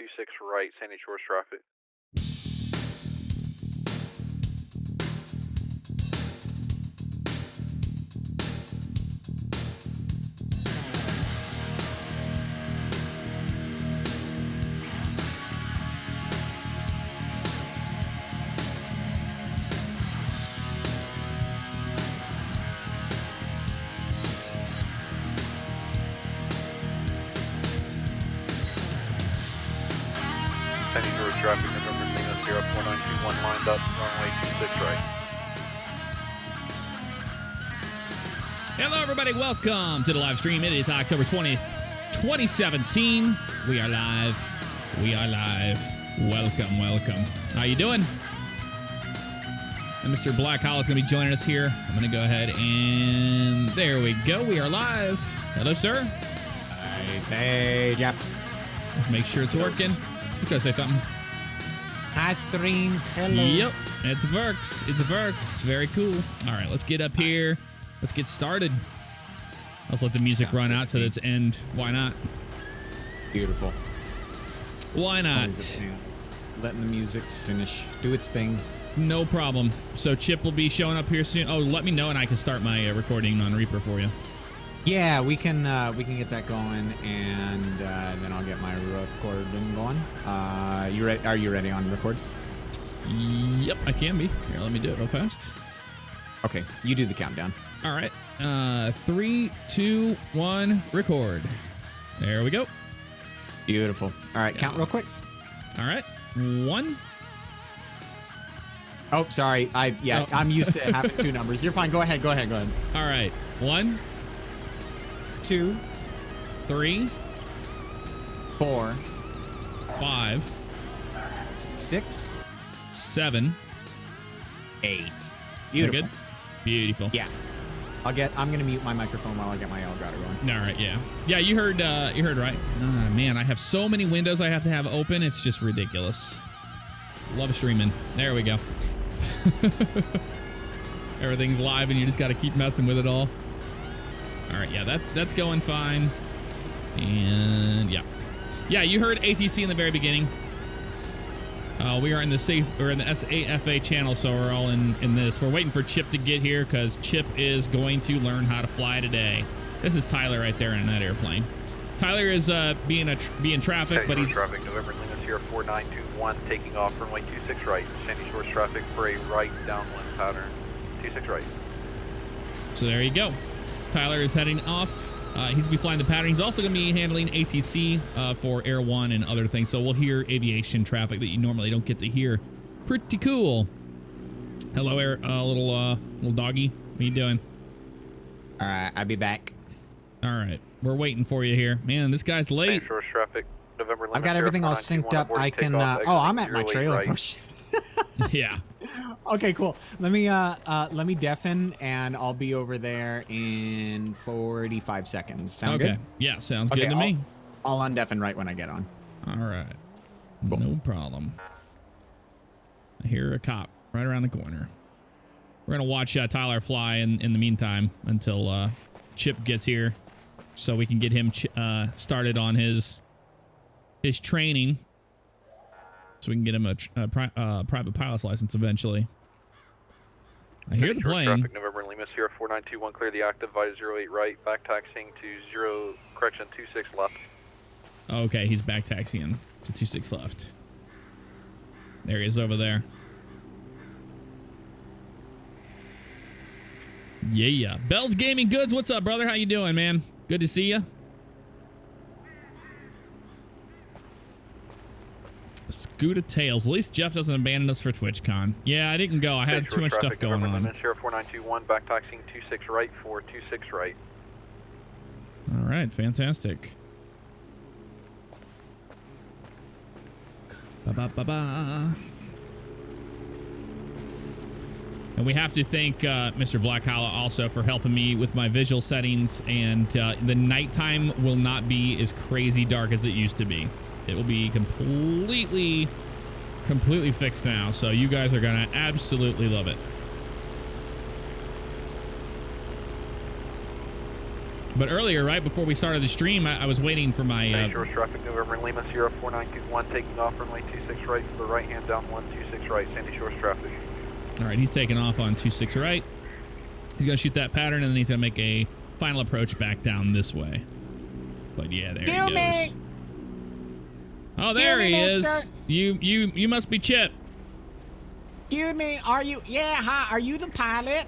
26 right, Sandy Shores traffic. Sandy Shores traffic, November Lima 04921 lined up, runway 26 right. Hello, everybody. Welcome to the live stream. It is October 20th, 2017. We are live. We are live. Welcome, welcome. How you doing? And Mr. Black Hollow is going to be joining us here. I'm going to go ahead and there we go. We are live. Hello, sir. Nice. Hey, Jeff. Let's make sure it's working. You gotta say something. Hi, stream. Hello. Yep. It works. It works. Very cool. All right, let's get up here. Let's get started. Let's let the music run out to its end. Why not? Beautiful. Why not? Letting the music finish, do its thing. No problem. So Chip will be showing up here soon. Oh, let me know and I can start my recording on Reaper for you. Yeah, we can get that going, and then I'll get my recording going. You ready? Are you ready on record? Yep, I can be. Here, let me do it real fast. Okay, you do the countdown. All right. 3, 2, 1, record. There we go. Beautiful. All right, count real quick. All right. 1. Oh, sorry. I'm used to having two numbers. You're fine. Go ahead. All right. 1, 2, 3, 4, 5, 6, 7, 8. Beautiful. Good? Beautiful. Yeah. I'm gonna mute my microphone while I get my Elgato going. All right. Yeah. Yeah. You heard right. Oh, man, I have so many windows I have to have open. It's just ridiculous. Love streaming. There we go. Everything's live, and you just got to keep messing with it all. All right, yeah, that's going fine. And yeah, you heard ATC in the very beginning. We are in the SAFA channel, so we're all in this. We're waiting for Chip to get here because Chip is going to learn how to fly today. This is Tyler right there in that airplane. Tyler is being traffic, but he's traffic. November Lima Sierra 4921 taking off runway 26 right. Sandy Shores traffic for a right downwind pattern 26 right. So there you go. Tyler is heading off. He's going to be flying the pattern. He's also going to be handling ATC for Air 1 and other things. So we'll hear aviation traffic that you normally don't get to hear. Pretty cool. Hello, little doggy. What are you doing? All right, I'll be back. All right. We're waiting for you here. Man, this guy's late. Shores traffic. November Lima I've got everything all synced up. I can... I'm at my trailer. Right. Yeah. Okay, cool. Let me deafen, and I'll be over there in 45 seconds. Sound good? Yeah, sounds good to me. I'll undeafen right when I get on. All right. Cool. No problem. I hear a cop right around the corner. We're going to watch Tyler fly in the meantime until Chip gets here so we can get him started on his training. So we can get him a private pilot's license eventually. I hear the plane. Traffic, November Lima Sierra 4921, clear the active via 08 right, back taxiing to 26 left. Okay, he's back taxiing to 26 left. There he is over there. Yeah. Bell's Gaming Goods, what's up, brother? How you doing, man? Good to see you. Scooter Tails. At least Jeff doesn't abandon us for TwitchCon. Yeah, I didn't go. I had too much stuff going on. Sierra 4921, back taxiing 26 right for 26 right. All right, fantastic. Ba-ba-ba-ba. And we have to thank Mr. Black Hollow also for helping me with my visual settings, and the nighttime will not be as crazy dark as it used to be. It will be completely fixed now, so you guys are gonna absolutely love it. But earlier, right before we started the stream, I was waiting for my... Sandy Shores traffic, November Lima, Sierra 4921, taking off runway 26 right for the right hand down 126 right, Sandy Shores traffic. All right, he's taking off on 26 right. He's going to shoot that pattern, and then he's going to make a final approach back down this way. But yeah, there he goes. Oh, there he is. You must be Chip. Excuse me, are you? Yeah, hi. Are you the pilot?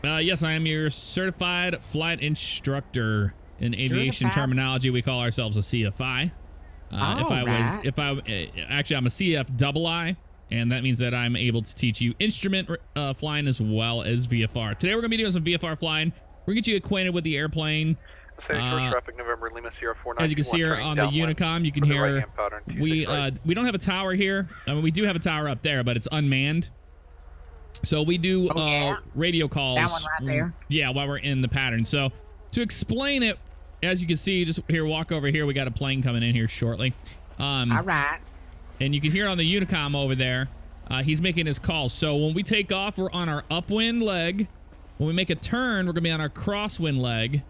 Yes, I am your certified flight instructor. In aviation terminology, we call ourselves a CFI. Actually, I'm a CF double I, and that means that I'm able to teach you instrument flying as well as VFR. Today, we're going to be doing some VFR flying. We're going to get you acquainted with the airplane. Traffic, November Lima, Sierra 4921. As you can see here on the Unicom, you can hear we don't have a tower here. I mean, we do have a tower up there, but it's unmanned. So we do radio calls. That one right there. Yeah, while we're in the pattern. So to explain it, as you can see, just here, walk over here. We got a plane coming in here shortly. All right. And you can hear on the Unicom over there, he's making his call. So when we take off, we're on our upwind leg. When we make a turn, we're going to be on our crosswind leg.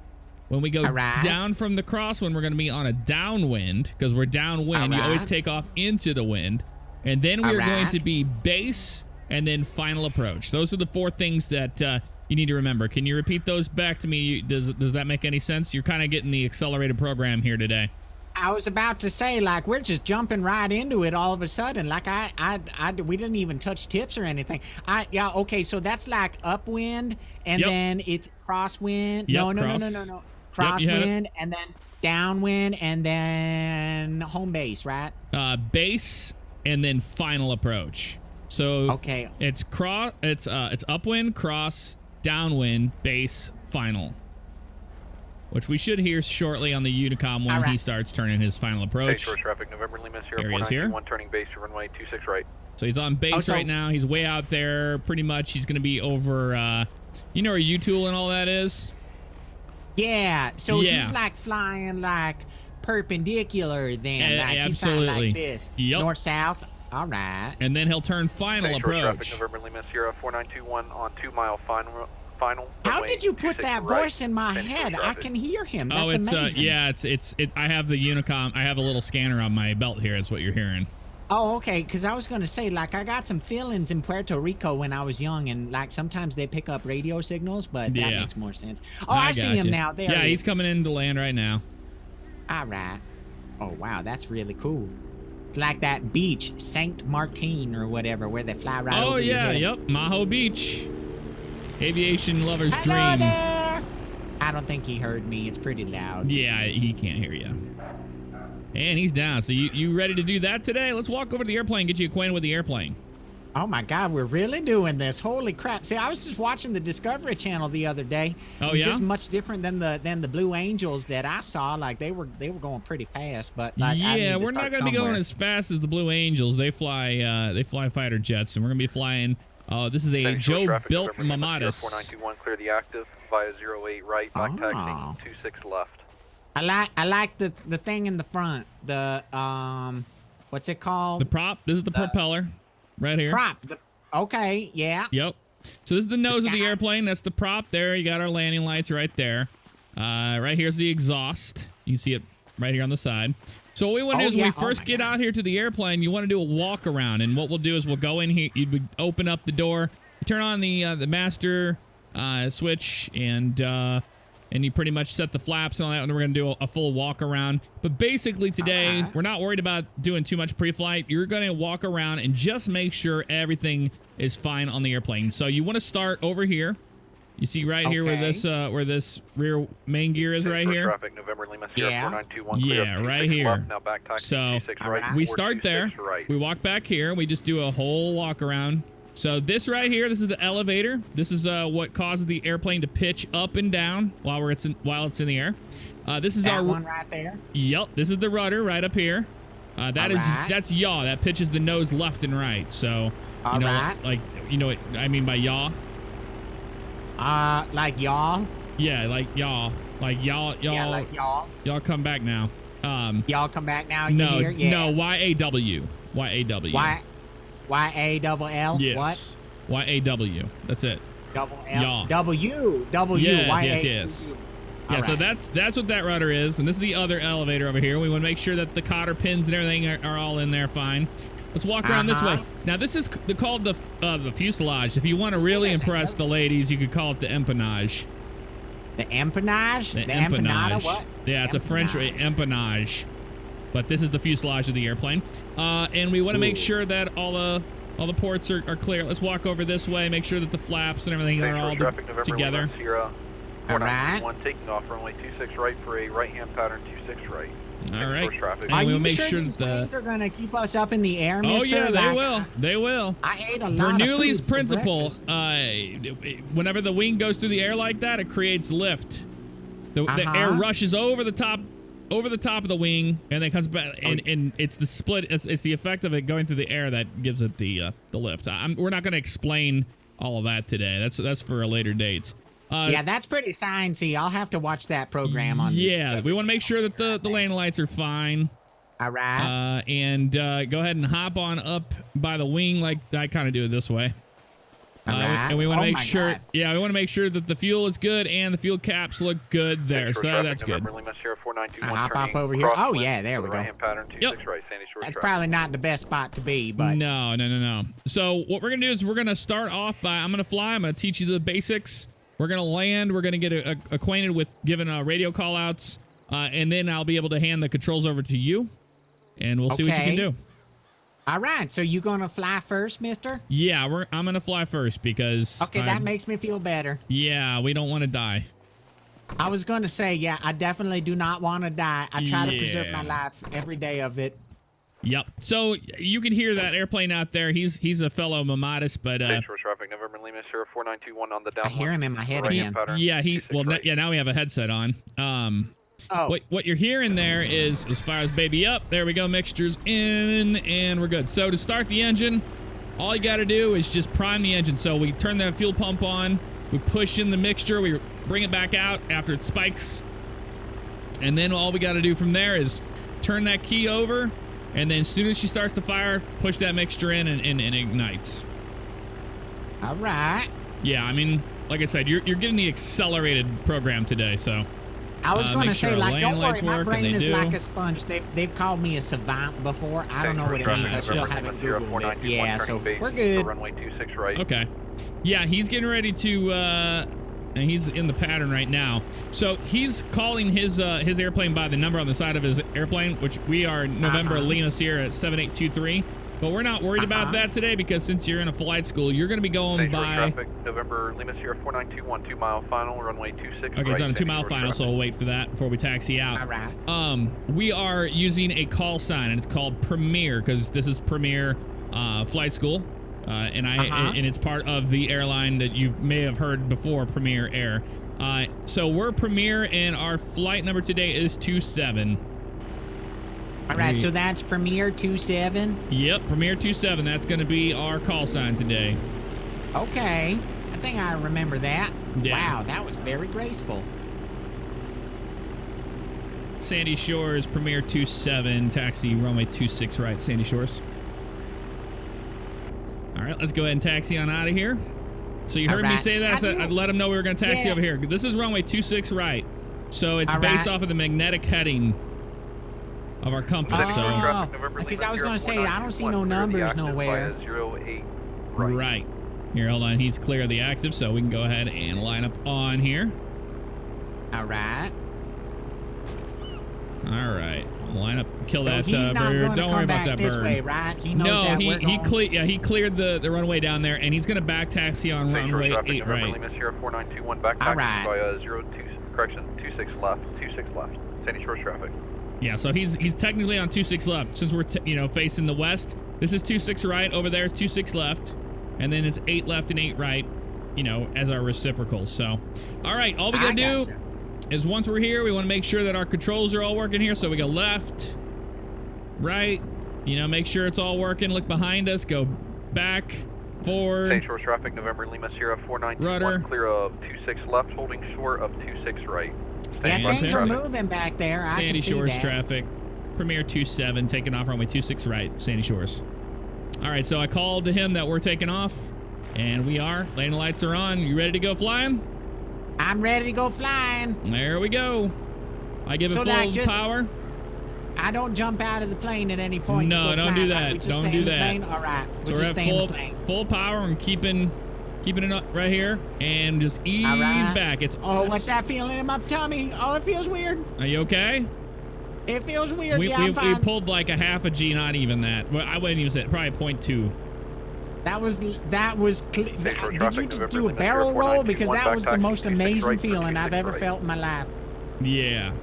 When we go down from the crosswind, we're going to be on a downwind because we're downwind. You always take off into the wind. And then we're going to be base and then final approach. Those are the 4 things that you need to remember. Can you repeat those back to me? Does that make any sense? You're kind of getting the accelerated program here today. I was about to say, like, we're just jumping right into it all of a sudden. Like, we didn't even touch tips or anything. Yeah, okay, so that's like upwind, and then it's crosswind. No. Crosswind, and then downwind, and then home base, right? Base, and then final approach. So it's upwind, cross, downwind, base, final. Which we should hear shortly on the Unicom when he starts turning his final approach. Shore traffic, November Lima, Sierra 4921, turning base to runway 26 right. So he's on base right now. He's way out there. Pretty much he's going to be over, you know where U-Tool and all that is? Yeah. So he's like flying like perpendicular then. Like absolutely. He's flying like this. Yep. North-south. All right. And then he'll turn final approach. Traffic, November Lima, Sierra 4921 on 2 mile final. How did you put that voice in my head? I can hear him. That's amazing. Yeah, it's I have the Unicom. I have a little scanner on my belt here. That's what you're hearing. Oh, okay. Because I was gonna say, like, I got some feelings in Puerto Rico when I was young, and like sometimes they pick up radio signals, but that makes more sense. Oh, I see him now. There. Yeah, he's coming in to land right now. All right. Oh wow, that's really cool. It's like that beach, Saint Martin or whatever, where they fly right over your head. Yep, Maho Beach. Aviation lover's dream. There. I don't think he heard me. It's pretty loud. Yeah, he can't hear you. And he's down. So you ready to do that today? Let's walk over to the airplane and get you acquainted with the airplane. Oh my God, we're really doing this. Holy crap. See, I was just watching the Discovery Channel the other day. Oh yeah? This is much different than the Blue Angels that I saw. Like they were going pretty fast, but like, yeah, we're not gonna be going as fast as the Blue Angels. They fly fighter jets, and we're gonna be flying. This is a Joe-built Mamatis. 4921, clear the active via 08 right, back taxiing 26 left. I like the thing in the front. The what's it called? The prop. This is the propeller, right here. Prop. Okay, yeah. Yep. So this is the nose of the airplane. That's the prop there. You got our landing lights right there. Right here's the exhaust. You can see it right here on the side. So what we want to do is when we first get out here to the airplane, you want to do a walk around. And what we'll do is we'll go in here. You would open up the door, you turn on the master switch, and you pretty much set the flaps and all that. And we're going to do a full walk around. But basically today, we're not worried about doing too much pre-flight. You're going to walk around and just make sure everything is fine on the airplane. So you want to start over here. You see right here where this rear main gear is right here? Traffic, November Lima, Sierra 4921, right here. Left, now back so right, we start there. Right. We walk back here. We just do a whole walk around. So this right here, this is the elevator. This is what causes the airplane to pitch up and down while it's in the air. This is our one right there. Yep, this is the rudder right up here. That's yaw. That pitches the nose left and right. So you know what I mean by yaw. Like y'all? Yeah, like y'all. Like y'all. Yeah, like y'all. Y'all come back now. Y'all come back now? No, yeah. no, Y-A-W. Y-A-W. Y-A-double-L? Yes. What? Y-A-W. That's it. Double L? Yaw. W. Yes. Yeah, All so right. that's what that rudder is, and this is the other elevator over here. We want to make sure that the cotter pins and everything are all in there fine. Let's walk around this way. Now, this is called the fuselage. If you want to really impress the ladies, you could call it the empennage. The empennage? The empanada, what? Yeah, it's a French empennage. But this is the fuselage of the airplane. And we want to make sure that all the ports are clear. Let's walk over this way, make sure that the flaps and everything are all together. All right. Taking off runway 26 right for a right-hand pattern 26 right. All right. Traffic. Are And we'll you make sure sure these that planes are going to keep us up in the air, mister? Oh, yeah, they Like, will. They will. I ate a lot Bernoulli's of food for principle, breakfast. whenever the wing goes through the air like that, it creates lift. The air rushes over the top of the wing, and then comes back, and it's the split. It's the effect of it going through the air that gives it the lift. We're not going to explain all of that today. That's for a later date. Yeah, that's pretty sciencey. I'll have to watch that program on. Yeah, we want to make sure that the lane lights are fine. All right. And go ahead and hop on up by the wing like I kind of do it this way. All right. And we want to make sure, God. yeah, we want to make sure that the fuel is good and the fuel caps look good there. So that's good. Hop up over here. Oh yeah, there we go. Yep. That's probably not the best spot to be, but No. So what we're gonna do is we're gonna start off by I'm gonna fly. I'm gonna teach you the basics. We're gonna land. We're gonna get acquainted with giving radio call outs, and then I'll be able to hand the controls over to you, and we'll see what you can do. All right, so you gonna fly first, mister? Yeah, I'm gonna fly first because that makes me feel better. Yeah, we don't want to die. I was gonna say, yeah, I definitely do not want to die. I try to preserve my life every day of it. Yep. So you can hear that airplane out there. He's a fellow Mamatis, but traffic, November Lima 4921 on the down. I hear him in my head again. Yeah, now we have a headset on. What you're hearing there is fires baby up. There we go. Mixtures in, and we're good. So to start the engine, all you got to do is just prime the engine. So we turn that fuel pump on, we push in the mixture, we bring it back out after it spikes, and then all we got to do from there is turn that key over, and then as soon as she starts to fire, push that mixture in and it ignites. All right. Yeah, I mean, like I said, you're getting the accelerated program today, so. I was going to say, like, don't worry, my work, brain is like a sponge. They've called me a savant before. I don't know what it means. I still haven't Googled it. Yeah, so we're good. Runway 26 right. Okay. Yeah, he's getting ready to, and he's in the pattern right now. So he's calling his airplane by the number on the side of his airplane, which we are November Lima Sierra 7823. But we're not worried about that today because since you're in a flight school, you're going to be going by... Traffic, November Lima Sierra 4921, 2-mile final, runway 26 Okay, it's on a 2-mile final, so we'll wait for that before we taxi out. All right. We are using a call sign, and it's called Premier because this is Premier Flight School, and it's part of the airline that you may have heard before, Premier Air. So we're Premier, and our flight number today is 27. All right, so that's Premier 27? Yep, Premier 27. That's going to be our call sign today. Okay. I think I remember that. Yeah. Wow, that was very graceful. Sandy Shores, Premier 27, taxi runway 26 right, Sandy Shores. All right, let's go ahead and taxi on out of here. So you heard me say that, so I'd let them know we were going to taxi over here. This is runway 26 right. So it's based off of the magnetic heading of our compass. Because I was going to say, I don't see no numbers nowhere. Right. Here, hold on. He's clear of the active, so we can go ahead and line up on here. All right. All right. Line up. Kill that he's not bird. Don't worry about that this bird. Way, right? He knows that he cleared the runway down there, and he's going to back taxi on runway 8 right. Lima Sierra 4921 back taxi by 26 left, 26 left. Sandy Shores traffic. Yeah, so he's technically on 26 left since we're facing the west. This is 26 right. Over there is 26 left, and then it's 8 left and 8 right. As our reciprocals. So, all right, all we gotta do is once we're here, we want to make sure that our controls are all working here. So we go left, right. Make sure it's all working. Look behind us. Go back, forward. Sandy Shores traffic. November Lima Sierra 4921. Clear of 26 left, holding short of 26 right. Things are moving back there. Sandy Shores traffic. Premier 27 taking off runway 26 right, Sandy Shores. All right, so I called to him that we're taking off, and we are. Landing lights are on. You ready to go flying? I'm ready to go flying. There we go. I give it full power. I don't jump out of the plane at any point. No, to go don't flying. do that. We just Don't stay do in the that. plane? All right. So We'll we're just at stay in the plane. full power and keeping it up right here, and just ease back. It's what's that feeling in my tummy? Oh, it feels weird. Are you okay? It feels weird. We I'm fine. pulled like a half a G, not even that. Well, I wouldn't even say it, probably 0.2. That was. Did you just do a barrel roll? Because that was the most amazing feeling I've ever felt in my life. Yeah.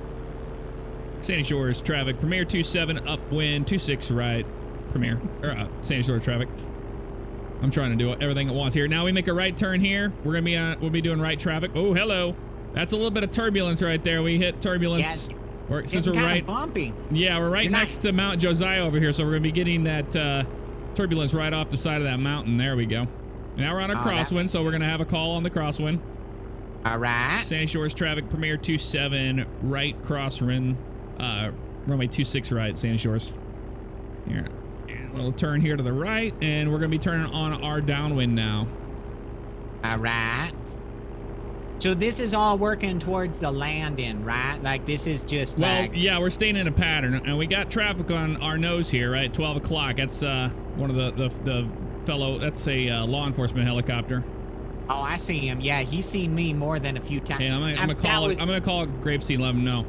Sandy Shores traffic, Premier 27 upwind 26 right, Premier Sandy Shores traffic. I'm trying to do everything at once here. Now we make a right turn here. We'll be doing right traffic. Oh, hello. That's a little bit of turbulence right there. We hit turbulence. Yeah, Since we're right, bumpy. Yeah, we're right next to Mount Josiah over here, so we're gonna be getting that turbulence right off the side of that mountain. There we go. Now we're on a crosswind, so we're gonna have a call on the crosswind. All right. Sandy Shores traffic, Premier 27 right crosswind, runway 26 right, Sandy Shores. Here, a little turn here to the right, and we're gonna be turning on our downwind now. All right. So this is all working towards the landing, right? Like this is just yeah, we're staying in a pattern, and we got traffic on our nose here, right? 12 o'clock. That's one of the fellow. That's a law enforcement helicopter. Oh, I see him. Yeah, he's seen me more than a few times. Yeah, I'm gonna call Grapeseed 11. No,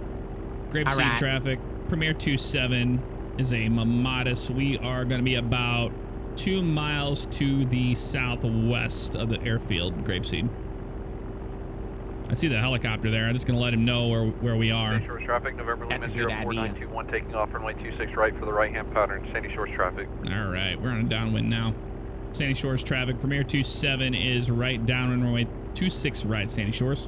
Grapeseed traffic. Premier 27 is a Mamatis. We are gonna be about 2 miles to the southwest of the airfield, Grapeseed. I see the helicopter there. I'm just going to let him know where we are. Sandy Shores traffic, November Lima 04921, taking off runway 26 right for the right-hand pattern. Sandy Shores traffic. All right, we're on a downwind now. Sandy Shores traffic, Premier 27 is right downwind, runway 26 right, Sandy Shores.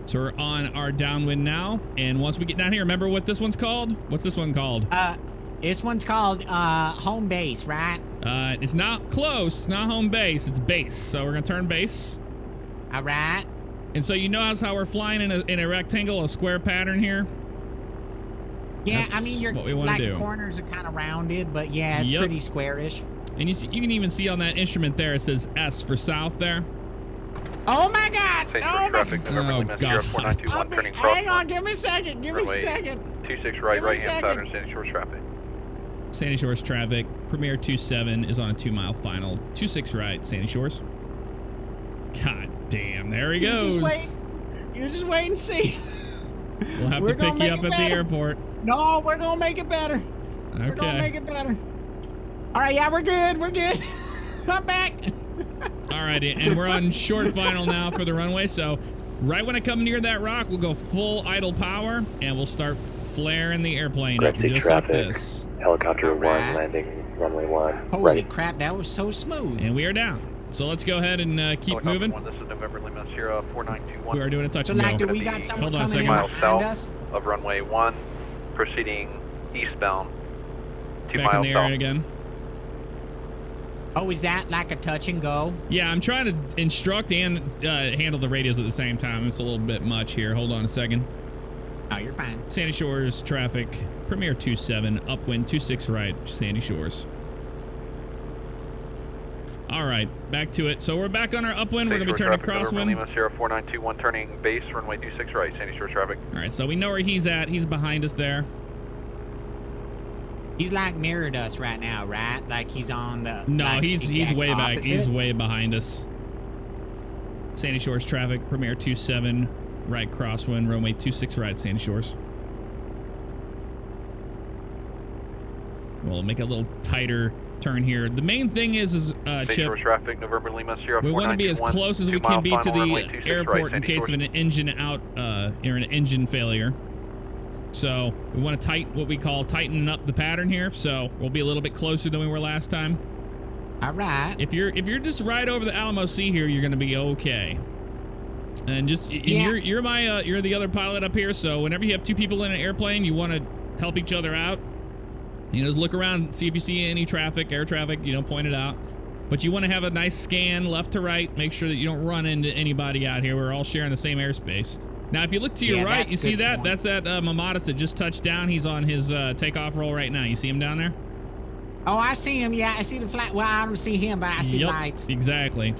So we're on our downwind now, and once we get down here, remember what this one's called? What's this one called? This one's called home base, right? It's not close, not home base, it's base. So we're going to turn base. All right. And so you know how we're flying in a rectangle, a square pattern here? Yeah, That's I mean, your the corners are kind of rounded, but yeah, it's pretty squarish. And you can even see on that instrument there, it says S for south there. Oh my God! Oh my God! Hang on, give me a second. Give me a second. 26 right, right-hand pattern, Sandy Shores traffic. Sandy Shores traffic, Premier 27 is on a 2-mile final. 26 right, Sandy Shores. God damn, there he goes. You just wait and see. We'll have to pick you up at the airport. No, we're gonna make it better. Okay. We're gonna make it better. All right, yeah, we're good. We're good. I'm back. All righty, and we're on short final now for the runway. So right when I come near that rock, we'll go full idle power, and we'll start flaring the airplane up just traffic, like this. Helicopter 1 landing runway 1. Holy crap, that was so smooth. And we are down. So let's go ahead and keep moving. This is November Lima Sierra 4921. We are doing a touch and go. So, do we got someone coming in miles behind south us? of runway 1, proceeding eastbound. 2 Back miles in the south. air again. Oh, is that like a touch and go? Yeah, I'm trying to instruct and handle the radios at the same time. It's a little bit much here. Hold on a second. Oh, you're fine. Sandy Shores traffic, Premier 27, upwind 26 right, Sandy Shores. All right, back to it. So we're back on our upwind. We're going to be turning crosswind. Lima Sierra 4921, turning base, runway 26 right, Sandy Shores traffic. All right, so we know where he's at. He's behind us there. He's like mirrored us right now, right? Like he's on the. No, like, he's way opposite. back. He's way behind us. Sandy Shores traffic, Premier 27, right crosswind, runway 26 right, Sandy Shores. We'll make a little tighter turn here. The main thing is Chip, traffic, November Lima Sierra we want to be as close as we can be to the airport in case of an engine out or an engine failure. So we want to tighten up the pattern here. So we'll be a little bit closer than we were last time. All right. If you're just right over the Alamo Sea here, you're going to be okay. And just you're the other pilot up here. So whenever you have two people in an airplane, you want to help each other out. You know, just look around, see if you see any traffic, air traffic, you know, point it out. But you want to have a nice scan left to right. Make sure that you don't run into anybody out here. We're all sharing the same airspace. Now, if you look to your right, you see that? Point. That's that Mamatis that just touched down. He's on his takeoff roll right now. You see him down there? Oh, I see him. Yeah, I see the flag. Well, I don't see him, but I see lights. Exactly.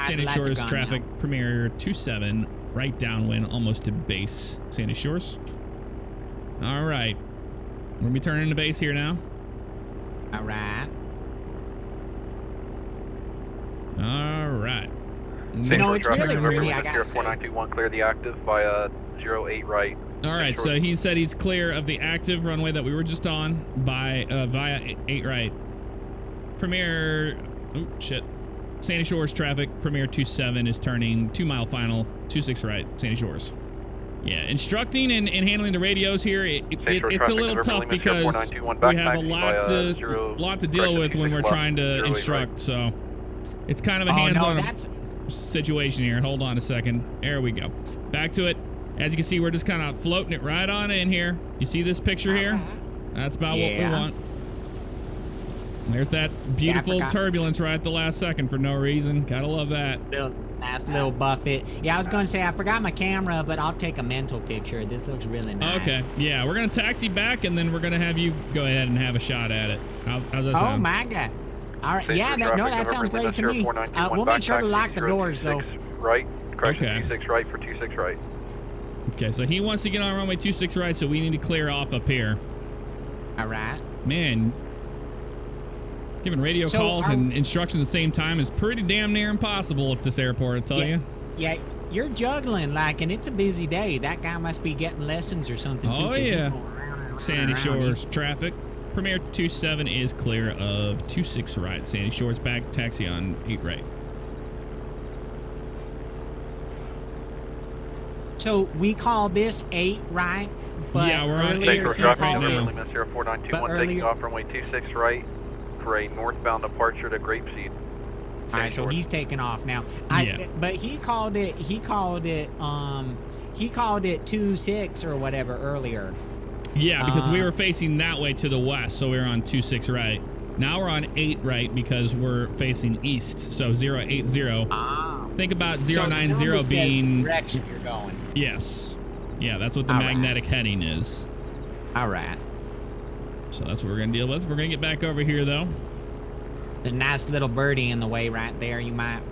Sandy Shores traffic, Premier 27, right downwind, almost to base Sandy Shores. All right. We're gonna be turning to base here now. All right. All right. You know, it's really pretty, I gotta say. 4921, clear the active via 08 right. All right, so he said he's clear of the active runway that we were just on by via 8 right. Premier, oh shit. Sandy Shores traffic, Premier 27 is turning 2 mile final, 26 right, Sandy Shores. Yeah, instructing and handling the radios here, it's a little tough because we have a lot to deal with when we're trying to instruct, so it's kind of a hands-on situation here. Hold on a second. There we go. Back to it. As you can see, we're just kind of floating it right on in here. You see this picture here? That's about what we want. There's that beautiful turbulence right at the last second for no reason. Gotta love that. Nice little buffet. Yeah, I was going to say I forgot my camera, but I'll take a mental picture. This looks really nice. Okay. Yeah, we're gonna taxi back, and then we're gonna have you go ahead and have a shot at it. How's that sound? Oh my God. All right. Yeah, that sounds great to me. We'll make sure to lock the doors though. Right. Correction, 26 right for 26 right. Okay, so he wants to get on runway 26 right, so we need to clear off up here. All right. Man, giving radio calls and instruction at the same time is pretty damn near impossible at this airport, I tell you. Yeah, you're juggling, like, and it's a busy day. That guy must be getting lessons or something, too. Oh, yeah. Sandy Shores traffic. Premier 27 is clear of 26 right. Sandy Shores back, taxi on 8 right. So we call this 8 right, but yeah, we're on 8 right now. 4921 taking off runway 26 right for a northbound departure to Grapeseed. All right, so he's taking off now. But he called it 26 or whatever earlier. Yeah, because we were facing that way to the west, so we were on 26 right. Now we're on 8 right because we're facing east, so 080. Think about 090 being the direction you're going. Yes. Yeah, that's what the magnetic heading is. All right. So that's what we're gonna deal with. We're gonna get back over here though. The nice little birdie in the way right there. You might.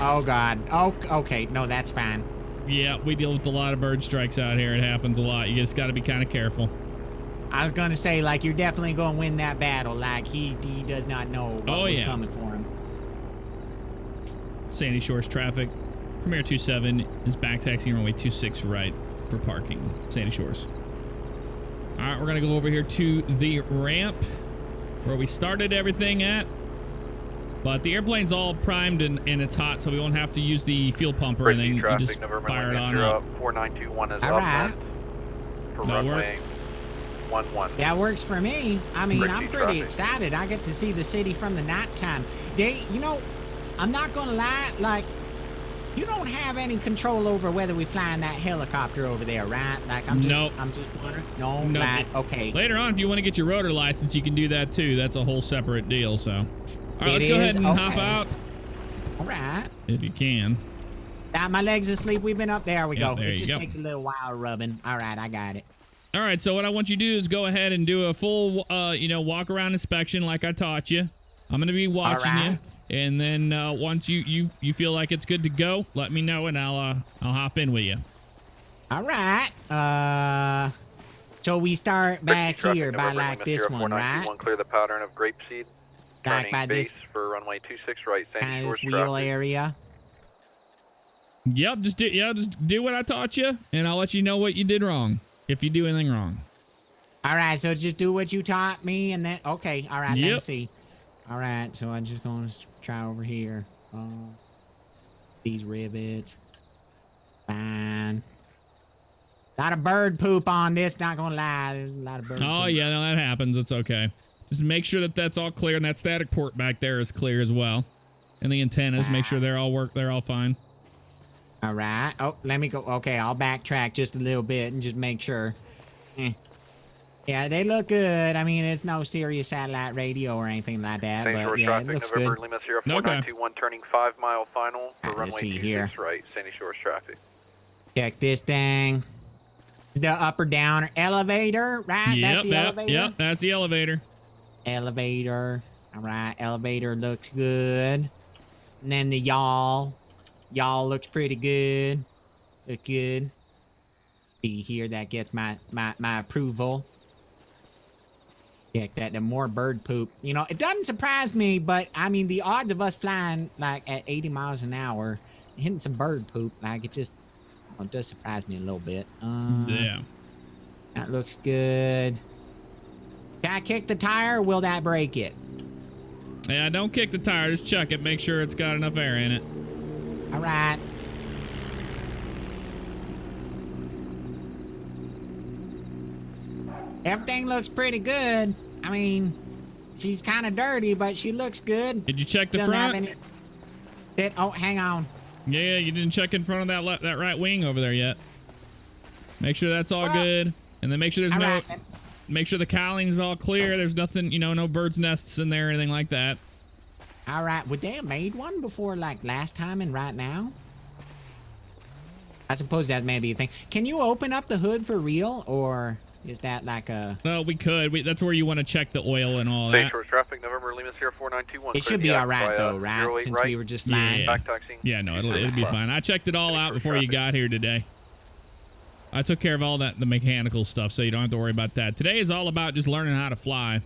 Oh God. Oh, okay. No, that's fine. Yeah, we deal with a lot of bird strikes out here. It happens a lot. You just got to be kind of careful. I was gonna say, like, you're definitely gonna win that battle. Like, he does not know what was coming for him. Sandy Shores traffic. Premier 27 is back taxiing runway 26 right for parking. Sandy Shores. All right, we're gonna go over here to the ramp where we started everything at. But the airplane's all primed and it's hot, so we won't have to use the fuel pump or anything. You just fire it on up. 4921 is up for runway 11. That works for me. I mean, I'm pretty excited. I get to see the city from the nighttime. You know, I'm not gonna lie, like, you don't have any control over whether we fly in that helicopter over there, right? Like, I'm just wondering. No, like, okay. Later on, if you want to get your rotor license, you can do that too. That's a whole separate deal, so. All right, let's go ahead and hop out. All right. If you can. My legs asleep. We've been up. There we go. There it just takes a little while rubbing. All right, I got it. All right, so what I want you to do is go ahead and do a full, walk around inspection like I taught you. I'm gonna be watching you, and then once you feel like it's good to go, let me know, and I'll hop in with you. All right. So we start back here by like this one, right? Clear the pattern of Grapeseed. Back by base this for runway 26 right, Sandy Shores wheel area. Yep, just do what I taught you, and I'll let you know what you did wrong if you do anything wrong. All right, so just do what you taught me, and then okay. All right, let me see. All right, so I'm just gonna try over here. These rivets. Fine. A lot of bird poop on this. Not gonna lie, there's a lot of bird. Oh poop. yeah, no, that happens. It's okay. Just make sure that that's all clear, and that static port back there is clear as well. And the antennas, make sure they're all fine. All right. Oh, let me go. Okay, I'll backtrack just a little bit and just make sure. Yeah, they look good. I mean, it's no serious satellite radio or anything like that, but yeah, it looks good. November Lima Sierra 4921 turning 5 mile final for runway 26 right, Sandy Shores traffic. Check this thing. The up or down elevator, right? Yep, that's the elevator. Yep, that's the elevator. Elevator. All right, elevator looks good. And then the yaw. Y'all looks pretty good. Look good. See here, that gets my approval. Check that, the more bird poop. You know, it doesn't surprise me, but I mean, the odds of us flying like at 80 miles an hour, hitting some bird poop, like it just, well, it does surprise me a little bit. Yeah. That looks good. Can I kick the tire or will that break it? Yeah, don't kick the tire. Just chuck it. Make sure it's got enough air in it. All right. Everything looks pretty good. I mean, she's kind of dirty, but she looks good. Did you check the Doesn't have front? Oh, hang on. Yeah, you didn't check in front of that right wing over there yet. Make sure that's all good, and then make sure there's All no. right. Make sure the cowling's all clear. There's nothing, you know, no bird's nests in there or anything like that. All right. Would they have made one before, like, last time and right now? I suppose that may be a thing. Can you open up the hood for real, or is that like a... Well, we could. That's where you want to check the oil and all Bay that. Shores traffic, November Lima Sierra 4921. It should be all right, though, right? Since we were just flying. Yeah. Back taxiing. Yeah, no, it'll be fine. I checked it all out before you got here today. I took care of all that, the mechanical stuff, so you don't have to worry about that. Today is all about just learning how to fly.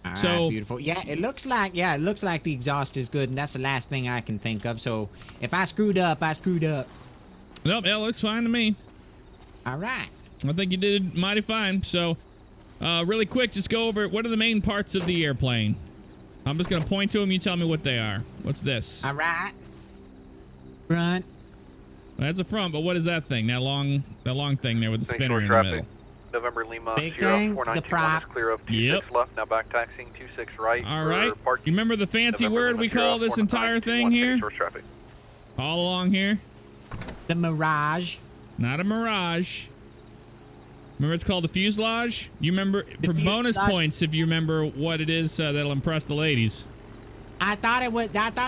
All right, So beautiful. Yeah, it looks like the exhaust is good, and that's the last thing I can think of. So if I screwed up, I screwed up. Nope, yeah, looks fine to me. All right. I think you did mighty fine. So, really quick, just go over what are the main parts of the airplane. I'm just gonna point to them. You tell me what they are. What's this? All right. Front. That's the front, but what is that thing? That long thing there with the Bay spinner Shores in the traffic, middle. November Lima Big Sierra thing, the 4921 prop. is clear of 26 left. Now back taxiing 26 right. All for right. parking. You remember the fancy November word Lima we Sierra call this entire thing 4921, Bay here? Shores traffic. All along here? The Mirage. Not a Mirage. Remember it's called the fuselage? You remember, for bonus fuselage. points, if you remember what it is that'll impress the ladies. I thought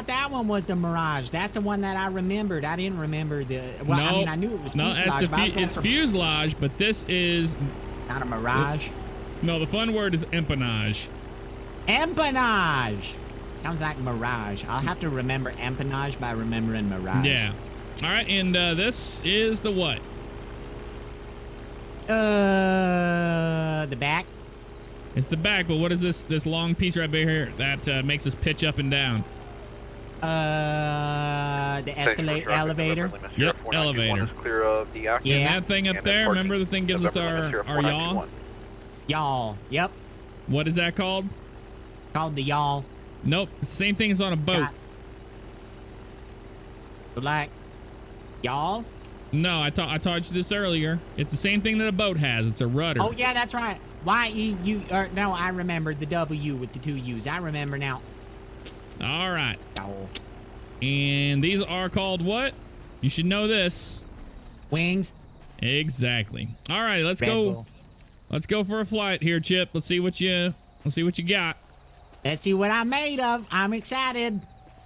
that one was the Mirage. That's the one that I remembered. I didn't remember the. Well, I mean, I knew it was No, fuselage. but I was going it's for- fuselage, but this is... Not a Mirage. No, the fun word is empennage. Empennage. Sounds like Mirage. I'll have to remember empennage by remembering Mirage. Yeah. All right, and this is the what? The back. It's the back, but what is this long piece right here that makes us pitch up and down? The escalate elevator. Yep, elevator. Is clear of the active. And Yeah. that thing up And then there, parking. remember the thing gives us November Lima Sierra our yaw? 4921. Y'all. Yep. What is that called? Called the y'all. Nope, it's the same thing as on a boat. Like, y'all. No, I taught you this earlier. It's the same thing that a boat has. It's a rudder. Oh yeah, that's right. Y-E-U. No, I remember the W with the two U's. I remember now. All right. Oh. And these are called what? You should know this. Wings. Exactly. All right, let's Red go. Bull. Let's go for a flight here, Chip. Let's see what you got. Let's see what I'm made of. I'm excited.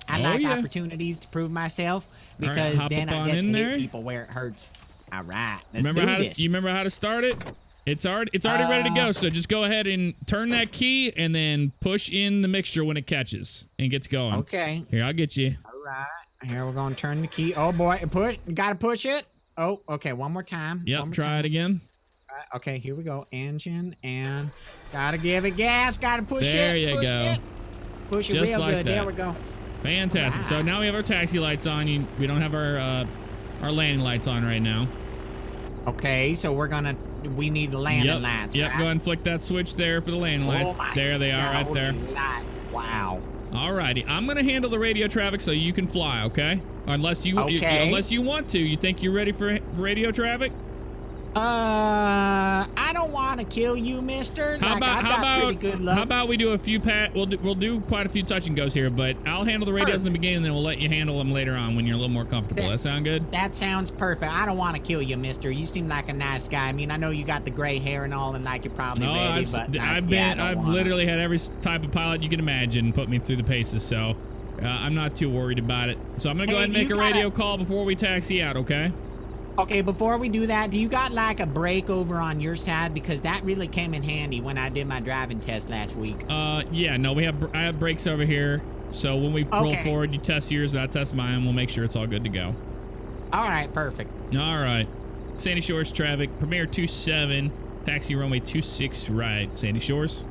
I Oh, like yeah. opportunities to prove myself All right, because hop then up I on get to in hit there. people where it hurts. All right. Let's Remember do how this. to, you remember how to start it? It's already ready to go. So just go ahead and turn that key and then push in the mixture when it catches and gets going. Okay. Here, I'll get you. All right. Here we're going to turn the key. Oh boy, push. Got to push it. Oh, okay. One more time. Yep, One more try time. it again. All right, okay, here we go. Engine and gotta give it gas. Gotta push There it. you push go. It. Push it Just real like good. that. There we go. Fantastic. So now we have our taxi lights on. We don't have our landing lights on right now. Okay, so we need the landing lights. Yep. right? Go ahead and flick that switch there for the landing lights. Oh my There they are right there. God. Wow. Alrighty, I'm gonna handle the radio traffic so you can fly, okay? Unless you want to. You think you're ready for radio traffic? I don't want to kill you, mister. I've got pretty good luck. How about we do a few we'll do quite a few touch and goes here, but I'll handle the radios in the beginning, and then we'll let you handle them later on when you're a little more comfortable. That sound good? That sounds perfect. I don't want to kill you, mister. You seem like a nice guy. I mean, I know you got the gray hair and all, and like you're probably No, ready, but I've literally had every type of pilot you can imagine put me through the paces, so I'm not too worried about it. So I'm gonna go ahead and make a radio call before we taxi out, okay? Okay, before we do that, do you got like a brake over on your side? Because that really came in handy when I did my driving test last week. Yeah, no, I have brakes over here. So when we roll forward, you test yours, I test mine. We'll make sure it's all good to go. All right, perfect. All right. Sandy Shores traffic, Premier 27, taxi runway 26 right, Sandy Shores.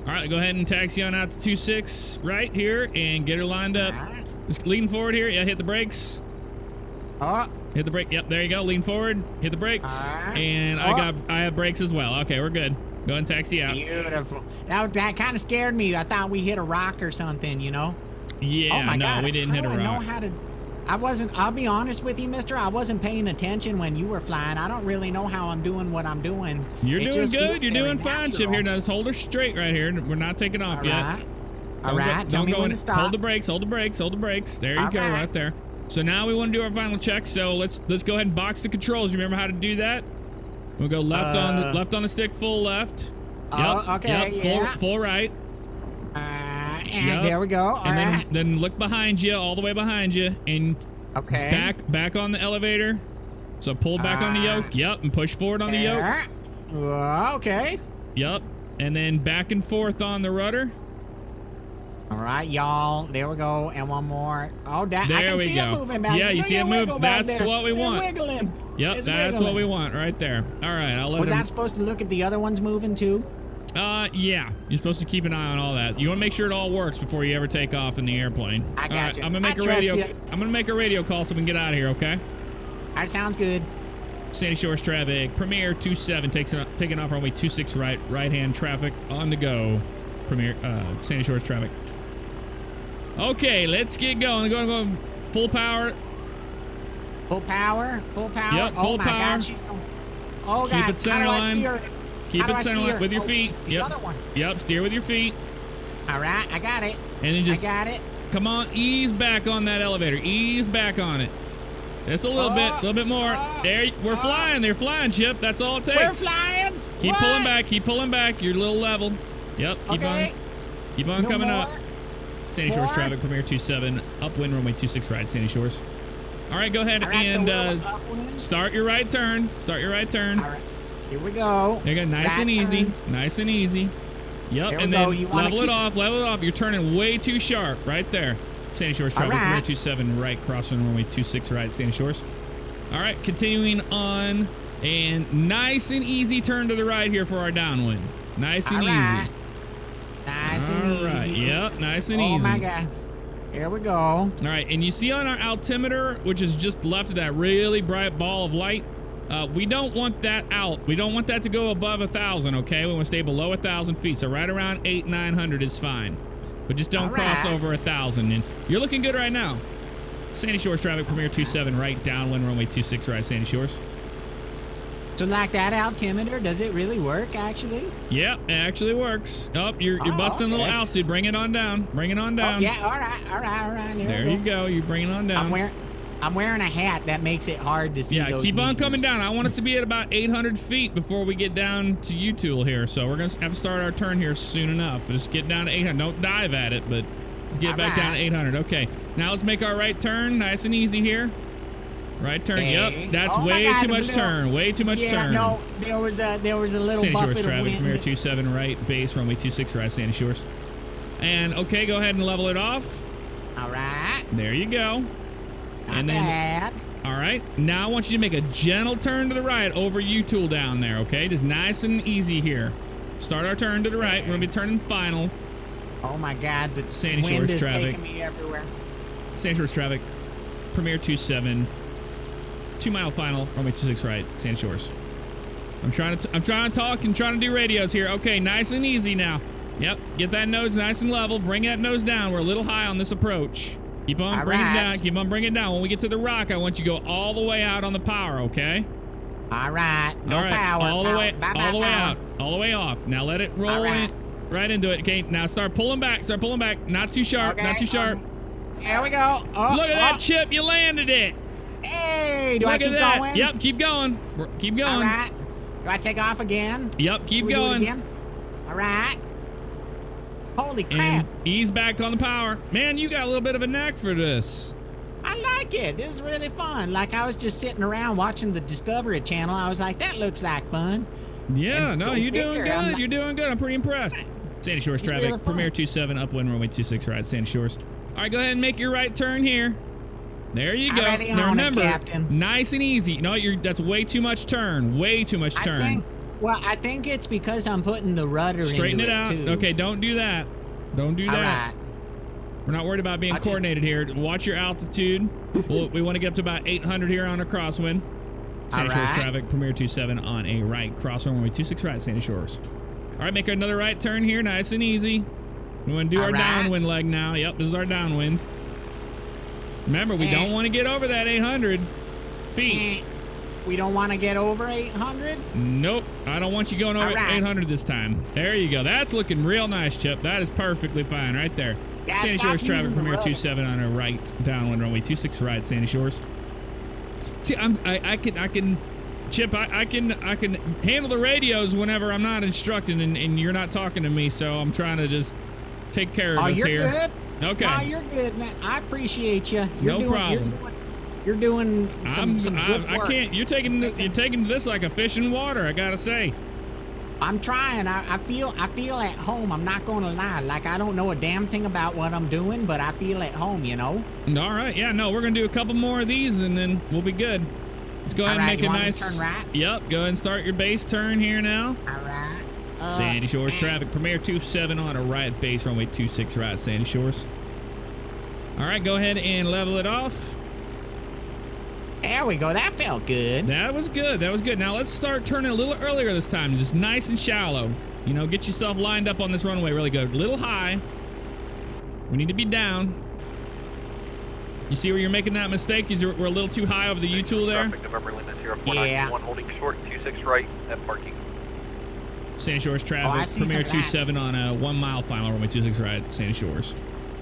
All right, go ahead and taxi on out to 26 right here and get her lined up. Just lean forward here. Yeah, hit the brakes. Hit the brake. Yep, there you go. Lean forward. Hit the brakes. And I have brakes as well. Okay, we're good. Go ahead and taxi out. Beautiful. That kind of scared me. I thought we hit a rock or something, you know? Yeah, oh my no, God. we didn't hit a rock. Know how to... I'll be honest with you, mister. I wasn't paying attention when you were flying. I don't really know how I'm doing what I'm doing. You're doing good. You're doing fine, Chip. Here, now just hold her straight right here. We're not taking off yet. All right. Tell me when to stop. Hold the brakes. Hold the brakes. Hold the brakes. There you go, right there. So now we want to do our final check. So let's go ahead and box the controls. You remember how to do that? We'll go left on the stick, full left. Yep. Okay. Yep. Full right. And there we go. All right. Then look behind you, all the way behind you, and back on the elevator. So pull back on the yoke. Yep, and push forward on the yoke. Okay. Yep, and then back and forth on the rudder. All right, y'all. There we go. And one more. Oh, I can see it moving back. Yeah, you see it move. That's what we want. Wiggling. Yep, that's what we want right there. All right, I'll let Was I supposed to look at the other ones moving too? Yeah. You're supposed to keep an eye on all that. You want to make sure it all works before you ever take off in the airplane. I got you. I'm gonna make a radio call so we can get out of here, okay? All right, sounds good. Sandy Shores traffic, Premier 27 taking off runway 26 right hand traffic on the go. Premier Sandy Shores traffic. Okay, let's get going. Go full power. Full power? Full power? Yep, full power. God, she's going. Oh, Keep God. it center line. Keep it center line with your feet. It's the other one. Yep, steer with your feet. All right, I got it. And then just I got it. Come on, ease back on that elevator. Ease back on it. Just a little bit more. There, we're flying. They're flying, Chip. That's all it takes. We're flying. Keep pulling back. Keep pulling back. You're a little level. Yep. Keep on coming up. Sandy Shores traffic, Premier 27, upwind runway 26 right, Sandy Shores. All right, go ahead and start your right turn. Start your right turn. All right, here we go. There you go, nice and easy. Nice and easy. Yep, and then level it off. You're turning way too sharp right there. Sandy Shores traffic, Premier 27 right, crossing runway 26 right, Sandy Shores. All right, continuing on, and nice and easy turn to the right here for our downwind. Nice and easy. Nice and easy. All right, yep, nice and easy. Oh my God. Here we go. All right, and you see on our altimeter, which is just left of that really bright ball of light, we don't want that out. We don't want that to go above 1,000, okay? We want to stay below 1,000 feet, so right around 800-900 is fine. But just don't cross over 1,000, and you're looking good right now. Sandy Shores traffic, Premier 27 right, downwind runway 26 right, Sandy Shores. So like that altimeter, does it really work actually? Yeah, it actually works. Oh, you're busting a little altitude. Bring it on down. Bring it on down. Oh, yeah, all right. There you go. You bring it on down. I'm wearing a hat that makes it hard to see. Yeah, keep on coming down. I want us to be at about 800 feet before we get down to U-Tool here. So we're gonna have to start our turn here soon enough. Just get down to 800. Don't dive at it, but let's get back down to 800. Okay, now let's make our right turn. Nice and easy here. Right turn. Yep, that's way too much turn. Way too much turn. No, there was a little Sandy Shores buffet traffic, of Premier wind. 27 right, base runway 26 right, Sandy Shores. And okay, go ahead and level it off. All right. There you go. Not bad. All right. Now I want you to make a gentle turn to the right over U-Tool down there. Okay, just nice and easy here. Start our turn to the right. We're gonna be turning final. Oh my God, the Sandy wind Shores is traffic. taking me everywhere. Sandy Shores traffic, Premier 27. 2 mile final, runway 26 right, Sandy Shores. I'm trying to talk and trying to do radios here. Okay, nice and easy now. Yep, get that nose nice and level. Bring that nose down. We're a little high on this approach. Keep on bringing it down. Keep on bringing it down. When we get to the rock, I want you to go all the way out on the power. Okay. All right. No power. All the way power. out. All the way off. Now let it roll right into it. Okay. Now start pulling back. Not too sharp. Not too sharp. Here we go. Look at that, Chip. You landed it. Hey, do I keep going? Yep, keep going. Keep going. All right. Do I take off again? Yep, keep going. Do it again? All right. Holy crap. And ease back on the power. Man, you got a little bit of a knack for this. I like it. This is really fun. Like, I was just sitting around watching the Discovery Channel. I was like, that looks like fun. Yeah, no, you're doing good. You're doing good. I'm pretty impressed. Sandy Shores traffic, really fun. Premier 27, upwind runway 26 right, Sandy Shores. All right, go ahead and make your right turn here. There you go. Already Now on it, remember, Captain. nice and easy. No, that's way too much turn. Way too much turn. I think it's because I'm putting the rudder Straighten it into out. too. Okay, don't do that. Don't do All that. right. We're not worried about being coordinated here. Watch your altitude. We want to get up to about 800 here on a crosswind. Sandy Shores traffic, Premier 27 on a right. Crosswind runway 26 right, Sandy Shores. All right, make another right turn here, nice and easy. We want to do our downwind leg now. Yep, this is our downwind. Remember, we don't want to get over that 800 feet. We don't want to get over 800? Nope, I don't want you going over 800 this time. There you go. That's looking real nice, Chip. That is perfectly fine right there. Yeah, Sandy Shores traffic, Premier 27 on a right, downwind runway 26 right, Sandy Shores. See, I can, Chip, I can handle the radios whenever I'm not instructing and you're not talking to me, so I'm trying to just take care of us here. You're good. Okay. Oh, you're good, man. I appreciate you. No problem. You're doing some good work. I can't. You're taking this like a fish in water. I gotta say. I'm trying. I feel at home. I'm not gonna lie. Like I don't know a damn thing about what I'm doing, but I feel at home. You know. All right. Yeah. No, we're gonna do a couple more of these and then we'll be good. Let's go ahead and make a nice. Turn right? Yep. Go ahead and start your base turn here now. All right. Sandy Shores traffic, Premier 27 on a right, base runway 26 right, Sandy Shores. All right, go ahead and level it off. There we go. That felt good. That was good. That was good. Now let's start turning a little earlier this time, just nice and shallow. You know, get yourself lined up on this runway really good. A little high. We need to be down. You see where you're making that mistake? We're a little too high over the U-tool there. Yeah. Holding short 26 right at parking. Sandy Shores traffic, Premier 27 on a 1 mile final runway 26 right, Sandy Shores.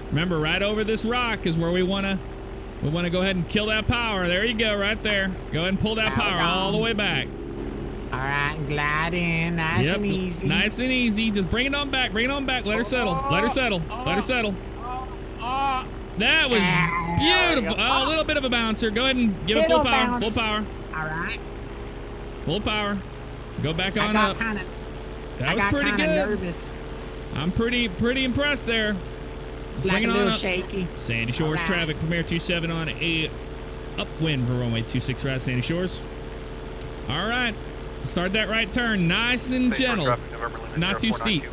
Remember, right over this rock is where we want to go ahead and kill that power. There you go, right there. Go ahead and pull that power all the way back. All right, glide in, nice and easy. Nice and easy. Just bring it on back. Bring it on back. Let her settle. Let her settle. Let her settle. That was beautiful. Oh, a little bit of a bouncer. Go ahead and give it full power. Full power. All right. Full power. Go back on up. That was pretty good. Nervous. I'm pretty impressed there. Like a little shaky. Sandy Shores traffic, Premier 27 on a upwind for runway 26 right, Sandy Shores. All right, start that right turn, nice and gentle, not too steep.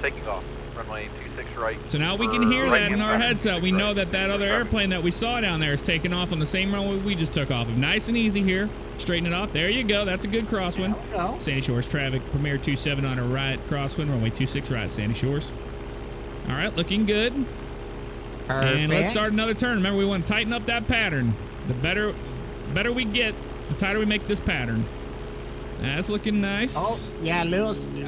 Taking off, runway 26 right. So now we can hear that in our headset. We know that other airplane that we saw down there is taking off on the same runway we just took off of. Nice and easy here. Straighten it off. There you go. That's a good crosswind. Sandy Shores traffic, Premier 27 on a right, crosswind, runway 26 right, Sandy Shores. All right, looking good. Perfect. And let's start another turn. Remember, we want to tighten up that pattern. The better we get, the tighter we make this pattern. That's looking nice. Oh, yeah, a little steep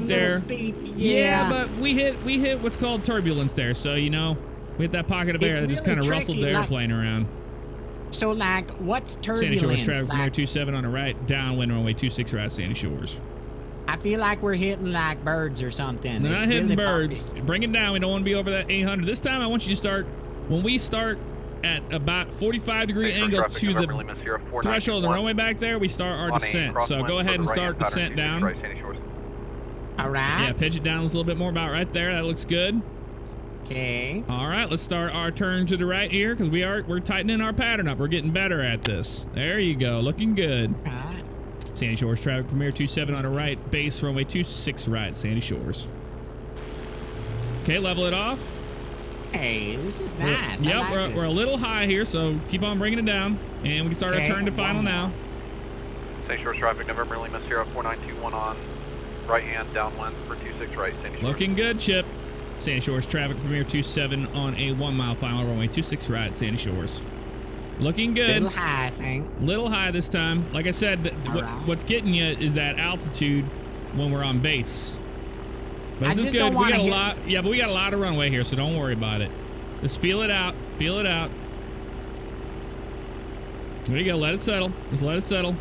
there. Steep. Yeah, but we hit what's called turbulence there. So, you know, we hit that pocket of air that just kind of rustled the airplane around. So, like, what's turbulence? Sandy Shores traffic, Premier 27 on the right, downwind runway 26 right, Sandy Shores. I feel like we're hitting like birds or something. We're not hitting birds. Bring it down. We don't want to be over that 800. This time I want you to start, when we start at about 45-degree angle to the threshold of the runway back there, we start our descent. So go ahead and start descent down. All right. Yeah, pitch it down a little bit more, about right there. That looks good. Okay. All right, let's start our turn to the right here because we're tightening our pattern up. We're getting better at this. There you go. Looking good. All right. Sandy Shores traffic, Premier 27 on a right, base runway 26 right, Sandy Shores. Okay, level it off. Hey, this is nice. We're a little high here, so keep on bringing it down, and we can start our turn to final now. Sandy Shores traffic, November Lima Sierra 4921 on right hand downwind for 26 right, Sandy Shores. Looking good, Chip. Sandy Shores traffic, Premier 27 on a 1 mile final runway 26 right, Sandy Shores. Looking good. Little high, I think. Little high this time. Like I said, what's getting you is that altitude when we're on base. But this is good. We got a lot. Yeah, but we got a lot of runway here, so don't worry about it. Just feel it out. Feel it out. There you go. Let it settle. Just let it settle.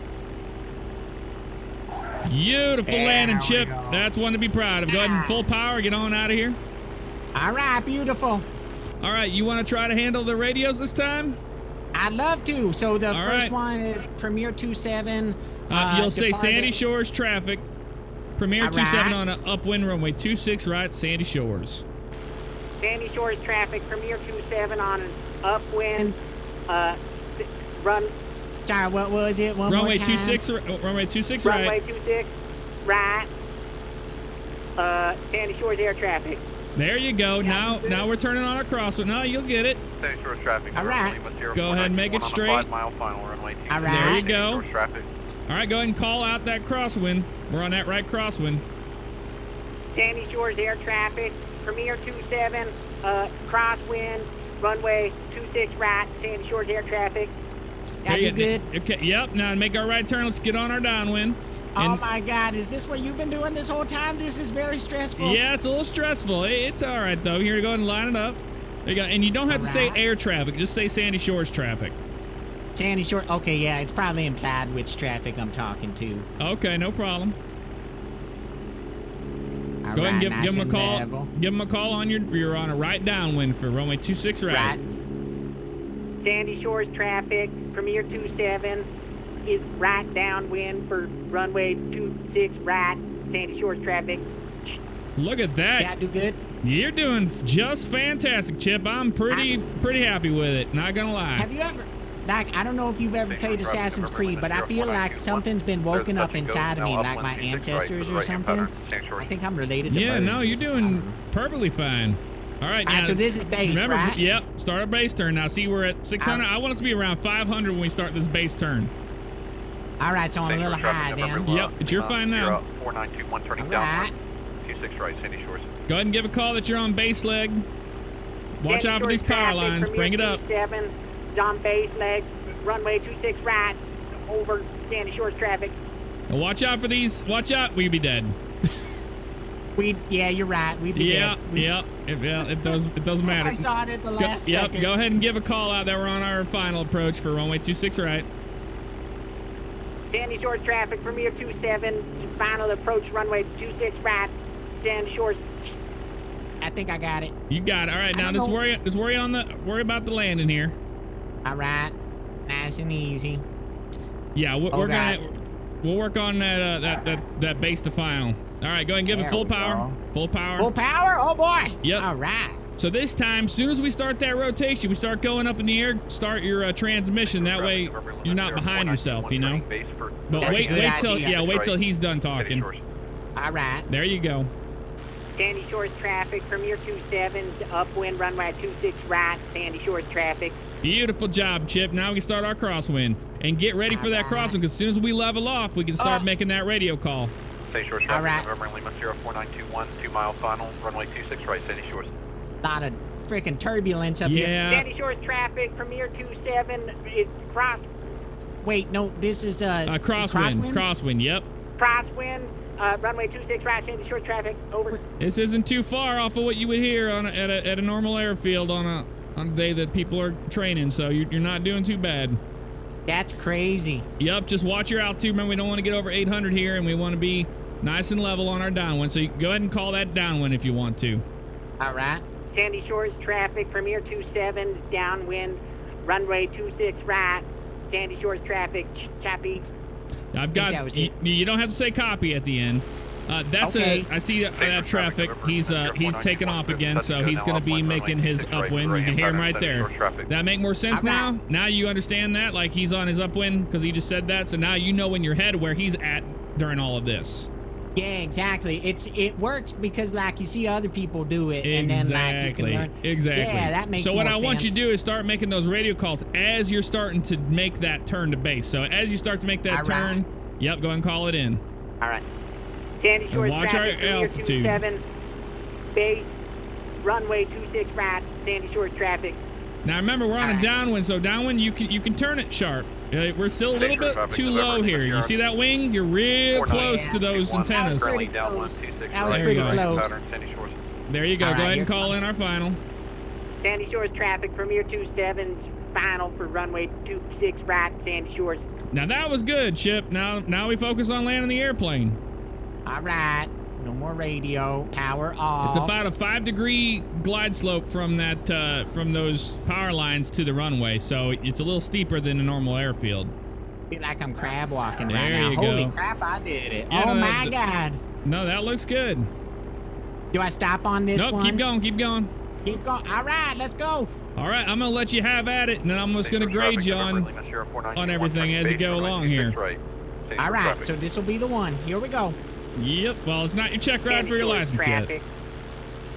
Beautiful landing, Chip. That's one to be proud of. Go ahead and full power. Get on out of here. All right, beautiful. All right, you want to try to handle the radios this time? I'd love to. So the first one is Premier 27. You'll say Sandy Shores traffic, Premier All 27 right. on an upwind runway 26 right, Sandy Shores. Sandy Shores traffic, Premier 27 on an upwind, run, Sorry, what was it? One Runway more time. 26, runway 26 runway right. 26, right, Sandy Shores air traffic. There you go. Now we're turning on our crosswind. No, you'll get it. Sandy Shores traffic. All right. Go ahead and make it straight. 5 mile final runway 26. All right. There you Sandy go. Shores traffic. All right, go ahead and call out that crosswind. We're on that right crosswind. Sandy Shores air traffic, Premier 27, crosswind, runway 26 right, Sandy Shores air traffic. Yeah, you good? Okay, yep. Now make our right turn. Let's get on our downwind. Oh my God, is this what you've been doing this whole time? This is very stressful. Yeah, it's a little stressful. It's all right, though. Here, go ahead and line it up. There you go. And you don't have to say All right. air traffic. Just say Sandy Shores traffic. Sandy Shore. Okay, yeah, it's probably implied which traffic I'm talking to. Okay, no problem. All Go ahead and right, give nice him a and call. level. Give him a call on you're on a right downwind for runway 26 right. Right. Sandy Shores traffic, Premier 27 is right downwind for runway 26 right, Sandy Shores traffic. Look at See, I that. do good. You're doing just fantastic, Chip. I'm pretty happy with it. Not gonna lie. Have you ever, like, I don't know if you've ever played Assassin's Creed, but I feel like something's been woken up inside of me, like my ancestors or something. I think I'm related to Yeah, birds. no, you're doing perfectly fine. All right, All right, now, so this is base, remember, right? Yep, start our base turn. Now, see, we're at 600. I want us to be around 500 when we start this base turn. All right, so I'm a little high then. Yep, but you're fine now. 4921 turning All downwind. right. 26 right, Sandy Shores. Go ahead and give a call that you're on base leg. Watch Sandy out for Shores these power traffic, lines. Premier Bring it up. 27 is on base leg, runway 26 right, over Sandy Shores traffic. And watch out for these. Watch out. We'd be dead. Yeah, you're right. We'd be Yeah, dead. We- yeah. It doesn't matter. I saw it at the last Yep, second. go ahead and give a call out that we're on our final approach for runway 26 right. Sandy Shores traffic, Premier 27, final approach, runway 26 right, Sandy Shores. I think I got it. You got it. All right, I now don't just know. worry about the landing here. All right, nice and easy. Yeah, we're Oh, gonna God. we'll work on that base to final. All right, go ahead and give it There full we power. go. Full power. Full power? Oh boy. Yep. All right. So this time, as soon as we start that rotation, we start going up in the air. Start your transmission. That way, you're not behind yourself. You know. But That's a good idea. wait till he's done talking. All right. There you go. Sandy Shores traffic, Premier 27, upwind, runway 26 right, Sandy Shores traffic. Beautiful job, Chip. Now we can start our crosswind and get ready for that All right. crosswind. Because as soon as we level off, we can start making that radio call. Sandy Shores All traffic, right. November Lima 04921, 2 mile final, runway 26 right, Sandy Shores. Lot of freaking turbulence up here. Yeah. Sandy Shores traffic, Premier 27, is Wait, no, this is Crosswind. Crosswind. Yep. crosswind, runway 26 right, Sandy Shores traffic, over. This isn't too far off of what you would hear at a normal airfield on a day that people are training. So you're not doing too bad. That's crazy. Yep. Just watch your altitude. Remember, we don't want to get over 800 here, and we want to be nice and level on our downwind. So you go ahead and call that downwind if you want to. All right. Sandy Shores traffic, Premier 27, downwind, runway 26 right, Sandy Shores traffic, choppy. I've think got. that was it. You don't have to say copy at the end. That's Okay. I see that traffic. He's taking off again, so he's going to be making his upwind. You can hear him right there. That make more sense All now? right. Now you understand that? Like he's on his upwind because he just said that. So now you know in your head where he's at during all of this. Yeah, exactly. It works because like you see other people do it, and then like you can learn. Exactly. Yeah, that makes So what more I want you to sense. do is start making those radio calls as you're starting to make that turn to base. So as you start to make that All turn, right. yep, go ahead and call it in. All right. Sandy Shores watch traffic, our Premier altitude. 27, base, runway 26 right, Sandy Shores traffic. Now remember, we're on a Alright. downwind, so downwind you can turn it sharp. We're still a little bit too low here. You see that wing? You're real close to those antennas. pretty close. That was pretty close. There you go. Alright, Go ahead and here call in our final. Sandy Shores traffic, Premier 27's final for runway 26 right, Sandy Shores. Now that was good, Chip. Now we focus on landing the airplane. All right. No more radio. Power off. It's about a 5-degree glide slope from that from those power lines to the runway, so it's a little steeper than a normal airfield. Feel like I'm crab walking right There now. you Holy go. crap, I did it. Yeah, oh no, my God. No, that looks good. Do I stop on this Nope, one? keep going, keep going. Keep going. All right, let's go. All right, I'm gonna let you have at it, and then I'm just gonna grade you on everything as you go along here. All right, so this will be the one. Here we go. Yep. Well, it's not your check ride for your license yet.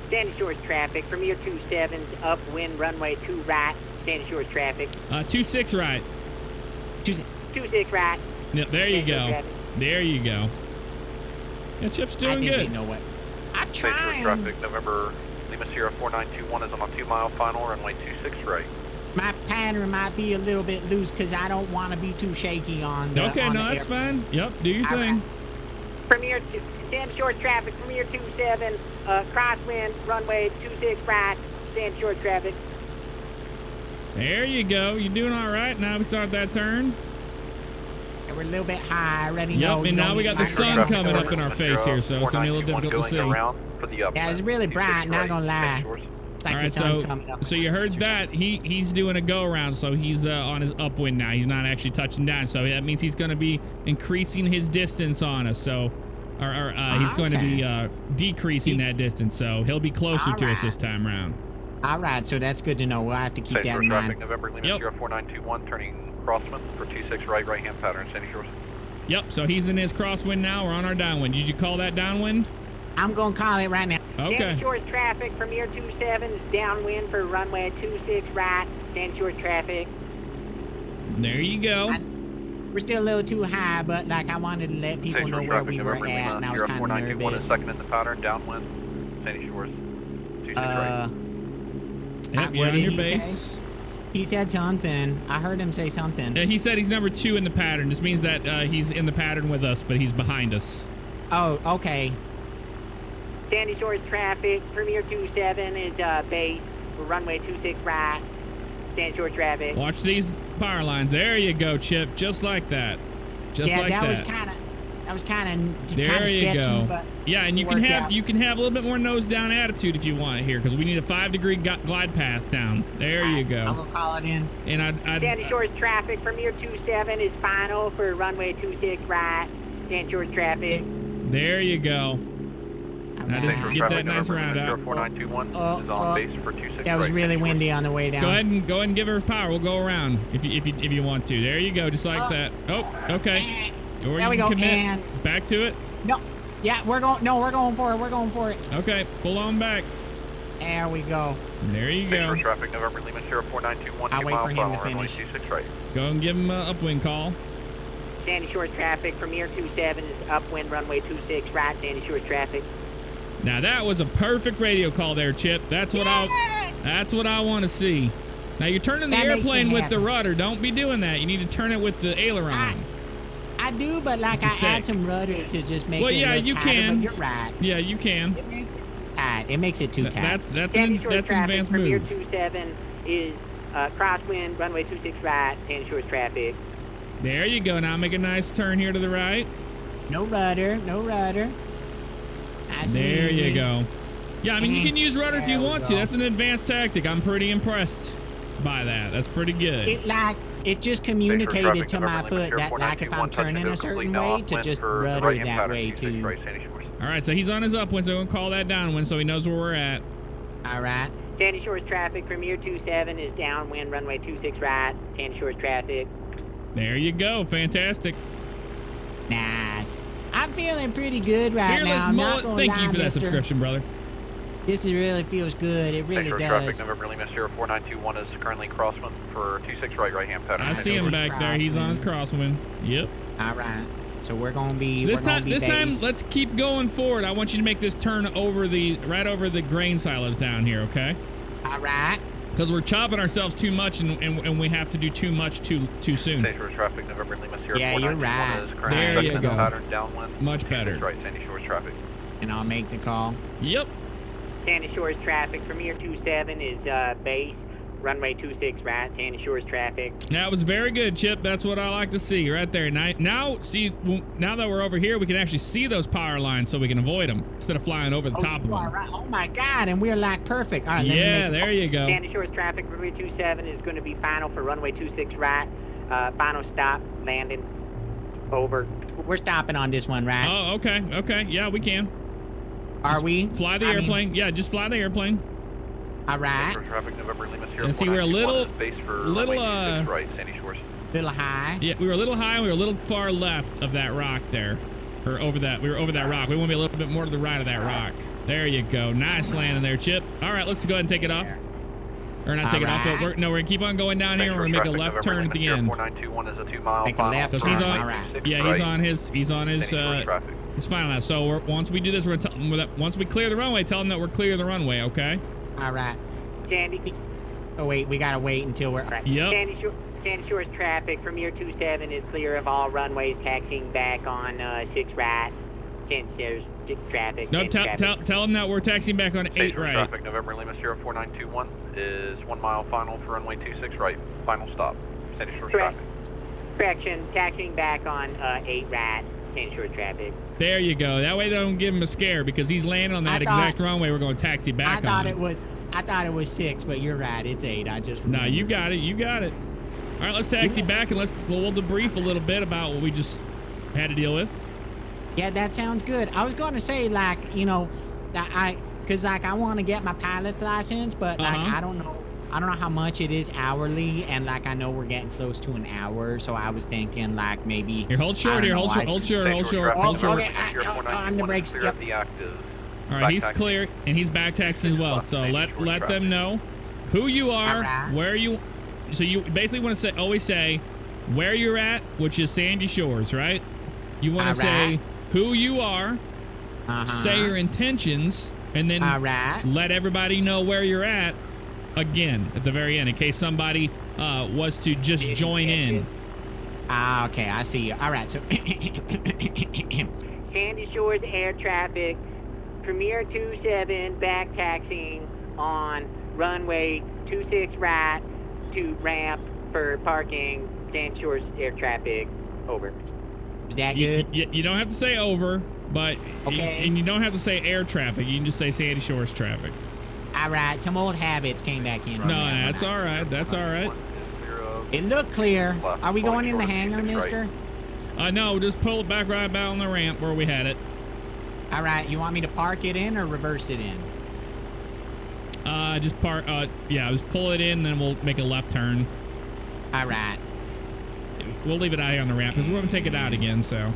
Sandy Shores traffic, Premier 27's upwind runway 2 right, Sandy Shores traffic. 26 right. 26 right. Yep, there you go. There you go. Yeah, Chip's doing good. You know what? I'm Sandy Shores trying. traffic, November Lima Sierra 4921 is on a 2-mile final, runway 26 right. My pattern might be a little bit loose because I don't want to be too shaky on the. Okay, on no, the that's air. fine. Yep, do your thing. Right. Premier Sandy Shores traffic, Premier 27, crosswind runway 26 right, Sandy Shores traffic. There you go. You're doing all right. Now we start that turn. We're a little bit high. I already Yep, know. and now we got the sun coming up in our face here, so it's gonna be a little difficult to see. Yeah, it's really bright. Not gonna lie. It's like All the right, sun's coming up. so you heard that he's doing a go around, so he's on his upwind now. He's not actually touching down, so that means he's going to be increasing his distance on us. So, he's going to be decreasing that distance, so he'll be closer to us this time around. All right, so that's good to know. We'll have to keep that in mind. November Lima Sierra 4921, turning crosswind for 26 right, right-hand pattern, Sandy Shores. Yep, so he's in his crosswind now. We're on our downwind. Did you call that downwind? I'm gonna call it right now. Okay. Sandy Shores traffic, Premier 27 is downwind for runway 26 right, Sandy Shores traffic. There you go. We're still a little too high, but like I wanted to let people know where we were at, and I was kind of nervous. Second in the pattern, downwind, Sandy Shores, 26 right. Yep, you're on your base. He said something. I heard him say something. Yeah, he said he's number 2 in the pattern. Just means that he's in the pattern with us, but he's behind us. Oh, okay. Sandy Shores traffic, Premier 27 is base for runway 26 right, Sandy Shores traffic. Watch these power lines. There you go, Chip. Just like that. Just like that. That was kind of there you sketchy, go. but Yeah, and you can have a little bit more nose down attitude if you want here, because we need a 5-degree glide path down. There you go. I'm gonna call it in. And Sandy Shores traffic, Premier 27 is final for runway 26 right, Sandy Shores traffic. There you go. Now just get that nice round out. 4921 is on base for 26 That was right, really Sandy Shores. windy on the way down. Go ahead and give her power. We'll go around if you want to. There you go, just like that. Oh, okay. Or There we you go. can commit. And back to it. no, yeah, we're going. No, we're going for it. We're going for it. Okay, pull on back. There we go. There you Sandy go. Shores traffic, November Lima Sierra 4921, I'll wait 2-mile for him to final, runway finish. 26 right. Go and give him an upwind call. Sandy Shores traffic, Premier 27 is upwind runway 26 right, Sandy Shores traffic. Now that was a perfect radio call there, Chip. That's what I want to see. Now you're turning the That makes me airplane with the happy. rudder. Don't be doing that. You need to turn it with the aileron. I do, but like I Mistake. add some rudder to just make Well, it. yeah, a little you tighter, can. But you're right. Yeah, you can. It makes it tight. It makes it too tight. That's Sandy an Shores traffic, advanced Premier move. 27 is crosswind runway 26 right, Sandy Shores traffic. There you go. Now make a nice turn here to the right. No rudder. No rudder. Nice and There easy. you go. Yeah, I mean, you can use rudder if you There we want to. go. That's an advanced tactic. I'm pretty impressed by that. That's pretty good. It just communicated to my foot that like if I'm turning a certain way to just rudder that way too. All right, so he's on his upwind, so we're going to call that downwind so he knows where we're at. All right. Sandy Shores traffic, Premier 27 is downwind runway 26 right, Sandy Shores traffic. There you go. Fantastic. Nice. I'm feeling pretty good right Fearless now. I'm not Mullet, gonna thank lie, you for that mister. subscription, brother. This really feels good. It really Sandy Shores does. traffic, November Lima Sierra 4921 is currently crosswind for 26 right, right-hand pattern. I see him back there. He's on his crosswind. Yep. All right. So we're gonna be. So this we're gonna be time, base. let's keep going forward. I want you to make this turn over right over the grain silos down here, okay? All right. Because we're chopping ourselves too much, and we have to do too much too soon. Sandy Shores traffic, November Lima Sierra Yeah, you're 4921 right. is currently There second you in the go. pattern, downwind. Much better. 26 right, Sandy Shores traffic. And I'll make the call. Yep. Sandy Shores traffic, Premier 27 is base runway 26 right, Sandy Shores traffic. That was very good, Chip. That's what I like to see right there. Now, see, now that we're over here, we can actually see those power lines so we can avoid them instead of flying over the top of you are them. right. Oh my God! And we're like perfect. All right. Let me Yeah, make the there you go. Sandy Shores traffic, Premier 27 is going to be final for runway 26 right, final stop, landing. Over. We're stopping on this one, right? Oh, okay. Okay. Yeah, we can. Are we? Fly the airplane. Yeah, just fly the airplane. All right. Central traffic, November Lima Sierra And see, we're a 491 little- is base for little, runway 26 right, Sandy Shores. Little high. Yeah, we were a little high and we were a little far left of that rock there. Or over that. We were over that rock. We want to be a little bit more to the right of that rock. There you go. Nice landing there, Chip. All right, let's go ahead and take it off. Or not take it off, but we're going to keep on going down here and we're going to make a left turn at the end. 4921 is a 2-mile Make a final. left So he's turn. on, All right. yeah, he's on his traffic. his final now. So once we do this, we're gonna tell him that once we clear the runway, tell him that we're clear of the runway, okay? All right. Sandy. Oh, wait. We got to wait until we're... Right. Yep. Sandy Shores traffic. Premier 27 is clear of all runways. Taxiing back on 6 right. Sandy Shores traffic. No, Sandy traffic. tell him that we're taxiing back on 8 right. Traffic, November Lima Sierra 4921 is 1 mile final for runway 26 right. Final stop. Sandy Shores Correct. traffic. Correction. Taxiing back on 8 right. Sandy Shores traffic. There you go. That way don't give him a scare because he's landing on that exact runway we're going to taxi back on. I thought it was 6, but you're right. It's 8. I just... No, you got it. You got it. All right, let's taxi back and we'll debrief a little bit about what we just had to deal with. Yeah, that sounds good. I was going to say, like, you know, because like I want to get my pilot's license, but like I don't know how much it is hourly, and like I know we're getting close to an hour, so I was thinking like maybe. Here, hold short. Here, hold short. Hold short. Hold short. Hold short. Okay, on the brakes. Yep. All right, he's clear and he's back taxing as well. So let them know who you are, where you. So you basically want to always say where you're at, which is Sandy Shores, right? You want to say who you are, say your intentions, and then let everybody know where you're at again at the very end in case somebody was to just join in. Okay, I see you. All right, so Sandy Shores air traffic. Premier 27 back taxiing on runway 26 right to ramp for parking. Sandy Shores air traffic. Over. Is that good? You don't have to say over, but and you don't have to say air traffic. You can just say Sandy Shores traffic. All right, some old habits came back in. No, that's all right. That's all right. It looked clear. Are we going in the hangar, mister? No, just pull it back right about on the ramp where we had it. All right, you want me to park it in or reverse it in? Just park. Yeah, just pull it in, and then we'll make a left turn. All right. We'll leave it out here on the ramp because we're gonna take it out again. So.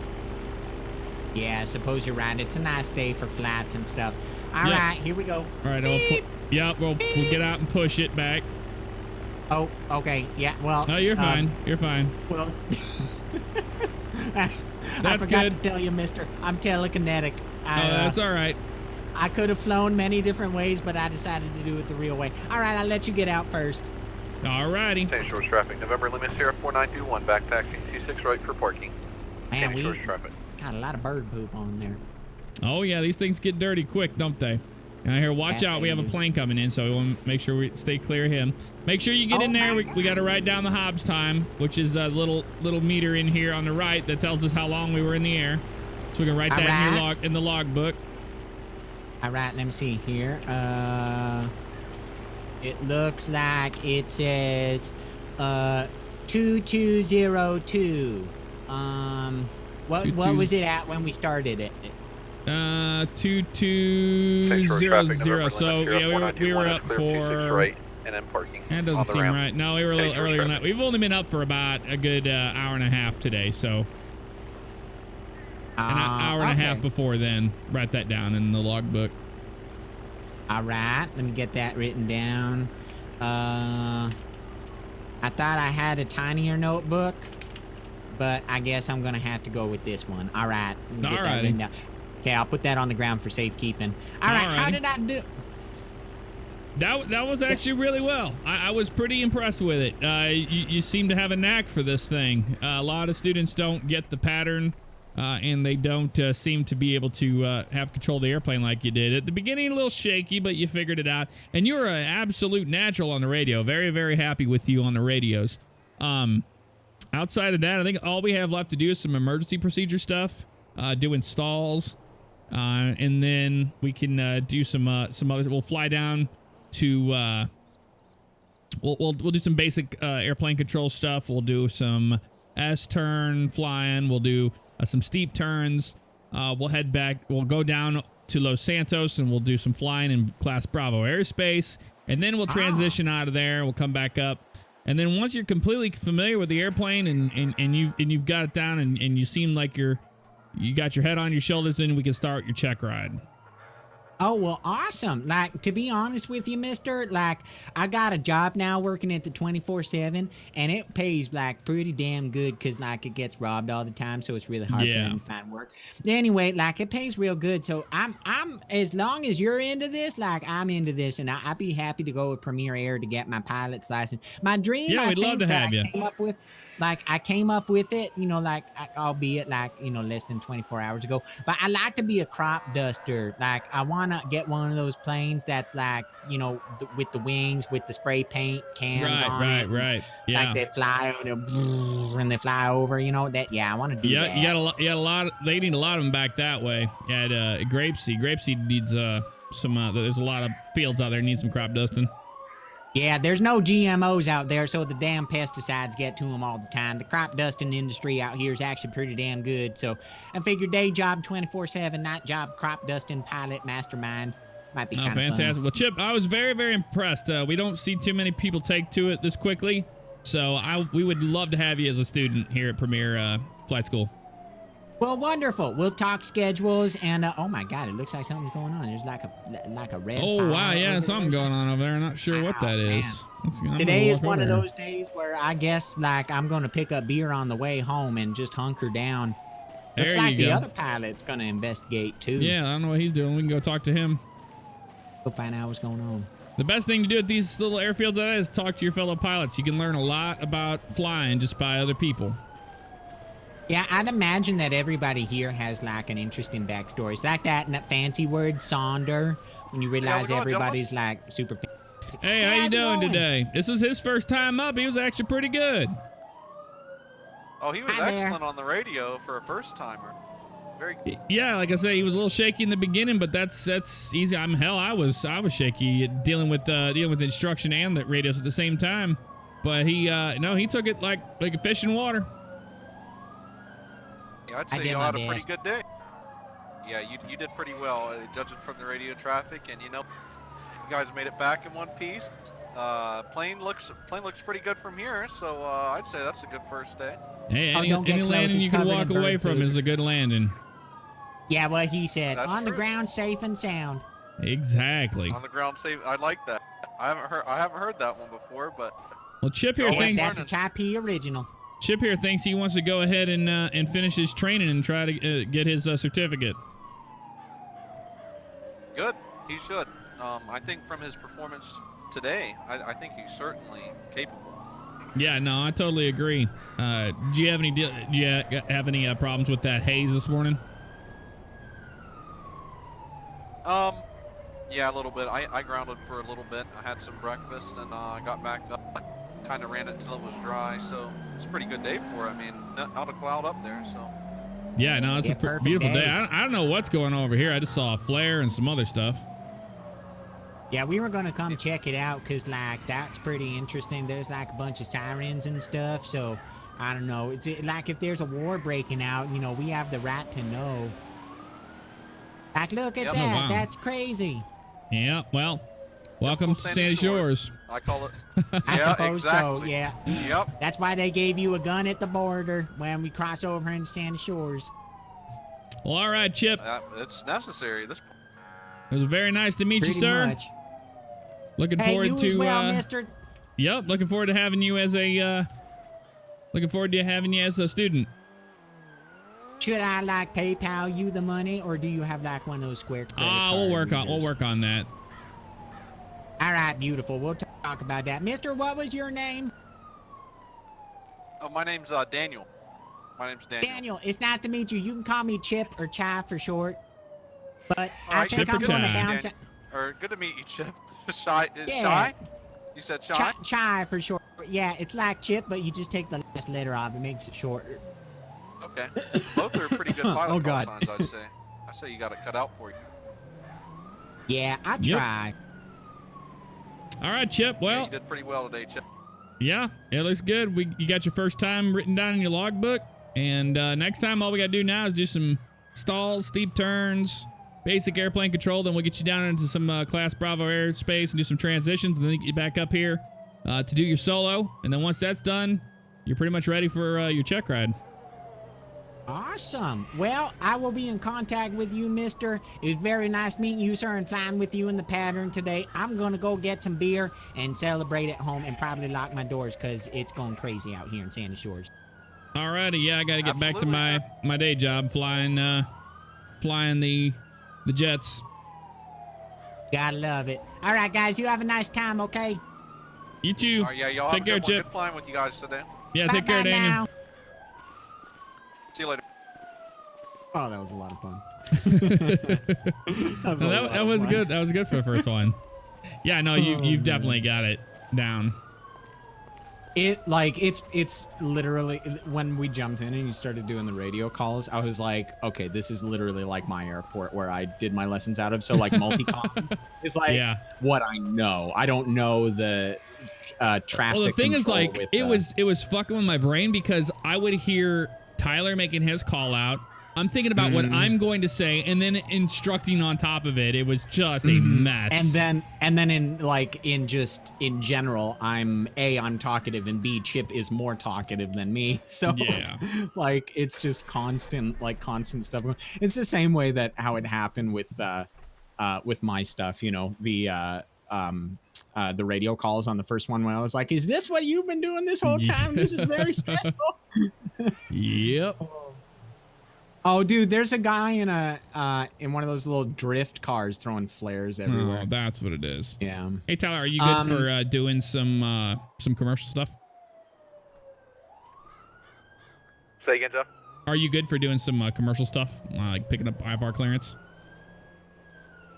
Yeah, I suppose you're right. It's a nice day for flats and stuff. All right, here we go. All right, we'll get out and push it back. Oh, okay. Yeah, well. No, you're fine. You're fine. Well, That's I forgot good. to tell you, mister. I'm telekinetic. That's all right. I could have flown many different ways, but I decided to do it the real way. All right, I'll let you get out first. All righty. Sandy Shores traffic, November Lima Sierra 4921, back taxiing 26 right for parking. Man, Sandy we Shores traffic. got a lot of bird poop on there. Oh yeah, these things get dirty quick, don't they? Now here, watch out. We have a plane coming in, so we want to make sure we stay clear of him. Make sure you get in there. We got to write down the Hobbs time, which is a little meter in here on the right that tells us how long we were in the air. So we can write that in the log book. All right, let me see here. It looks like it says 2202. What was it at when we started it? 2200. So yeah, we were up for. Right, and then parking. That doesn't seem right. No, we were a little earlier than that. We've only been up for about a good hour and a half today, so. An hour and a half before then. Write that down in the logbook. All right, let me get that written down. I thought I had a tinier notebook, but I guess I'm gonna have to go with this one. All right. All righty. Okay, I'll put that on the ground for safekeeping. All right, how did I do? That was actually really well. I was pretty impressed with it. You seem to have a knack for this thing. A lot of students don't get the pattern. And they don't seem to be able to have control of the airplane like you did. At the beginning, a little shaky, but you figured it out. And you're an absolute natural on the radio. Very, very happy with you on the radios. Outside of that, I think all we have left to do is some emergency procedure stuff, do installs, and then we can do some others. We'll fly down to. We'll do some basic airplane control stuff. We'll do some S-turn flying. We'll do some steep turns. We'll head back. We'll go down to Los Santos and we'll do some flying in Class Bravo airspace. And then we'll transition out of there. We'll come back up. And then once you're completely familiar with the airplane and you've got it down and you seem like you got your head on your shoulders, then we can start your check ride. Oh, well, awesome. Like, to be honest with you, mister, like, I got a job now working at the 24/7, and it pays, like, pretty damn good because, like, it gets robbed all the time, so it's really hard for them to find work. Anyway, like, it pays real good, so I'm as long as you're into this, like, I'm into this, and I'd be happy to go with Premier Air to get my pilot's license. My dream, Yeah, we'd love to have you. I came up with it, you know, like, albeit like, you know, less than 24 hours ago, but I like to be a crop duster. Like, I want to get one of those planes that's like, you know, with the wings, with the spray paint cans on it. Right. Yeah. Like they fly and they fly over, you know, that, yeah, I want to do that. You got a lot, they need a lot of them back that way at Grapeseed. Grapeseed needs some, there's a lot of fields out there need some crop dusting. Yeah, there's no GMOs out there, so the damn pesticides get to them all the time. The crop dusting industry out here is actually pretty damn good. So I figured day job 24/7, night job crop dusting pilot mastermind might be kind of fantastic. fun. Well, Chip, I was very, very impressed. We don't see too many people take to it this quickly, so we would love to have you as a student here at Premier Flight School. Well, wonderful. We'll talk schedules, and oh my God, it looks like something's going on. There's like a red. Oh wow, yeah, something going on over there. I'm not sure what that is. Today is one of those days where I guess like I'm gonna pick up beer on the way home and just hunker down. Looks like the other pilot's gonna investigate too. Yeah, I don't know what he's doing. We can go talk to him. Go find out what's going on. The best thing to do at these little airfields is talk to your fellow pilots. You can learn a lot about flying just by other people. Yeah, I'd imagine that everybody here has like an interesting backstory. It's like that fancy word, Sonder, when you realize everybody's like super fancy. Hey, how you doing today? This was his first time up. He was actually pretty good. Oh, he was excellent on the radio for a first timer. Very good. Yeah, like I say, he was a little shaky in the beginning, but that's easy. I was shaky dealing with instruction and the radios at the same time. But he took it like a fish in water. Yeah, I'd say you had a pretty good day. Yeah, you did pretty well, judging from the radio traffic, and you guys made it back in one piece. Plane looks pretty good from here, so I'd say that's a good first day. Hey, any landing you can walk away from is a good landing. Yeah, what he said. That's on true. The ground, safe and sound. Exactly. On the ground, safe. I like that. I haven't heard that one before, but. Well, Chip here thinks that's a Chai original. Chip here thinks he wants to go ahead and finish his training and try to get his certificate. Good. He should. I think from his performance today, I think he's certainly capable. Yeah, no, I totally agree. Do you have any problems with that haze this morning? Yeah, a little bit. I grounded for a little bit. I had some breakfast and I got back up. Kind of ran it until it was dry, so it's a pretty good day for it. I mean, not a cloud up there, so. Yeah, no, it's a beautiful day. I don't know what's going on over here. I just saw a flare and some other stuff. Yeah, we were gonna come check it out because like that's pretty interesting. There's like a bunch of sirens and stuff, so I don't know. It's like if there's a war breaking out, we have the right to know. Like, look at that. Oh, wow. That's crazy. Yeah, well, welcome to Sandy Shores. I call it. I suppose so, yeah. Yep. That's why they gave you a gun at the border when we cross over into Sandy Shores. Well, all right, Chip. It's necessary. It was very nice to meet you, sir. Much. Looking forward to as well, mister. Yep, looking forward to having you as a student. Should I like PayPal you the money, or do you have like one of those Square credit cards? We'll work on that. All right, beautiful. We'll talk about that. Mister, what was your name? Oh, my name's Daniel. My name's Daniel. Daniel, it's nice to meet you. You can call me Chip or Chai for short. But I think Chip I'm going to bounce. Or good to meet you, Chip. Shy? Yeah. Shy? You said Shy? Chai for short. Yeah, it's like Chip, but you just take the last letter off. It makes it shorter. Okay. Both are pretty good pilot God. call signs, I'd say. I say you got it cut out for you. Yeah, I try. All right, Chip. Well, you did pretty well today, Chip. Yeah, it looks good. You got your first time written down in your logbook. And next time, all we got to do now is do some stalls, steep turns, basic airplane control. Then we'll get you down into some Class Bravo airspace and do some transitions. And then get you back up here to do your solo. And then once that's done, you're pretty much ready for your check ride. Awesome. Well, I will be in contact with you, mister. It was very nice meeting you, sir, and flying with you in the pattern today. I'm going to go get some beer and celebrate at home and probably lock my doors because it's going crazy out here in Sandy Shores. Alrighty, yeah, I got to get back to my day job, flying the jets. Gotta love it. All right, guys, you have a nice time, okay? You too. Yeah, y'all Take care, Chip. Good flying with you guys today. Yeah, take care, Daniel. Now. See you later. Oh, that was a lot of fun. that was good. That was good for the first one. Yeah, no, you've definitely got it down. It's literally when we jumped in and you started doing the radio calls, I was like, okay, this is literally like my airport where I did my lessons out of. So like multi-com is like what I know. I don't know the traffic. Well, the thing is, like, with, it was fucking with my brain because I would hear Tyler making his call out. I'm thinking about what I'm going to say and then instructing on top of it. It was just a mess. And then in general, I'm talkative and B, Chip is more talkative than me. So yeah, like it's just constant stuff. It's the same way that how it happened with my stuff, you know, the radio calls on the first one when I was like, is this what you've been doing this whole time? This is very stressful. Yep. Oh, dude, there's a guy in one of those little drift cars throwing flares everywhere. Oh, that's what it is. Yeah. Hey, Tyler, are you good for doing some commercial stuff? Say again, Jeff? Are you good for doing some commercial stuff, like picking up IFR clearance?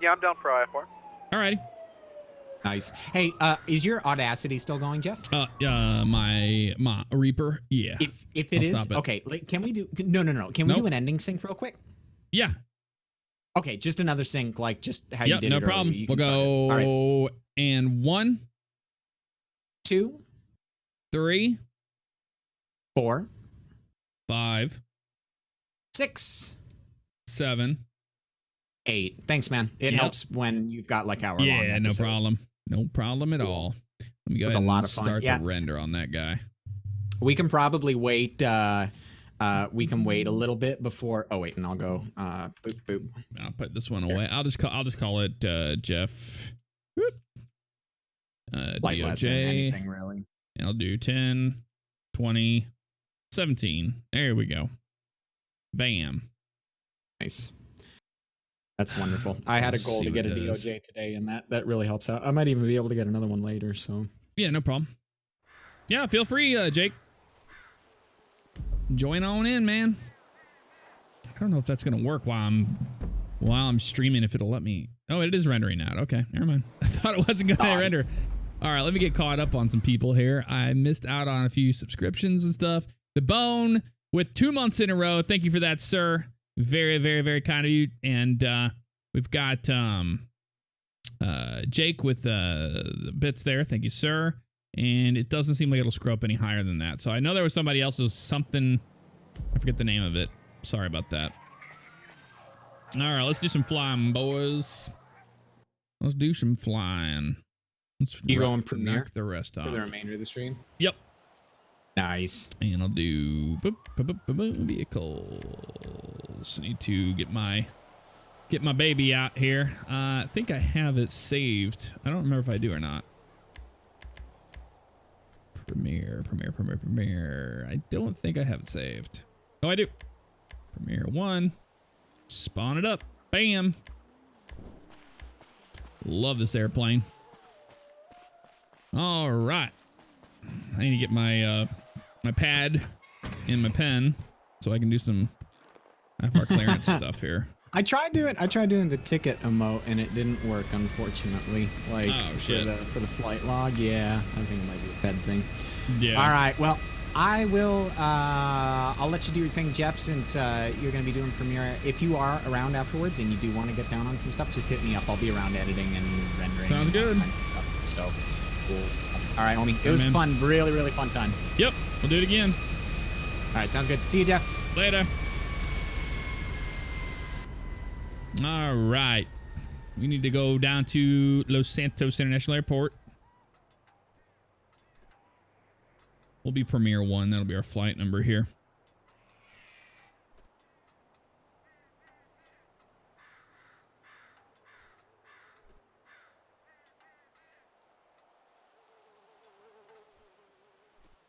Yeah, I'm down for IFR. Alrighty. Nice. Hey, is your Audacity still going, Jeff? My Reaper, yeah. If it is, okay. Can we do? No. Can we do an ending sync real quick? Yeah. Okay, just another sync, like just how you did it. No problem. We'll go right. And 1, 2, 3, 4, 5, 6, 7, 8. Thanks, man. It helps when you've got like hour long. Yeah, no episodes. problem. No problem at all. Let me go ahead and start the render on that guy. We can probably wait. We can wait a little bit before. Oh wait, and I'll go. Boop boop. I'll put this one away. I'll just call it Jeff. DOJ. Anything really. And I'll do 10, 20, 17. There we go. Bam. Nice. That's wonderful. I had a goal to get a DOJ today, and that really helps out. I might even be able to get another one later. So yeah, no problem. Yeah, feel free, Jake. Join on in, man. I don't know if that's gonna work while I'm streaming. If it'll let me. Oh, it is rendering out. Okay, never mind. I thought it wasn't gonna render. All right, let me get caught up on some people here. I missed out on a few subscriptions and stuff. The Bone with 2 months in a row. Thank you for that, sir. Very, very, very kind of you. And we've got Jake with the bits there. Thank you, sir. And it doesn't seem like it'll scroll up any higher than that. So I know there was somebody else's something. I forget the name of it. Sorry about that. All right, let's do some flying, boys. Let's do some flying. Let's going Premiere knock the rest off for the remainder of the stream. Yep. Nice. And I'll do vehicles. Need to get my baby out here. I think I have it saved. I don't remember if I do or not. Premiere. I don't think I have it saved. Oh, I do. Premiere 1. Spawn it up. Bam. Love this airplane. All right. I need to get my my pad and my pen so I can do some IFR clearance stuff here. I tried doing the ticket emote and it didn't work, unfortunately. Like for the flight log. Yeah, I think it might be a bad thing. Yeah. All right. Well, I will. I'll let you do your thing, Jeff, since you're going to be doing Premiere. If you are around afterwards and you do want to get down on some stuff, just hit me up. I'll be around editing and rendering. Sounds good. And all kinds of stuff. So we'll have to All right, homie. It was fun. Really, really fun time. Yep. We'll do it again. All right, sounds good. See you, Jeff. Later. All right. We need to go down to Los Santos International Airport. We'll be Premier 1. That'll be our flight number here.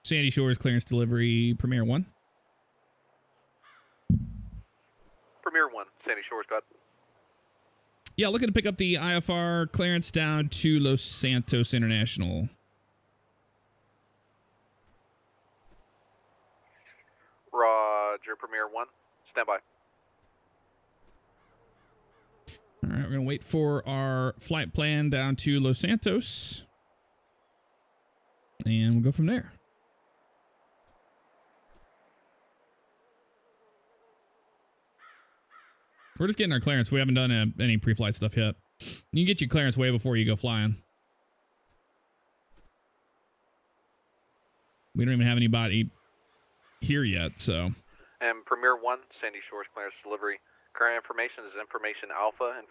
Sandy Shores clearance delivery, Premier 1. Premier 1, Sandy Shores, got. Yeah, looking to pick up the IFR clearance down to Los Santos International. Roger, Premier 1, stand by. All right, we're going to wait for our flight plan down to Los Santos. And we'll go from there. We're just getting our clearance. We haven't done any pre-flight stuff yet. You can get your clearance way before you go flying. We don't even have anybody here yet, so. And Premier 1, Sandy Shores clearance delivery. Current information is information alpha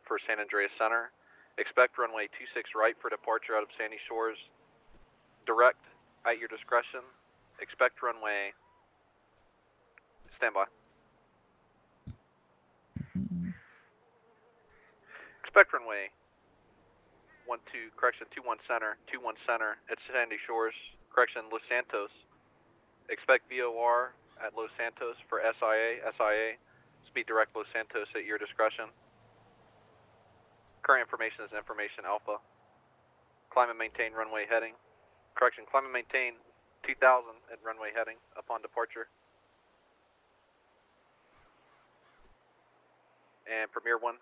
for San Andreas Center. Expect runway 26 right for departure out of Sandy Shores. Direct at your discretion. Expect runway, stand by. Expect runway 21 center at Sandy Shores, Los Santos. Expect VOR at Los Santos for SIA, speed direct Los Santos at your discretion. Current information is information alpha. Climb and maintain runway heading. Climb and maintain 2000 at runway heading upon departure. And Premier 1,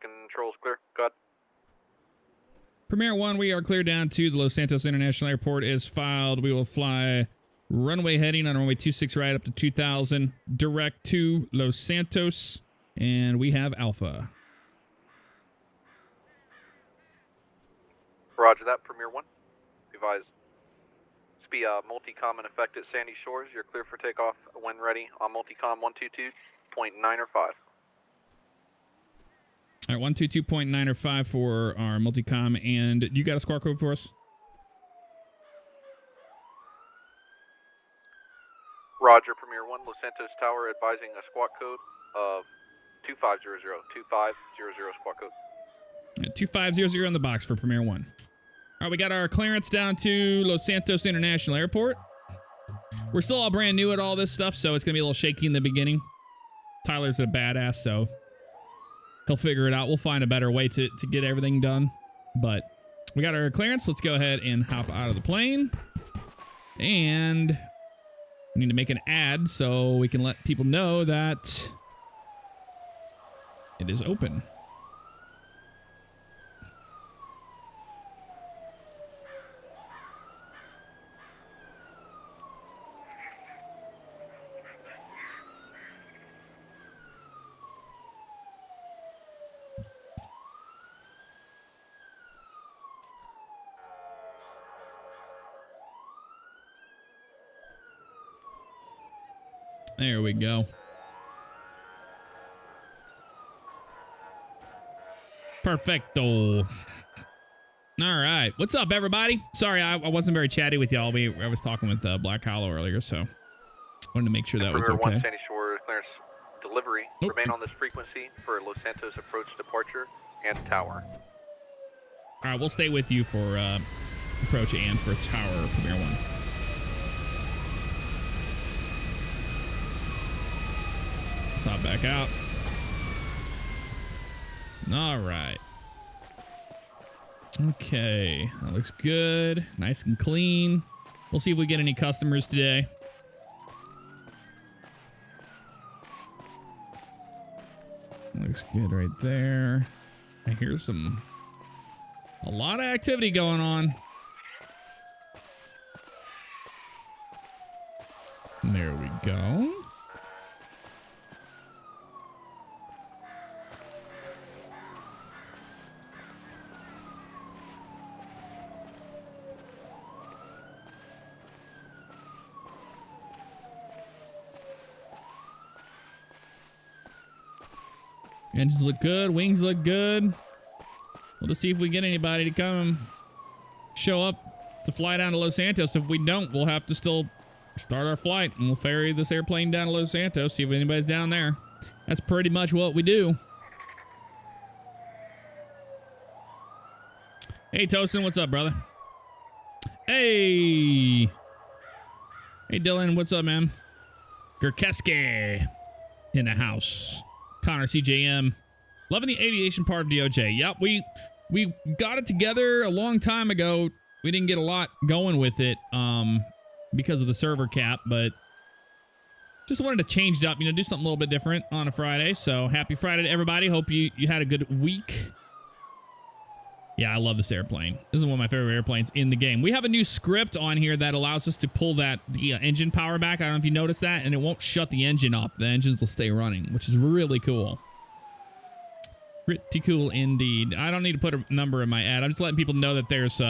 controls clear, go ahead. Premier 1, we are clear down to the Los Santos International Airport is filed. We will fly runway heading on runway 26 right up to 2000, direct to Los Santos, and we have Alpha. Roger that, Premier 1. Advise. Be multicom in effect at Sandy Shores. You're clear for takeoff when ready on multicom 122.9 or 5. All right, 122.9 or 5 for our multicom, and you got a squawk code for us? Roger, Premier 1, Los Santos Tower advising a squawk code of 2500. 2500 squawk code. Yeah, 2500 on the box for Premier 1. All right, we got our clearance down to Los Santos International Airport. We're still all brand new at all this stuff, so it's going to be a little shaky in the beginning. Tyler's a badass, so he'll figure it out. We'll find a better way to get everything done. But we got our clearance. Let's go ahead and hop out of the plane. And we need to make an ad so we can let people know that it is open. There we go. Perfecto. All right. What's up, everybody? Sorry, I wasn't very chatty with y'all. I was talking with Black Hollow earlier, so wanted to make sure that was okay. 1, Sandy Shore clearance delivery. Remain on this frequency for Los Santos approach departure and tower. All right, we'll stay with you for approach and for tower, Premier 1. Let's hop back out. All right. Okay, that looks good. Nice and clean. We'll see if we get any customers today. Looks good right there. I hear a lot of activity going on. There we go. Engines look good. Wings look good. We'll just see if we get anybody to come show up to fly down to Los Santos. If we don't, we'll have to still start our flight and we'll ferry this airplane down to Los Santos, see if anybody's down there. That's pretty much what we do. Hey, Tosin, what's up, brother? Hey. Hey, Dylan, what's up, man? Gurkeski in the house. Connor, CJM. Loving the aviation part of DOJ. Yep, we got it together a long time ago. We didn't get a lot going with it because of the server cap, but just wanted to change it up, you know, do something a little bit different on a Friday. So happy Friday to everybody. Hope you had a good week. Yeah, I love this airplane. This is one of my favorite airplanes in the game. We have a new script on here that allows us to pull the engine power back. I don't know if you noticed that, and it won't shut the engine off. The engines will stay running, which is really cool. Pretty cool indeed. I don't need to put a number in my ad. I'm just letting people know that there's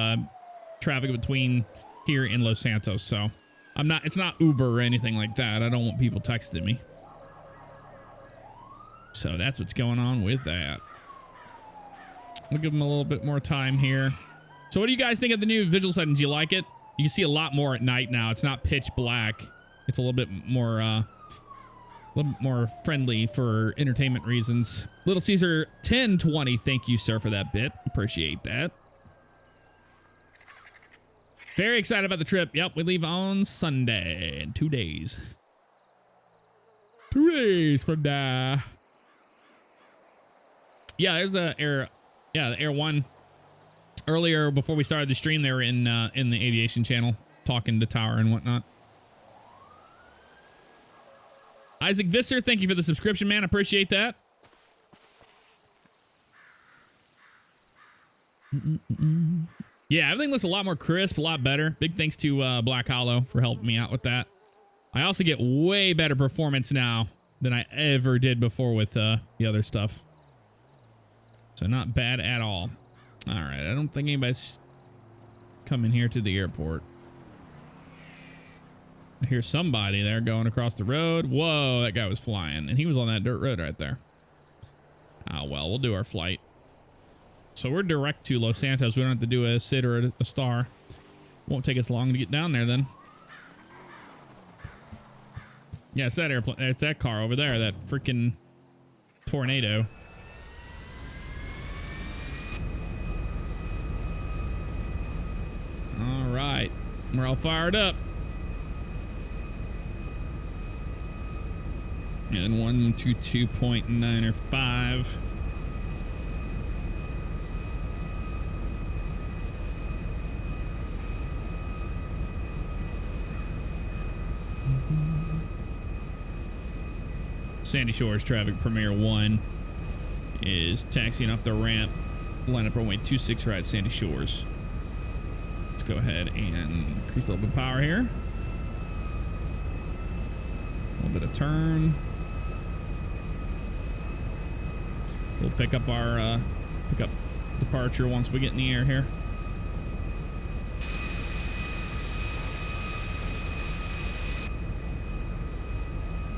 traffic between here and Los Santos. So it's not Uber or anything like that. I don't want people texting me. So that's what's going on with that. We'll give them a little bit more time here. So what do you guys think of the new visual settings? You like it? You can see a lot more at night now. It's not pitch black. It's a little bit more friendly for entertainment reasons. Little Caesar 1020, thank you, sir, for that bit. Appreciate that. Very excited about the trip. Yep, we leave on Sunday in 2 days. 2 days from now. Yeah, there's the Air One. Earlier, before we started the stream, they were in the aviation channel talking to Tower and whatnot. Isaac Visser, thank you for the subscription, man. Appreciate that. Yeah, everything looks a lot more crisp, a lot better. Big thanks to Black Hollow for helping me out with that. I also get way better performance now than I ever did before with the other stuff. So not bad at all. All right, I don't think anybody's coming here to the airport. I hear somebody there going across the road. Whoa, that guy was flying, and he was on that dirt road right there. Oh, well, we'll do our flight. So we're direct to Los Santos. We don't have to do a sit or a star. Won't take us long to get down there then. Yeah, it's that airplane. It's that car over there, that freaking tornado. All right, we're all fired up. And 122.905. Sandy Shores traffic Premier 1 is taxiing up the ramp. Line up runway 26 right, Sandy Shores. Let's go ahead and increase a little bit of power here. A little bit of turn. We'll pick up our departure once we get in the air here.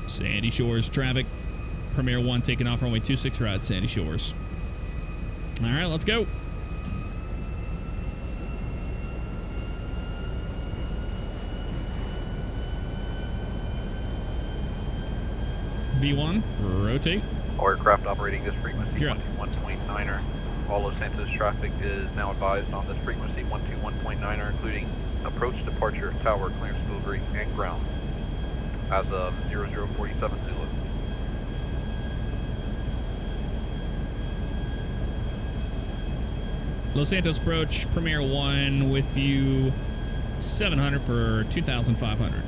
Sandy Shores traffic. Premier 1 taking off runway 26 right, Sandy Shores. All right, let's go. V1, rotate. All aircraft operating this frequency, 121.9er. All Los Santos traffic is now advised on this frequency, 121.9er, including approach, departure, tower, clearance, delivery, and ground, as of 0047 Zulu. Los Santos approach, Premier 1 with you, 700 for 2,500.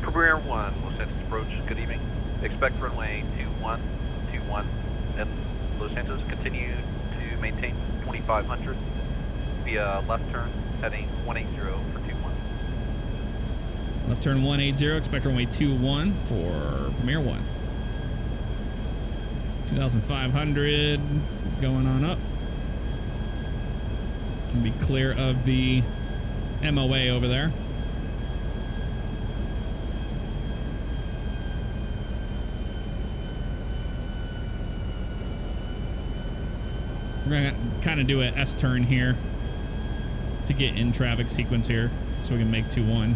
Premier 1, Los Santos approach, good evening. Expect runway 2121 and Los Santos continue to maintain 2500 via left turn heading 180 for 21. Left turn 180, expect runway 21 for Premier 1. 2,500 going on up. Be clear of the MOA over there. We're gonna kind of do a S-turn here to get in traffic sequence here so we can make 2-1.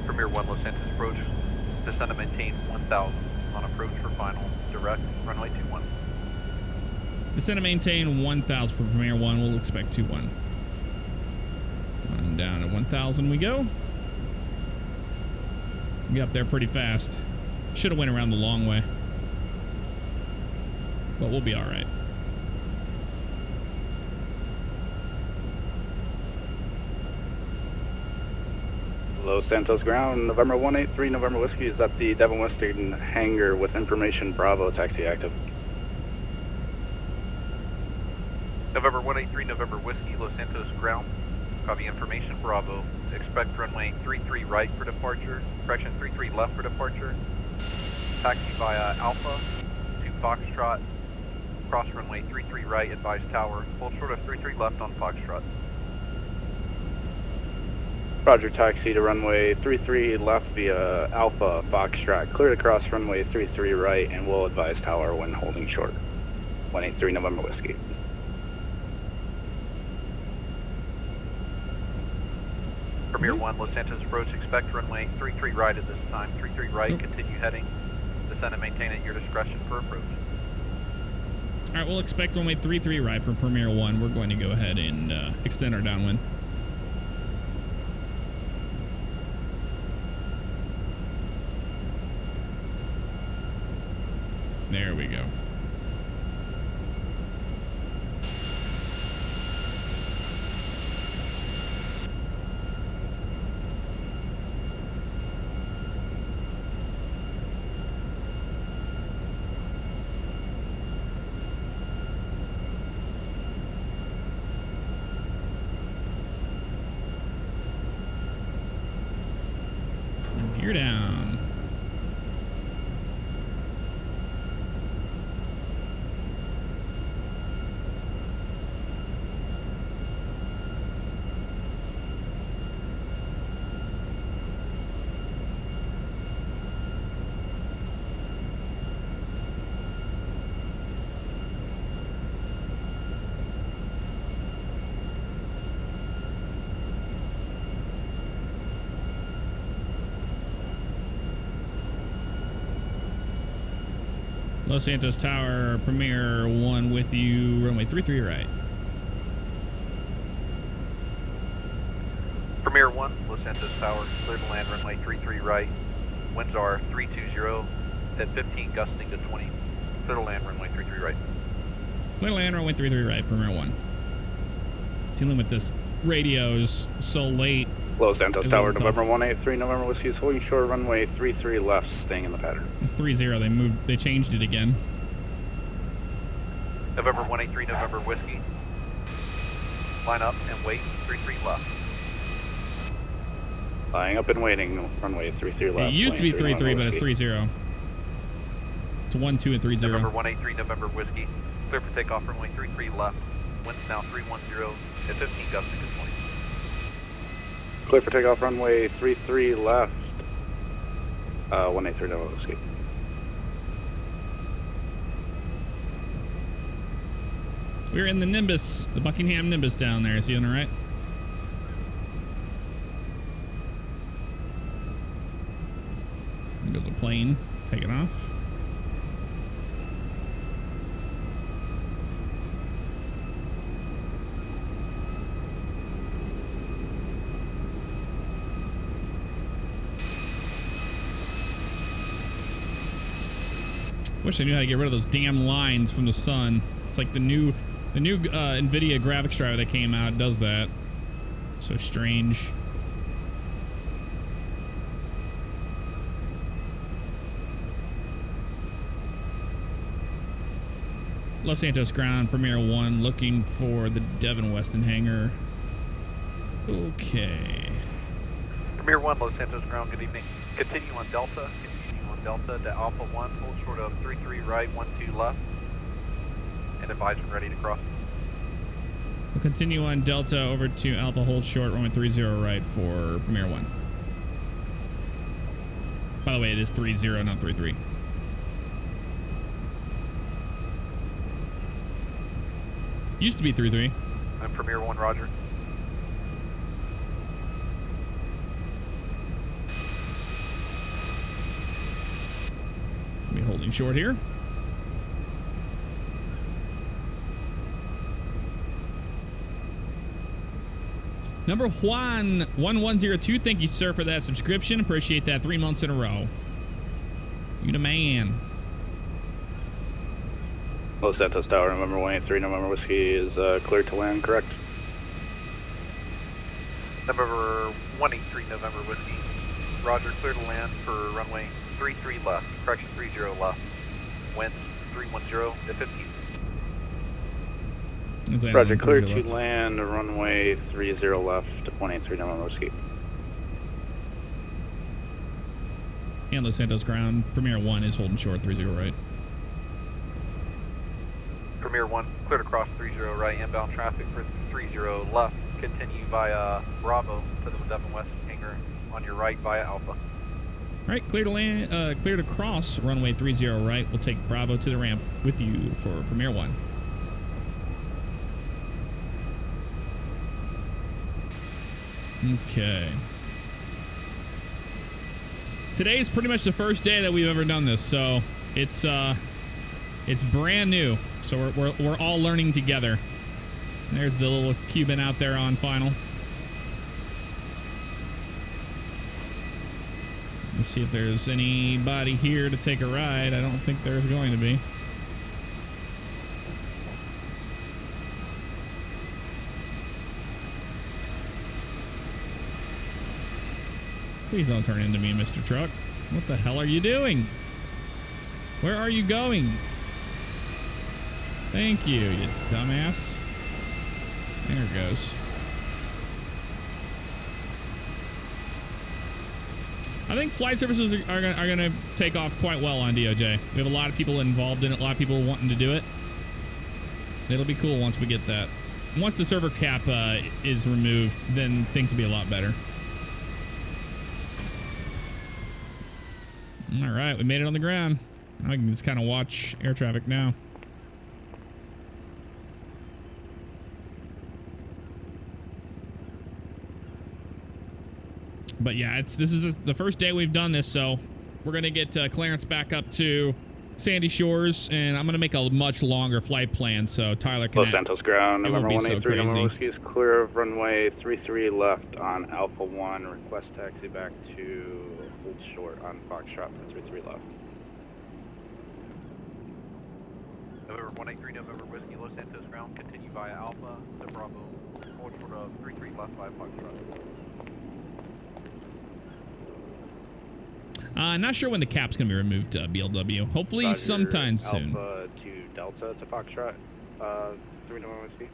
Premier 1, Los Santos approach. Descend and maintain 1,000 on approach for final. Direct, runway 21. Descend and maintain 1,000 for Premier 1. We'll expect 2-1. On down at 1,000 we go. Get up there pretty fast. Should have went around the long way. But we'll be all right. Los Santos ground, November 183, November Whiskey is at the Devon Western hangar with information Bravo, taxi active. November 183, November Whiskey, Los Santos ground. Copy information Bravo. Expect runway 33 right for departure. Correction, 33 left for departure. Taxi via Alpha to Foxtrot. Cross runway 33 right, advise tower. Hold short of 33 left on Foxtrot. Roger, taxi to runway 33 left via Alpha, Foxtrot. Clear to cross runway 33 right and will advise tower when holding short. 183 November Whiskey. Premier 1, Los Santos approach, expect runway 33 right at this time. 33 right, continue heading. Descend and maintain at your discretion for approach. All right, we'll expect runway 33 right for Premier 1. We're going to go ahead and extend our downwind. There we go. Gear down. Los Santos Tower, Premier 1 with you, runway 33 right. Premier 1, Los Santos Tower, clear to land runway 33 right. Winds are 320 at 15, gusting to 20. Clear to land runway 33 right. Clear to land, runway 33 right, Premier 1. Dealing with this radios so late. Los Santos Tower, November 183, November Whiskey is holding short runway 33 left, staying in the pattern. It's 3-0. They changed it again. November 183, November Whiskey. Line up and wait, 33 left. Lying up and waiting, runway 33 left. It used to be 3-3, but it's 3-0. It's 1-2 and 3-0. November 183, November Whiskey. Clear for takeoff, runway 33 left. Winds now 310 at 15, gusting to 20. Clear for takeoff, runway 33 left. 183 November Whiskey. We're in the Nimbus, the Buckingham Nimbus down there. Is he on the right? There goes the plane taking off. Wish I knew how to get rid of those damn lines from the sun. It's like the new NVIDIA graphics driver that came out does that. So strange. Los Santos ground, Premier 1, looking for the Devon Weston hangar. Okay. Premier 1, Los Santos ground, good evening. Continue on Delta. Delta to Alpha 1, hold short of 33 right, 12 left, and advise when ready to cross. We'll continue on Delta over to Alpha, hold short, runway 30 right for Premier 1. By the way, it is 30, not 33. Used to be 33. I'm Premier 1, roger. We'll be holding short here. Number Juan 1102, thank you, sir, for that subscription. Appreciate that. 3 months in a row. You the man. Los Santos Tower, November 183, November Whiskey is cleared to land, correct? November 183, November Whiskey. Roger, clear to land for runway 33 left. Correction, 30 left. Wind 310 to 15. Roger, clear to land, runway 30 left, 183, November Whiskey. And Los Santos ground. Premier 1 is holding short, 30 right. Premier 1, cleared across 30 right, inbound traffic for 30 left. Continue via Bravo to the Devon West hangar on your right via Alpha. All right, clear to land, clear to cross runway 30 right. We'll take Bravo to the ramp with you for Premier 1. Okay. Today's pretty much the first day that we've ever done this, so it's brand new. So we're all learning together. There's the little Cuban out there on final. Let's see if there's anybody here to take a ride. I don't think there's going to be. Please don't turn into me, Mr. Truck. What the hell are you doing? Where are you going? Thank you, you dumbass. There it goes. I think flight services are gonna take off quite well on DOJ. We have a lot of people involved in it, a lot of people wanting to do it. It'll be cool once we get that. Once the server cap is removed, then things will be a lot better. All right, we made it on the ground. I can just kind of watch air traffic now. But yeah, this is the first day we've done this, so we're gonna get clearance back up to Sandy Shores, and I'm gonna make a much longer flight plan so Tyler can. Los Santos ground, November 183, so November Whiskey is clear of runway 33 left on Alpha 1. Request taxi back to hold short on Foxtrot for 33 left. November 183, November Whiskey, Los Santos ground. Continue via Alpha to Bravo. Hold short of 33 left via Foxtrot. Not sure when the cap's gonna be removed, BLW. Hopefully Roger, sometime soon. Alpha to Delta to Foxtrot, 3 November Whiskey.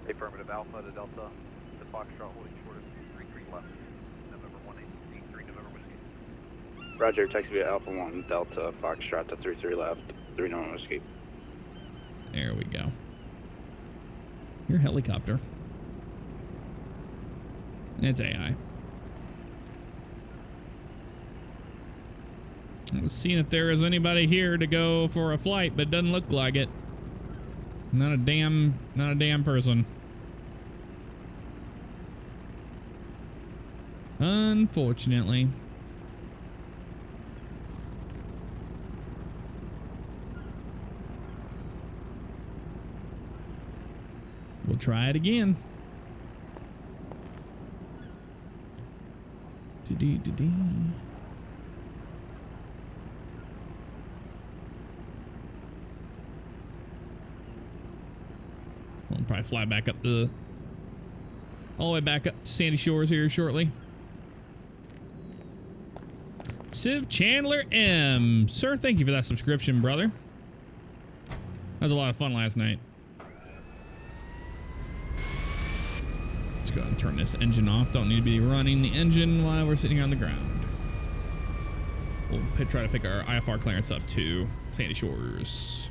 Affirmative, Alpha to Delta to Foxtrot, holding short of 33 left. November 183, November Whiskey. Roger, taxi via Alpha 1, Delta, Foxtrot to 33 left, 3 November Whiskey. There we go. Your helicopter. It's AI. I was seeing if there is anybody here to go for a flight, but it doesn't look like it. Not a damn person. Unfortunately. We'll try it again. We'll probably fly back up all the way back up to Sandy Shores here shortly. CIV Chandler M. Sir, thank you for that subscription, brother. That was a lot of fun last night. Let's go ahead and turn this engine off. Don't need to be running the engine while we're sitting on the ground. We'll try to pick our IFR clearance up to Sandy Shores.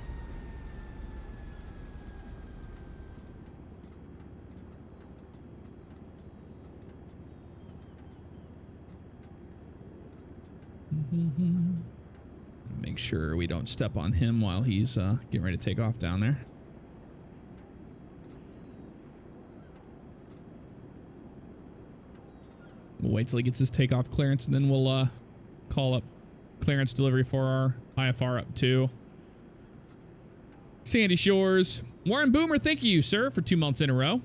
Make sure we don't step on him while he's getting ready to take off down there. We'll wait till he gets his takeoff clearance, and then we'll call up clearance delivery for our IFR up to Sandy Shores. Warren Boomer, thank you, sir, for 2 months in a row.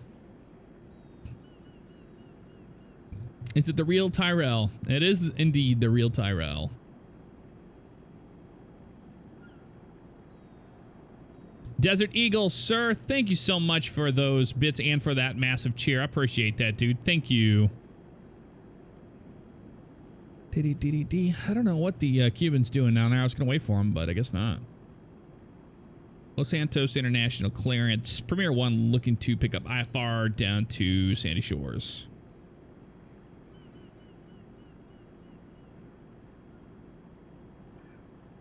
Is it the real Tyrell? It is indeed the real Tyrell. Desert Eagle, sir, thank you so much for those bits and for that massive cheer. I appreciate that, dude. Thank you. I don't know what the Cuban's doing down there. I was going to wait for him, but I guess not. Los Santos International Clearance. Premier 1 looking to pick up IFR down to Sandy Shores.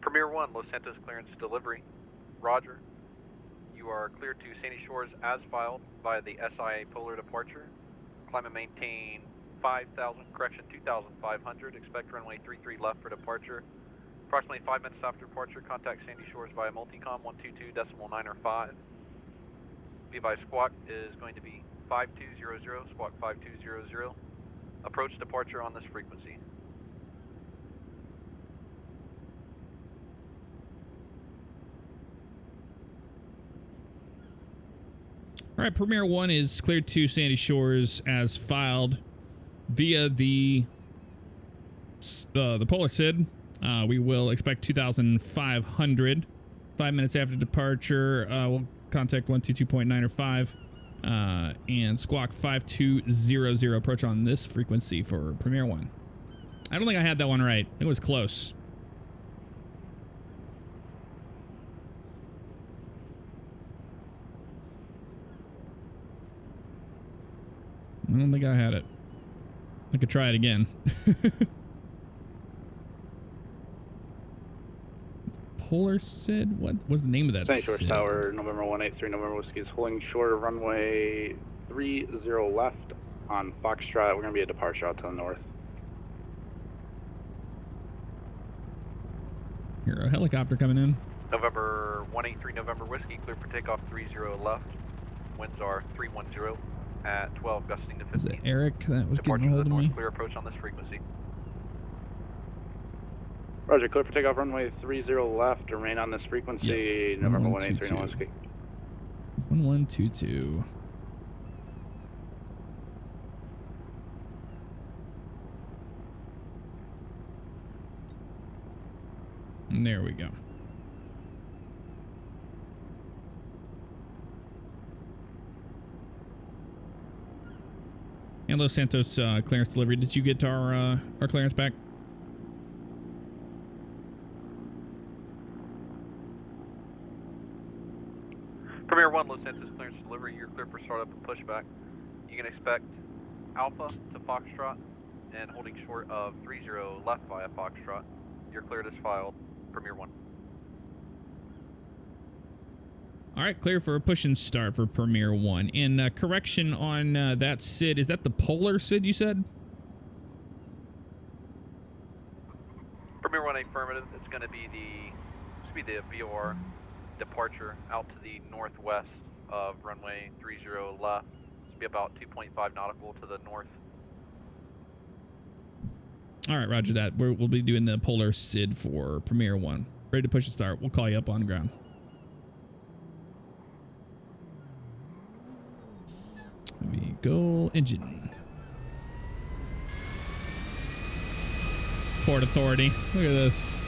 Premier 1, Los Santos Clearance Delivery. Roger. You are cleared to Sandy Shores as filed by the SIA Polar Departure. Climb and maintain 5,000, correction 2,500. Expect runway 33 left for departure. Approximately 5 minutes after departure, contact Sandy Shores via multicom 122.905. Be advised, squawk is going to be 5200, squawk 5200. Approach departure on this frequency. All right, Premier 1 is cleared to Sandy Shores as filed via the Polar SID. We will expect 2,500. 5 minutes after departure, we'll contact 122.905 and squawk 5200. Approach on this frequency for Premier 1. I don't think I had that one right. It was close. I don't think I had it. I could try it again. Polar SID? What was the name of that Sandy Shores SID? Tower, November 183, November Whiskey is holding short of runway 30 left on Foxtrot. We're going to be a departure out to the north. Here, a helicopter coming in. November 183, November Whiskey, clear for takeoff 30 left. Winds are 310 at 12, gusting to 15. Is it Eric that was Departure getting a to hold the of north, me? clear approach on this frequency. Roger, clear for takeoff runway 30 left. Remain on this frequency, Yep. November 183, no 1122. Whiskey. 1122. And there we go. And Los Santos clearance delivery. Did you get our clearance back? Premier 1, Los Santos clearance delivery. You're clear for startup and pushback. You can expect Alpha to Foxtrot and holding short of 30 left via Foxtrot. You're cleared as filed. Premier 1. All right, clear for a push and start for Premier 1. And correction on that SID. Is that the Polar SID you said? Premier 1 affirmative. It's going to be the VOR departure out to the northwest of runway 30 left. It's be about 2.5 nautical to the north. All right, roger that. We'll be doing the Polar SID for Premier 1. Ready to push and start. We'll call you up on the ground. Go engine. Port Authority. Look at this.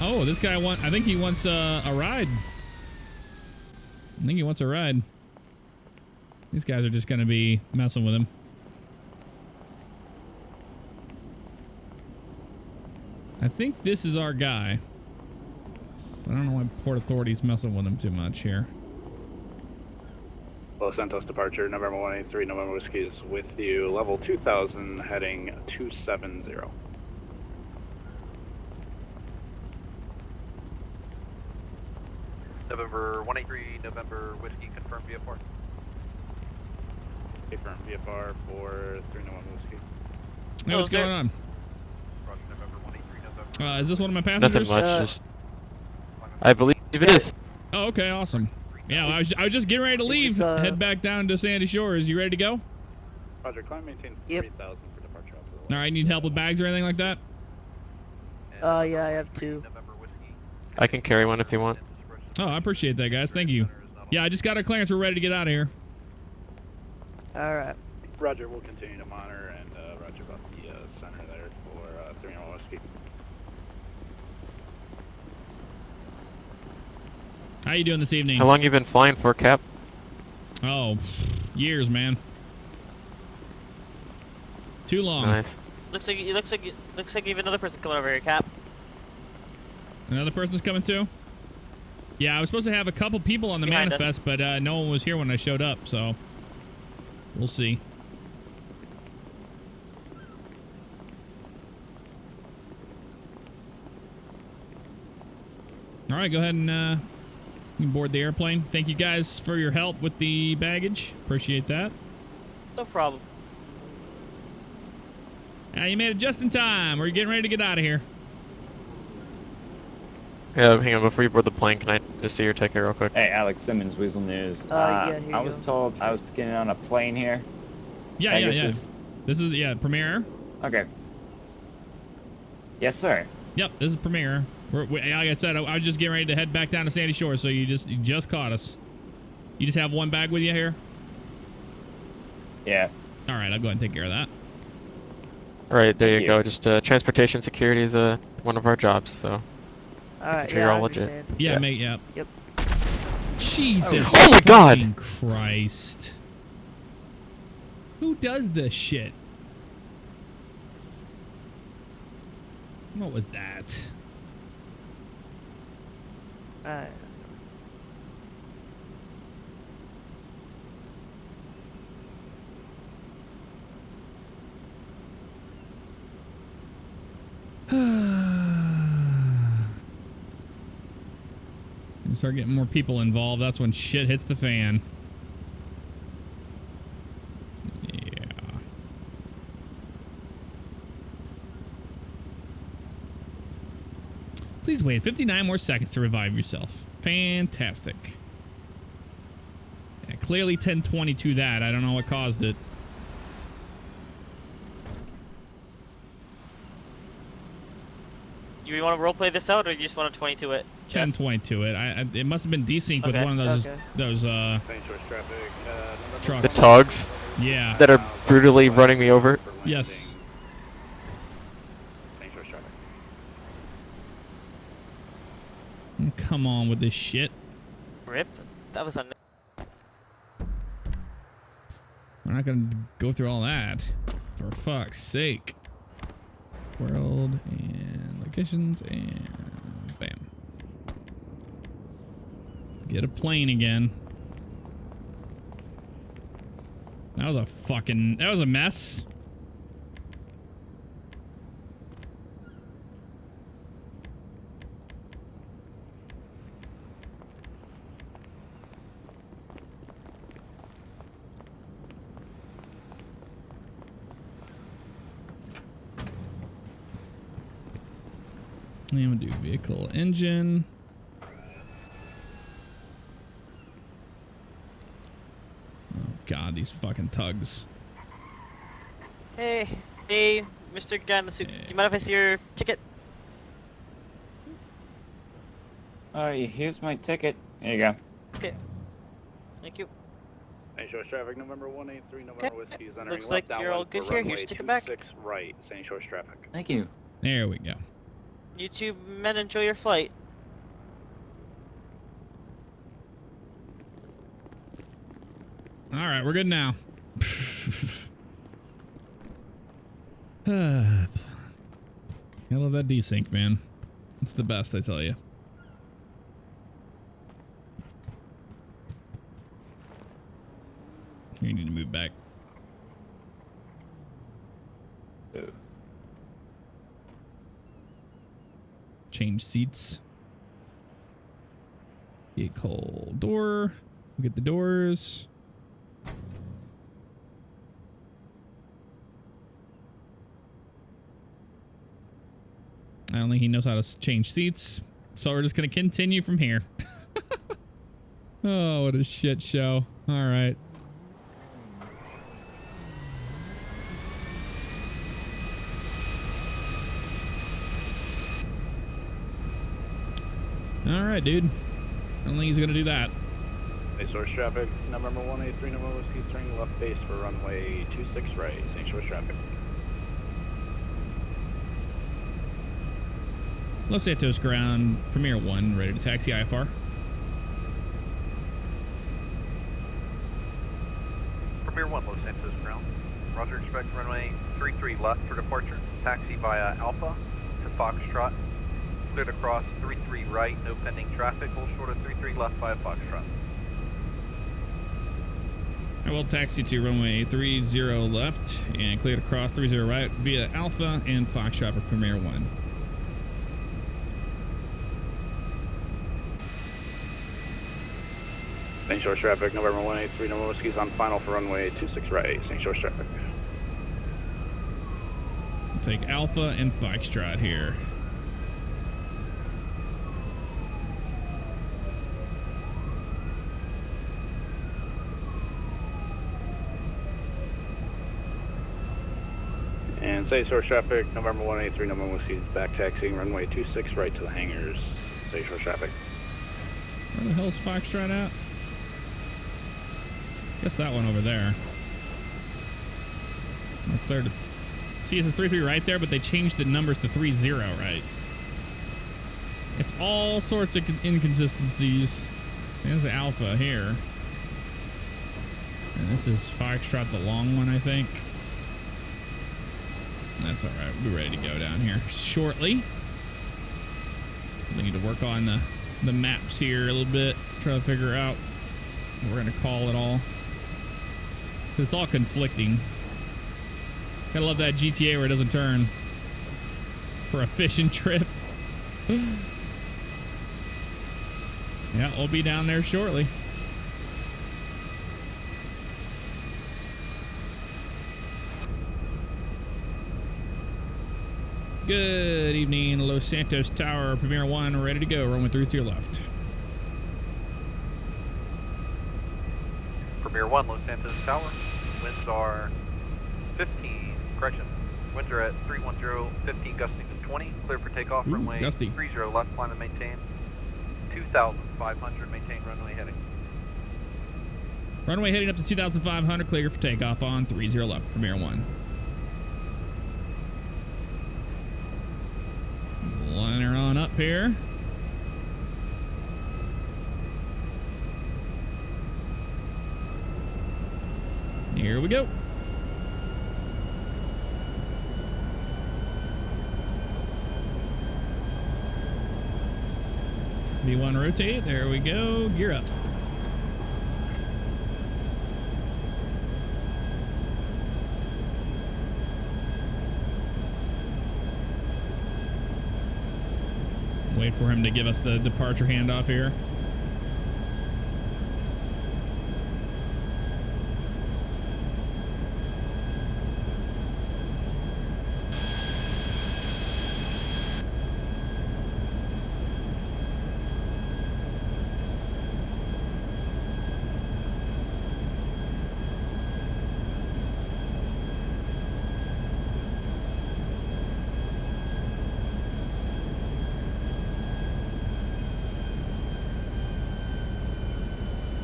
Oh, this guy I think he wants a ride. I think he wants a ride. These guys are just going to be messing with him. I think this is our guy. I don't know why Port Authority's messing with him too much here. Los Santos departure, November 183, November Whiskey is with you. Level 2000, heading 270. November 183, November Whiskey, confirm VFR. Confirm VFR for 3 November Whiskey. Hey, what's going on? Roger, November 183 November. Is this one of my Nothing passengers? much. Just, I believe it is. Oh, okay, awesome. Yeah, well, I was just getting ready to leave. Head back down to Sandy Shores. You ready to go? Roger, climb maintain Yep. 3,000 for departure. All right, need help with bags or anything like that? Yeah, I have 2. November whiskey. I can carry one if you want. Oh, I appreciate that, guys. Thank you. Yeah, I just got our clearance. We're ready to get out of here. Alright. Roger, we'll continue to monitor and roger about the center there for 3 whiskey. How you doing this evening? How long you been flying for, Cap? Oh, years, man. Too long. Nice. Looks like you have another person coming over here, Cap. Another person's coming too? Yeah, I was supposed to have a couple people on the Behind manifest, but no one was here when I showed up, so we'll see. All right, go ahead and you can board the airplane. Thank you guys for your help with the baggage. Appreciate that. No problem. You made it just in time. We're getting ready to get out of here. Yeah, hang on. Before you board the plane, can I just see your ticket real quick? Hey, Alex Simmons, Weasel News. Yeah, here I you was go. told I was getting on a plane here. Yeah. Pegasus. This is, Premier Air. Okay. Yes, sir. Yep, this is Premier. Like I said, I was just getting ready to head back down to Sandy Shore, so you just caught us. You just have one bag with you here? Yeah. All right, I'll go ahead and take care of that. All right, there Thank you you. go. Just transportation security is one of our jobs, so Alright, sure yeah, you're I all legit. understand. Yeah, Yeah. mate, yeah. Yep. Jesus Oh my God. fucking Christ. Who does this shit? What was that? Alright. Start getting more people involved. That's when shit hits the fan. Yeah. Please wait 59 more seconds to revive yourself. Fantastic. Yeah, clearly 1022 that. I don't know what caused it. Do you want to roleplay this out, or you just want to 22 it? Jeff? 1022 it. It must have been desync with Okay. one of those trucks. the togs Yeah. that are brutally running me over. Yes. Come on with this shit. Rip. That was on. We're not gonna go through all that. For fuck's sake. World and locations and bam. Get a plane again. That was a mess. And we'll do vehicle engine. Oh god, these fucking tugs. Hey, Mr. Guy in the suit. Do you mind if I see your ticket? Alright, here's my ticket. Here you go. Okay. Thank you. St. Shores traffic, November 183, November whiskey is entering Looks like left you're all outbound good for here. runway Here's your ticket back. 26 right, St. Shores traffic. Thank you. There we go. You two men enjoy your flight. All right, we're good now. I love that desync, man. It's the best, I tell you. You need to move back. Ooh. Change seats. Vehicle door. Look at the doors. I don't think he knows how to change seats. So we're just going to continue from here. Oh, what a shit show. All right. All right, dude. I don't think he's going to do that. St. Source traffic, number 183, number whiskey, turning left base for runway 26 right, St. Source traffic. Los Santos ground, Premier 1, ready to taxi IFR. Premier 1, Los Santos ground. Roger, expect runway 33 left for departure. Taxi via Alpha to Foxtrot. Cleared across 33 right, no pending traffic. Hold short of 33 left via Foxtrot. I will taxi to runway 30 left and cleared across 30 right via Alpha and Foxtrot for Premier 1. St. Shores traffic, November 183, number whiskey's on final for runway 26 right, St. Shores traffic. I'll take Alpha and Foxtrot here. And St. Shores traffic, November 183, number whiskey's back taxiing runway 26 right to the hangars, St. Shores traffic. Where the hell's Foxtrot at? Guess that one over there. We're clear to see it's a 33 right there, but they changed the numbers to 30 right. It's all sorts of inconsistencies. There's the Alpha here. And this is Foxtrot, the long one, I think. That's all right. We'll be ready to go down here shortly. We need to work on the maps here a little bit. Try to figure out what we're going to call it all. It's all conflicting. Gotta love that GTA where it doesn't turn for a fishing trip. Yeah, we'll be down there shortly. Good evening, Los Santos Tower, Premier 1, ready to go. Runway 30 left. Premier 1, Los Santos Tower. Winds are 15, correction. Winds are at 310, 15 gusting to 20. Clear for takeoff, runway 30 left, climb and maintain. 2,500, maintain runway heading. Runway heading up to 2,500, clear for takeoff on 30 left, Premier 1. Line her on up here. Here we go. V1 rotate. There we go. Gear up. Wait for him to give us the departure handoff here.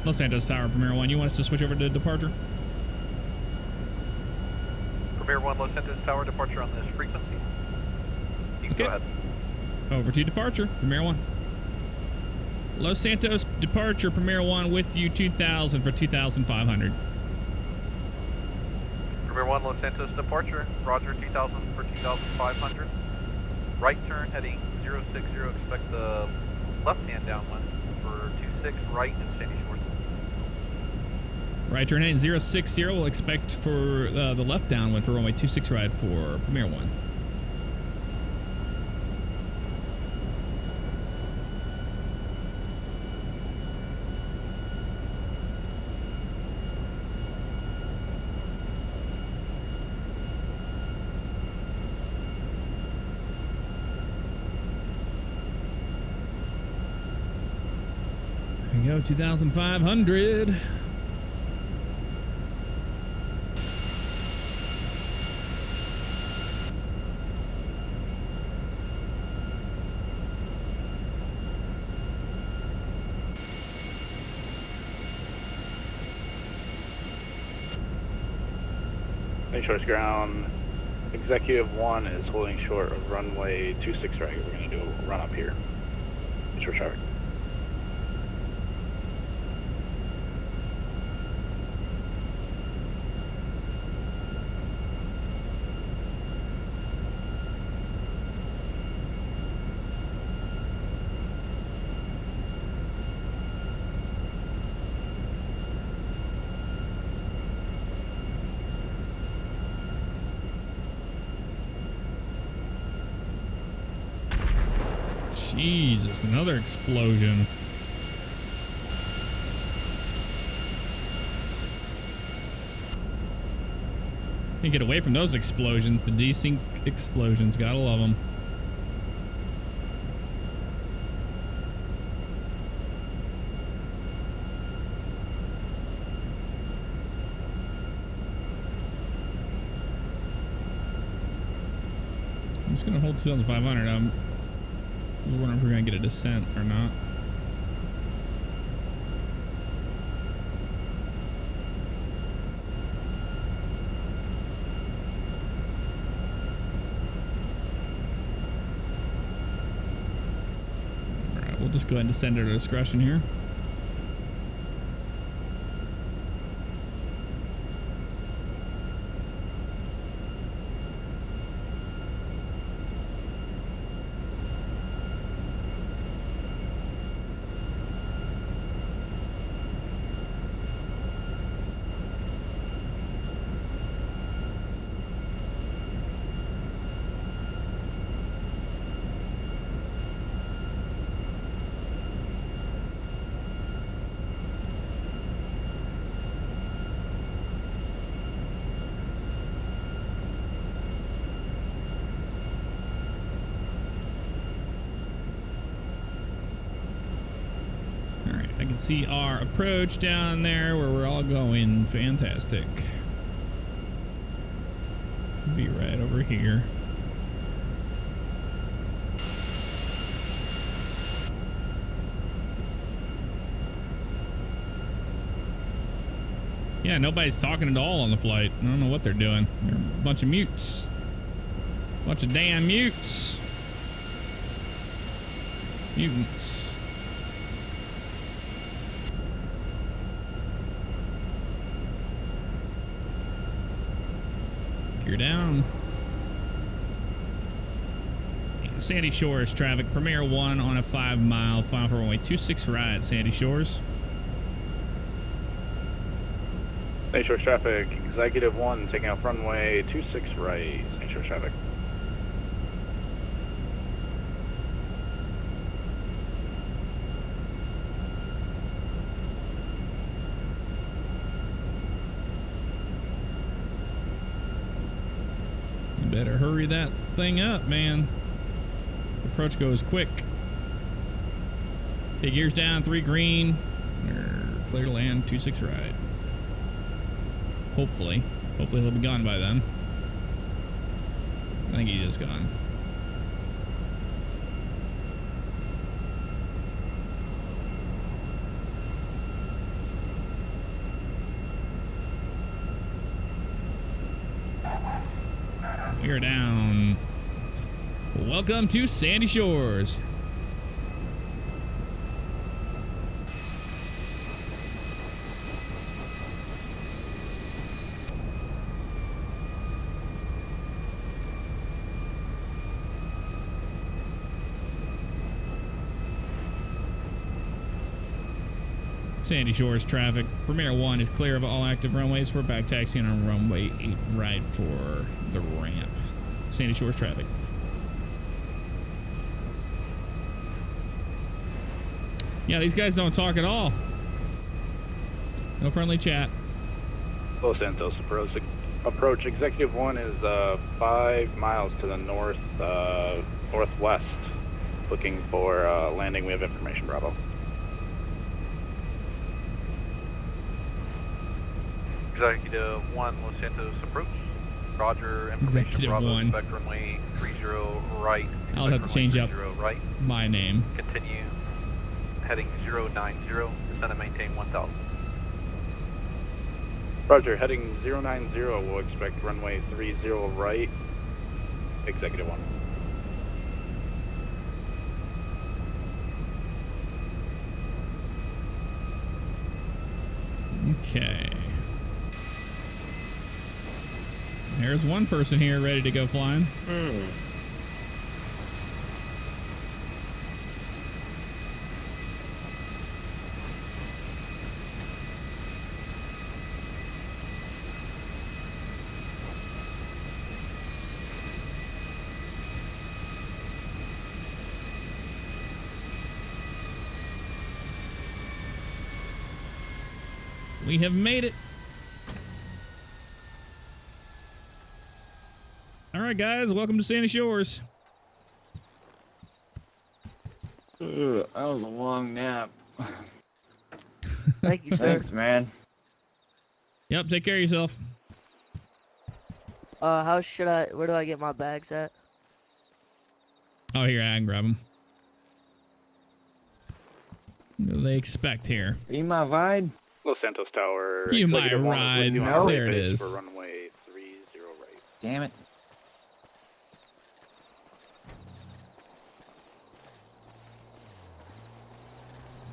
Los Santos Tower, Premier 1, you want us to switch over to departure? Premier 1, Los Santos Tower, departure on this frequency. You can go ahead. Over to departure, Premier 1. Los Santos departure, Premier 1 with you, 2,000 for 2,500. Premier 1, Los Santos departure, roger, 2,000 for 2,500. Right turn heading 060, expect the left-hand downwind for 26 right and Sandy Shores. Right turn heading 060, we'll expect for the left downwind for runway 26 right for Premier 1. we go, 2,500. Short's ground. Executive 1 is holding short of runway 26 right. We're going to do a run up here. Short traffic. Jesus, another explosion. Can't get away from those explosions. The desync explosions, gotta love them. I'm just gonna hold 2,500. I was wondering if we're gonna get a descent or not. Alright, we'll just go ahead and descend at our discretion here. I can see our approach down there where we're all going. Fantastic. Be right over here. Yeah, nobody's talking at all on the flight. I don't know what they're doing. They're a bunch of mutes. Bunch of damn mutes. Mutants. Gear down. Sandy Shores traffic. Premier 1 on a 5-mile, final for runway 26 right, Sandy Shores. Sandy Shores traffic. Executive 1 taking off runway 26 right, Sandy Shores traffic. Better hurry that thing up, man. Approach goes quick. Okay, gears down, 3 green. Clear to land, 26 right. Hopefully. Hopefully he'll be gone by then. I think he is gone. We're down. Welcome to Sandy Shores. Sandy Shores traffic. Premier 1 is clear of all active runways for back taxiing on runway 8 right for the ramp. Sandy Shores traffic. Yeah, these guys don't talk at all. No friendly chat. Los Santos approach. Executive 1 is 5 miles to the north northwest. Looking for landing. We have information, Bravo. Executive 1, Los Santos approach. Roger, Executive Bravo, 1. expect runway 30 right. I'll have to change up right. my name. Continue heading 090, descend and maintain 1000. Roger, heading 090, we'll expect runway 30 right, Executive 1. Okay. There's one person here ready to go flying. We have made it. All right, guys, welcome to Sandy Shores. That was a long nap. Thank you, sir. Thanks, man. Yep, take care of yourself. How should I? Where do I get my bags at? Oh, here, I can grab them. What do they expect here? Be my ride. Los Santos Tower. You might Executive 1 is ride. with you on No. runway There it base is. For runway 30 right. Damn it.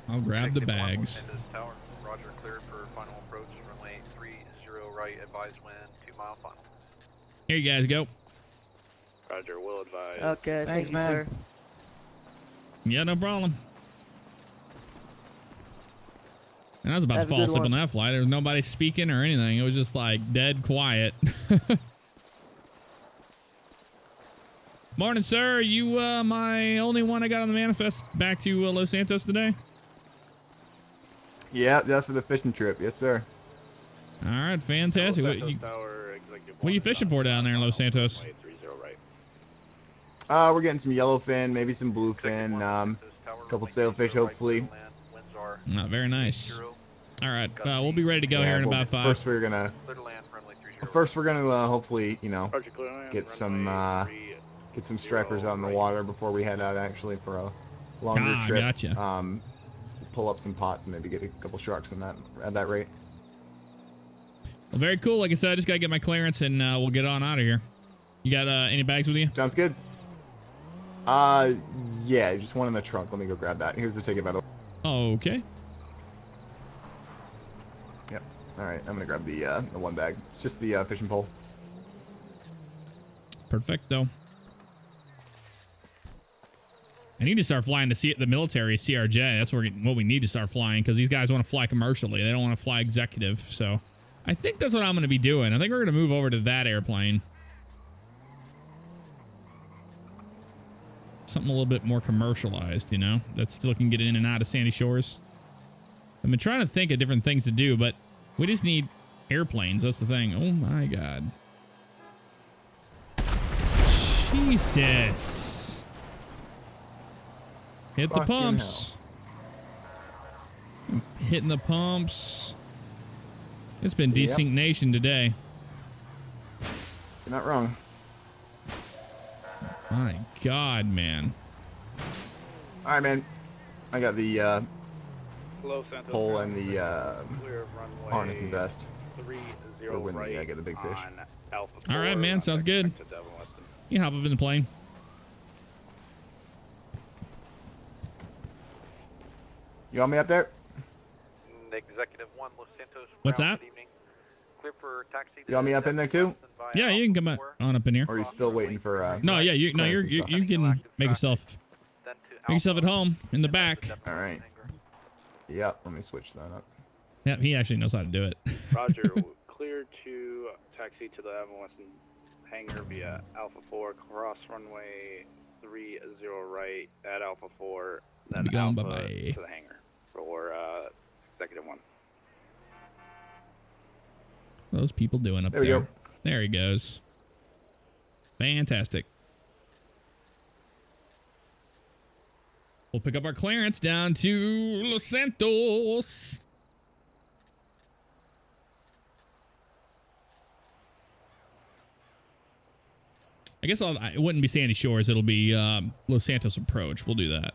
I'll grab the Executive 1, Los bags. Santos Tower. Roger, cleared for final approach. Runway 30 right, advise wind 2 mile final. Here you guys go. Roger, will advise. Okay, Thanks, thank you, man. sir. Yeah, no problem. And I was about Have to a fall good asleep on one. that flight. There was nobody speaking or anything. It was just like dead quiet. Morning, sir. You my only one I got on the manifest back to Los Santos today? Yeah, that's for the fishing trip. Yes, sir. All right, fantastic. Los What Santos you, Tower, Executive what are you 1 fishing for down there in Los Santos? runway 30 right. We're getting some yellowfin, maybe some bluefin, a couple sailfish, hopefully. Oh, very nice. All right, we'll be ready to go here in about 5. First, we're gonna hopefully, you know, Roger, clear land, get some runway get some stripers out in the water before we head out actually for a longer trip. Gotcha. Pull up some pots and maybe get a couple sharks in that at that rate. Well, very cool. Like I said, I just gotta get my clearance and we'll get on out of here. You got any bags with you? Sounds good. Yeah, just one in the trunk. Let me go grab that. Here's the ticket, by the way. Okay. Yep. All right, I'm gonna grab the one bag. It's just the fishing pole. Perfecto. I need to start flying to see the military CRJ. That's what we need to start flying because these guys want to fly commercially. They don't want to fly executive. So I think that's what I'm going to be doing. I think we're going to move over to that airplane. Something a little bit more commercialized, you know, that still can get in and out of Sandy Shores. I've been trying to think of different things to do, but we just need airplanes. That's the thing. Oh my God. Jesus. Hit the Fucking pumps. Hitting the pumps. It's been Yep. Desync Nation today. You're not wrong. My God, man. All right, man. I got the Los Santos pole Tower, and the clear of runway harness and vest. 30 For when right I get the big fish. on Alpha All right, 4, man. Sounds good. expect to Devon Weston. You hop up in the plane. You want me up there? Executive 1, Los Santos. What's ground, that? good evening. Clear for taxi. You want me up in there too? Yeah, you can come on up in here. Or are you still waiting for No, yeah, you clearance and stuff? you can make yourself at home in the back. All right. Yep. Let me switch that up. Yeah, he actually knows how to do it. Roger, clear to taxi to the Devon Weston hangar via Alpha 4, cross runway 30 right at Alpha 4, then Be going, Alpha bye-bye. to the hangar for Executive 1. Those people doing up There we there. go. There he goes. Fantastic. We'll pick up our clearance down to Los Santos. I guess it wouldn't be Sandy Shores. It'll be Los Santos approach. We'll do that.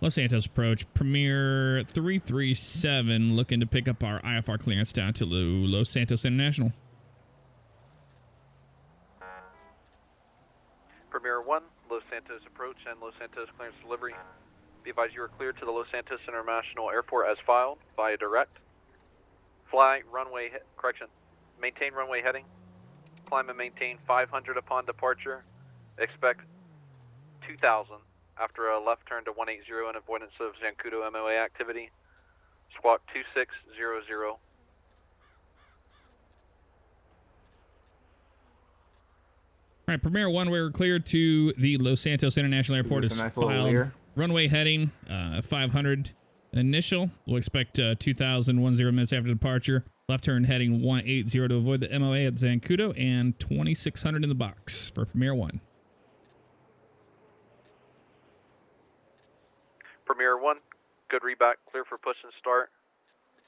Los Santos approach. Premier 337 looking to pick up our IFR clearance down to Los Santos International. Premier 1, Los Santos approach and Los Santos clearance delivery. Be advised you are cleared to the Los Santos International Airport as filed via direct. Fly runway, maintain runway heading. Climb and maintain 500 upon departure. Expect 2000 after a left turn to 180 in avoidance of Zancudo MOA activity. Squawk 2600. All right, Premier 1, we're cleared to the Los Santos International Airport as nice filed. Runway heading 500 initial. We'll expect 2010 minutes after departure. Left turn heading 180 to avoid the MOA at Zancudo, and 2600 in the box for Premier 1. Premier 1, good readback, clear for push and start.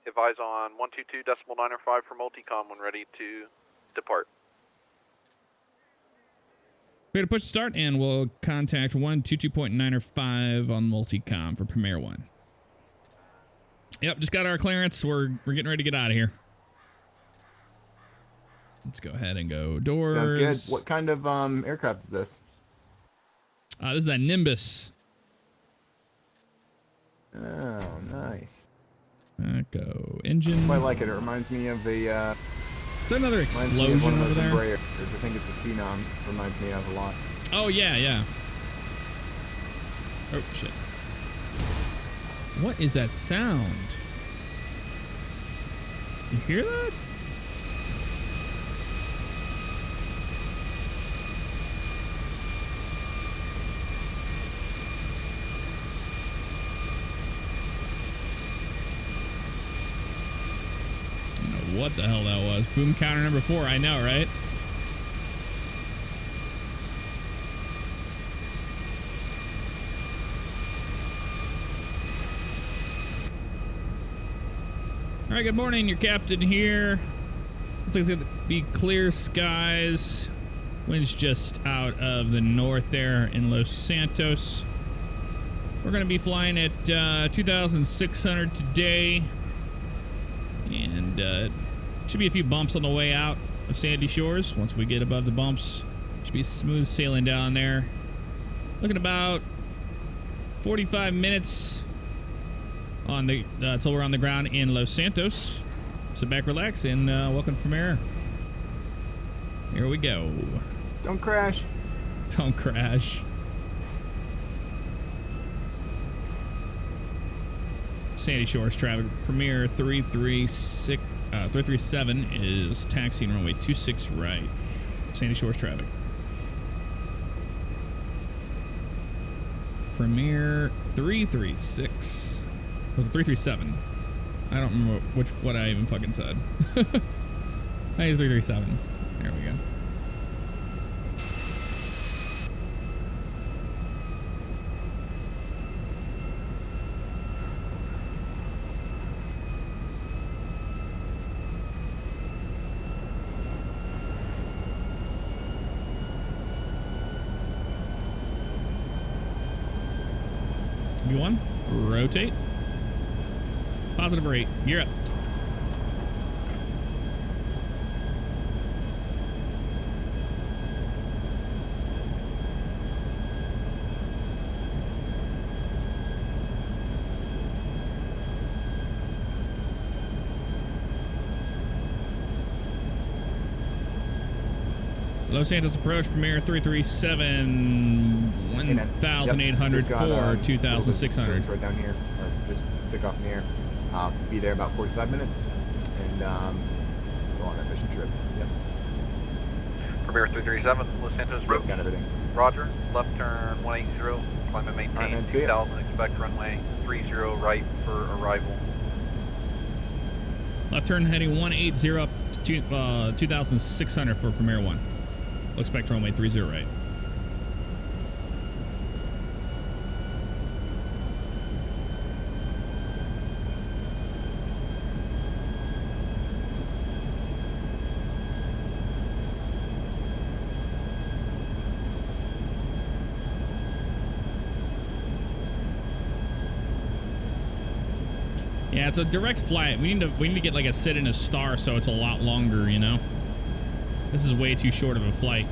Advise on 122.905 for multicom when ready to depart. Clear to push and start, and we'll contact 122.905 on multicom for Premier 1. Yep, just got our clearance. We're getting ready to get out of here. Let's go ahead and go doors. Sounds good. What kind of aircraft is this? This is a Nimbus. Oh, nice. Go engine. I like it. It reminds me of the. Is there another explosion over there? I think it's a Phenom. Reminds me of a lot. Oh yeah, yeah. Oh shit. What is that sound? You hear that? I don't know what the hell that was. Boom counter number 4, I know, right? All right, good morning. Your captain here. Looks like it's going to be clear skies. Wind's just out of the north there in Los Santos. We're going to be flying at 2,600 today. And should be a few bumps on the way out of Sandy Shores. Once we get above the bumps, should be smooth sailing down there. Looking about 45 minutes on the until we're on the ground in Los Santos. Sit back, relax, and welcome to Premier. Here we go. Don't crash. Don't crash. Sandy Shores traffic. Premier 337 is taxiing runway 26 right. Sandy Shores traffic. Premier 336. Was it 337? I don't remember what I even fucking said. I think it's 337. There we go. V1, rotate. Positive rate. Gear up. Los Santos approach, Premier 337, 1,800 for 2,600. Right down here, or just take off in the air. I'll be there about 45 minutes, and go on that mission trip. Yep. Premier 337, Los Santos Road. Got everything. Roger. Left turn 180. Climb and maintain 2,000. Expect runway 30 right for arrival. Left turn heading 180 up to 2,600 for Premier 1. We'll expect runway 30 right. Yeah, it's a direct flight. We need to get like a sit and a star so it's a lot longer, you know? This is way too short of a flight.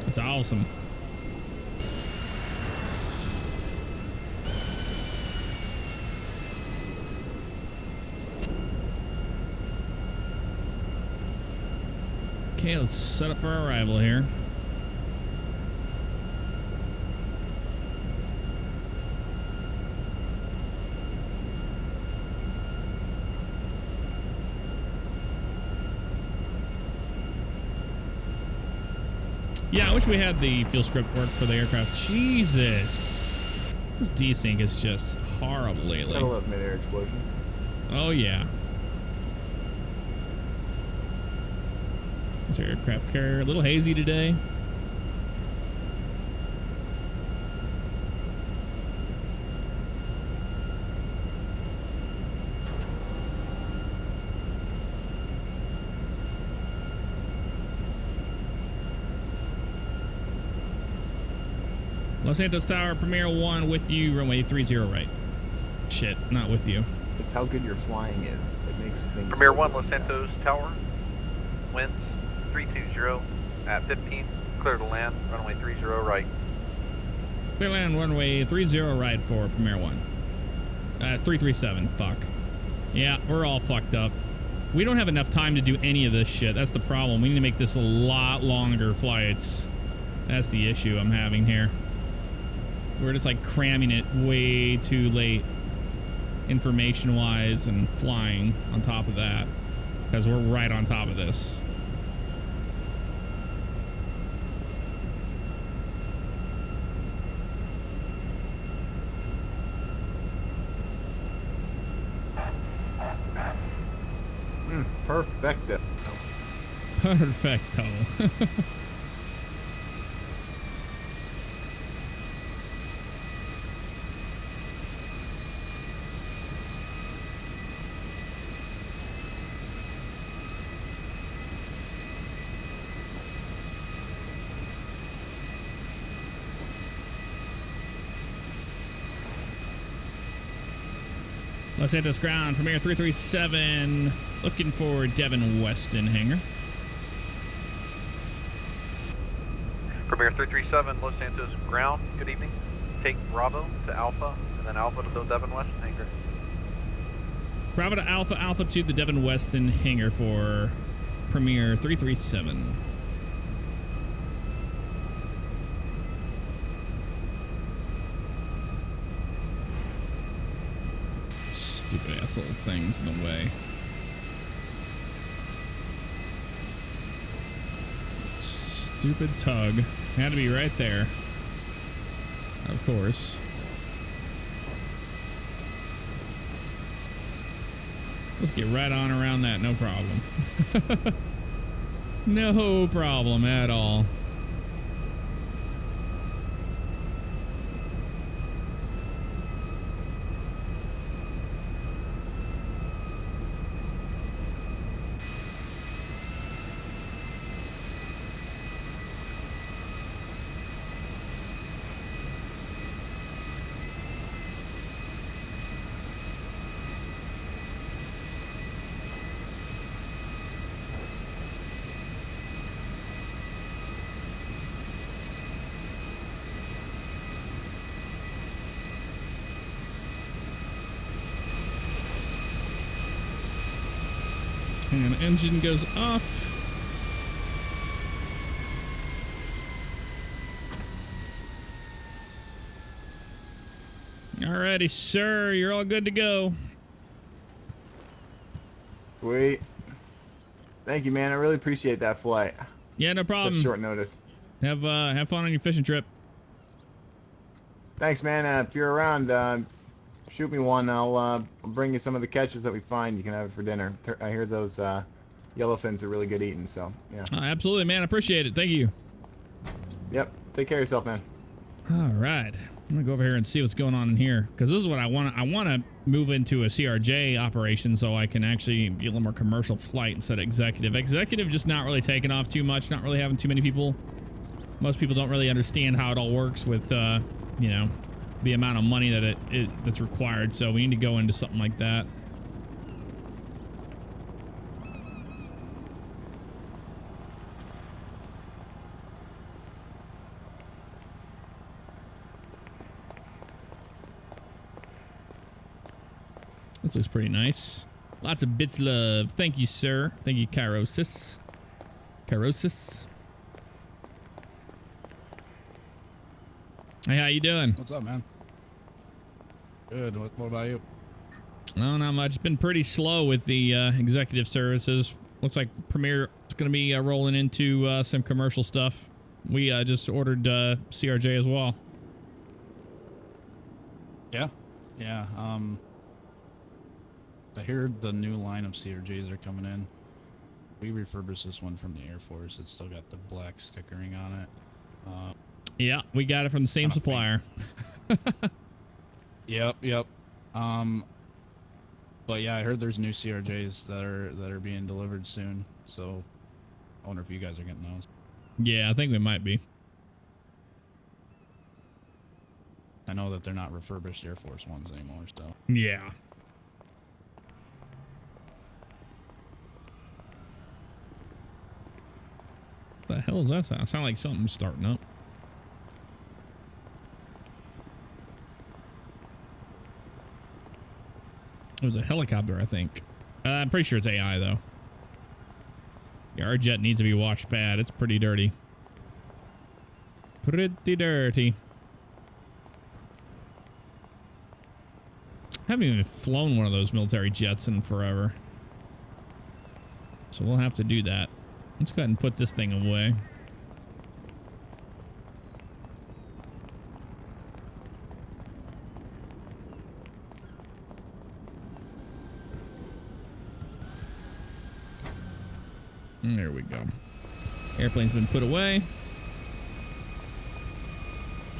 That's awesome. Okay, let's set up for our arrival here. Yeah, I wish we had the fuel script work for the aircraft. Jesus. This desync is just horrible lately. I love mid-air explosions. Oh, yeah. There's our aircraft carrier. A little hazy today. Los Santos Tower, Premier 1 with you, runway 30 right. Shit, not with you. It's how good your flying is. It makes things... Premier 1, Los Santos Tower, winds 320 at 15, clear to land, runway 30 right. Clear land, runway 30 right for Premier 1. 337, fuck. Yeah, we're all fucked up. We don't have enough time to do any of this shit. That's the problem. We need to make this a lot longer flights. That's the issue I'm having here. We're just like cramming it way too late information-wise and flying on top of that because we're right on top of this. Perfecto. Perfecto. Los Santos ground, Premier 337, looking for Devin Weston hangar. Premier 337, Los Santos ground, good evening. Take Bravo to Alpha, and then Alpha to the Devin Weston hangar. Bravo to Alpha, Alpha to the Devin Weston hangar for Premier 337. Stupid asshole things in the way. Stupid tug. Had to be right there. Of course. Let's get right on around that. No problem. No problem at all. And engine goes off. Alrighty, sir. You're all good to go. Sweet. Thank you, man. I really appreciate that flight. Yeah, no problem. Such short notice. Have fun on your fishing trip. Thanks, man. If you're around, shoot me one. I'll bring you some of the catches that we find. You can have it for dinner. I hear those yellowfins are really good eating, so yeah. Absolutely, man. I appreciate it. Thank you. Yep. Take care of yourself, man. All right. I'm gonna go over here and see what's going on in here, because this is what I want. I want to move into a CRJ operation so I can actually be a little more commercial flight instead of executive. Executive just not really taking off too much, not really having too many people. Most people don't really understand how it all works with, you know, the amount of money that that's required. So we need to go into something like that. This looks pretty nice. Lots of bits of love. Thank you, sir. Thank you, Kairosis. Kairosis. Hey, how you doing? What's up, man? Good. What about you? No, not much. It's been pretty slow with the executive services. Looks like Premier is going to be rolling into some commercial stuff. We just ordered CRJ as well. Yeah. Yeah. I heard the new line of CRJs are coming in. We refurbished this one from the Air Force. It's still got the black stickering on it. Yeah, we got it from the same supplier. Yep. But yeah, I heard there's new CRJs that are being delivered soon. So I wonder if you guys are getting those. Yeah, I think we might be. I know that they're not refurbished Air Force ones anymore, so. Yeah. What the hell is that sound? Sound like something's starting up. It was a helicopter, I think. I'm pretty sure it's AI, though. Yeah, our jet needs to be washed bad. It's pretty dirty. Pretty dirty. I haven't even flown one of those military jets in forever. So we'll have to do that. Let's go ahead and put this thing away. And there we go. Airplane's been put away.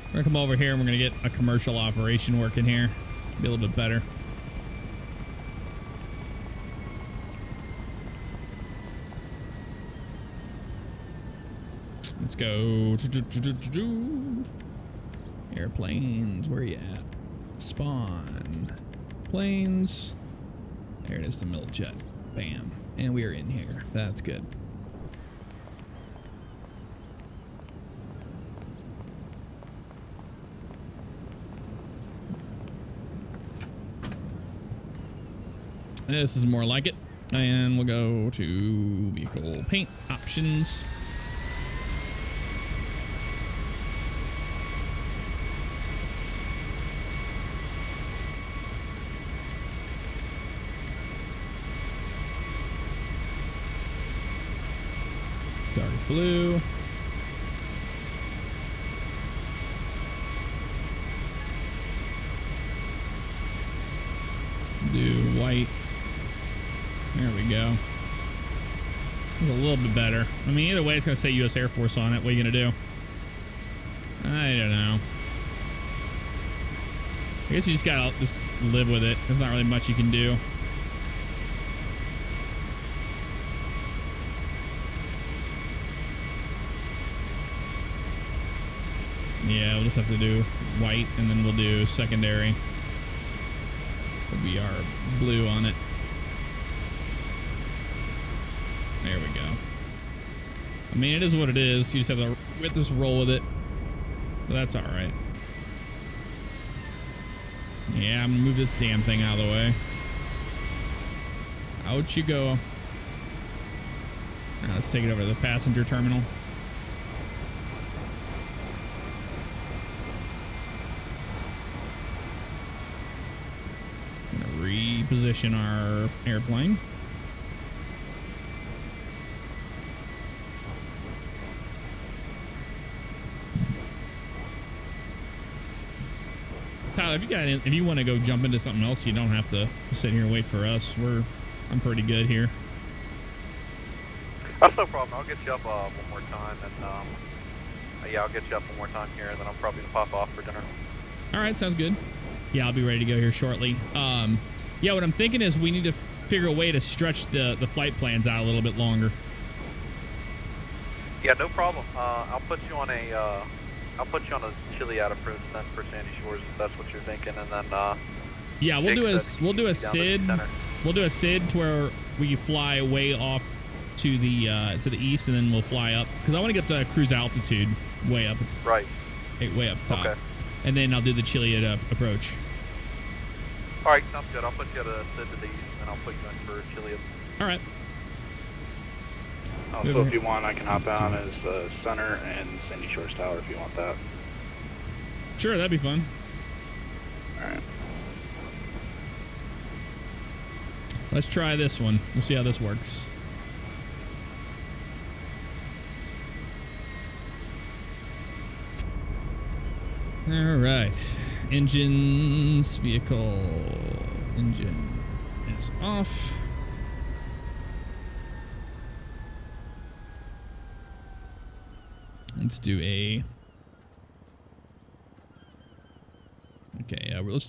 We're gonna come over here and we're gonna get a commercial operation working here. Be a little bit better. Let's go. Airplanes, where you at? Spawn. Planes. There it is, the mil jet. Bam. And we are in here. That's good. This is more like it. And we'll go to vehicle paint options. Dark blue. Do white. There we go. It's a little bit better. I mean, either way, it's going to say U.S. Air Force on it. What are you going to do? I don't know. I guess you just got to just live with it. There's not really much you can do. Yeah, we'll just have to do white, and then we'll do secondary. It'll be our blue on it. There we go. I mean, it is what it is. You just have to just roll with it. But that's all right. Yeah, I'm gonna move this damn thing out of the way. Out you go. Now let's take it over to the passenger terminal. I'm gonna reposition our airplane. if you want to go jump into something else, you don't have to sit here and wait for us. I'm pretty good here. That's no problem. I'll get you up one more time, and yeah, I'll get you up one more time here, and then I'm probably gonna pop off for dinner. All right, sounds good. Yeah, I'll be ready to go here shortly. Yeah, what I'm thinking is we need to figure a way to stretch the flight plans out a little bit longer. Yeah, no problem. I'll put you on a Chiliad approach then for Sandy Shores if that's what you're thinking, and then yeah, we'll do a SID. We'll do a SID to where we fly way off to the east, and then we'll fly up because I want to get the cruise altitude way up. Right. Way up top. Okay. And then I'll do the Chiliad approach. All right, sounds good. I'll put you at a SID to the east, and I'll put you in for Chiliad. All right. So if you want, I can hop on as Center and Sandy Shores Tower if you want that. Sure, that'd be fun. All right. Let's try this one. We'll see how this works. All right. Engines, vehicle, engine is off. Let's do a. Okay, yeah, we'll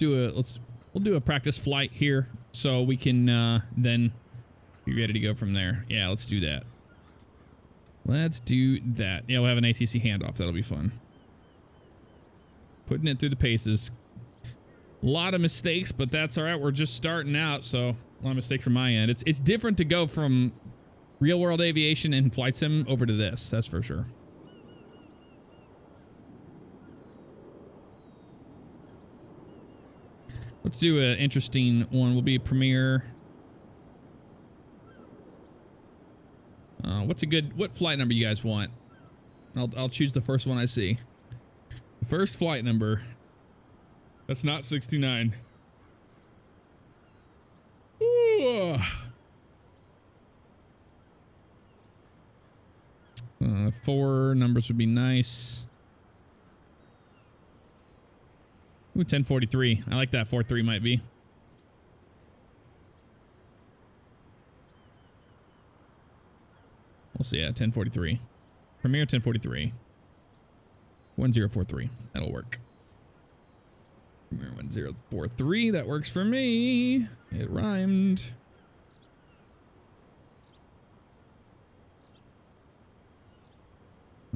do a practice flight here so we can then be ready to go from there. Yeah, let's do that. Let's do that. Yeah, we'll have an ATC handoff. That'll be fun. Putting it through the paces. A lot of mistakes, but that's all right. We're just starting out, so a lot of mistakes from my end. It's different to go from real world aviation and flight sim over to this. That's for sure. Let's do an interesting one. We'll be Premier. What flight number you guys want? I'll choose the first one I see. The first flight number. That's not 69. Ooh. 4 numbers would be nice. Ooh, 1043. I like that. 43 might be. We'll see. Yeah, 1043. Premier 1043. 1043. That'll work. Premier 1043. That works for me. It rhymed.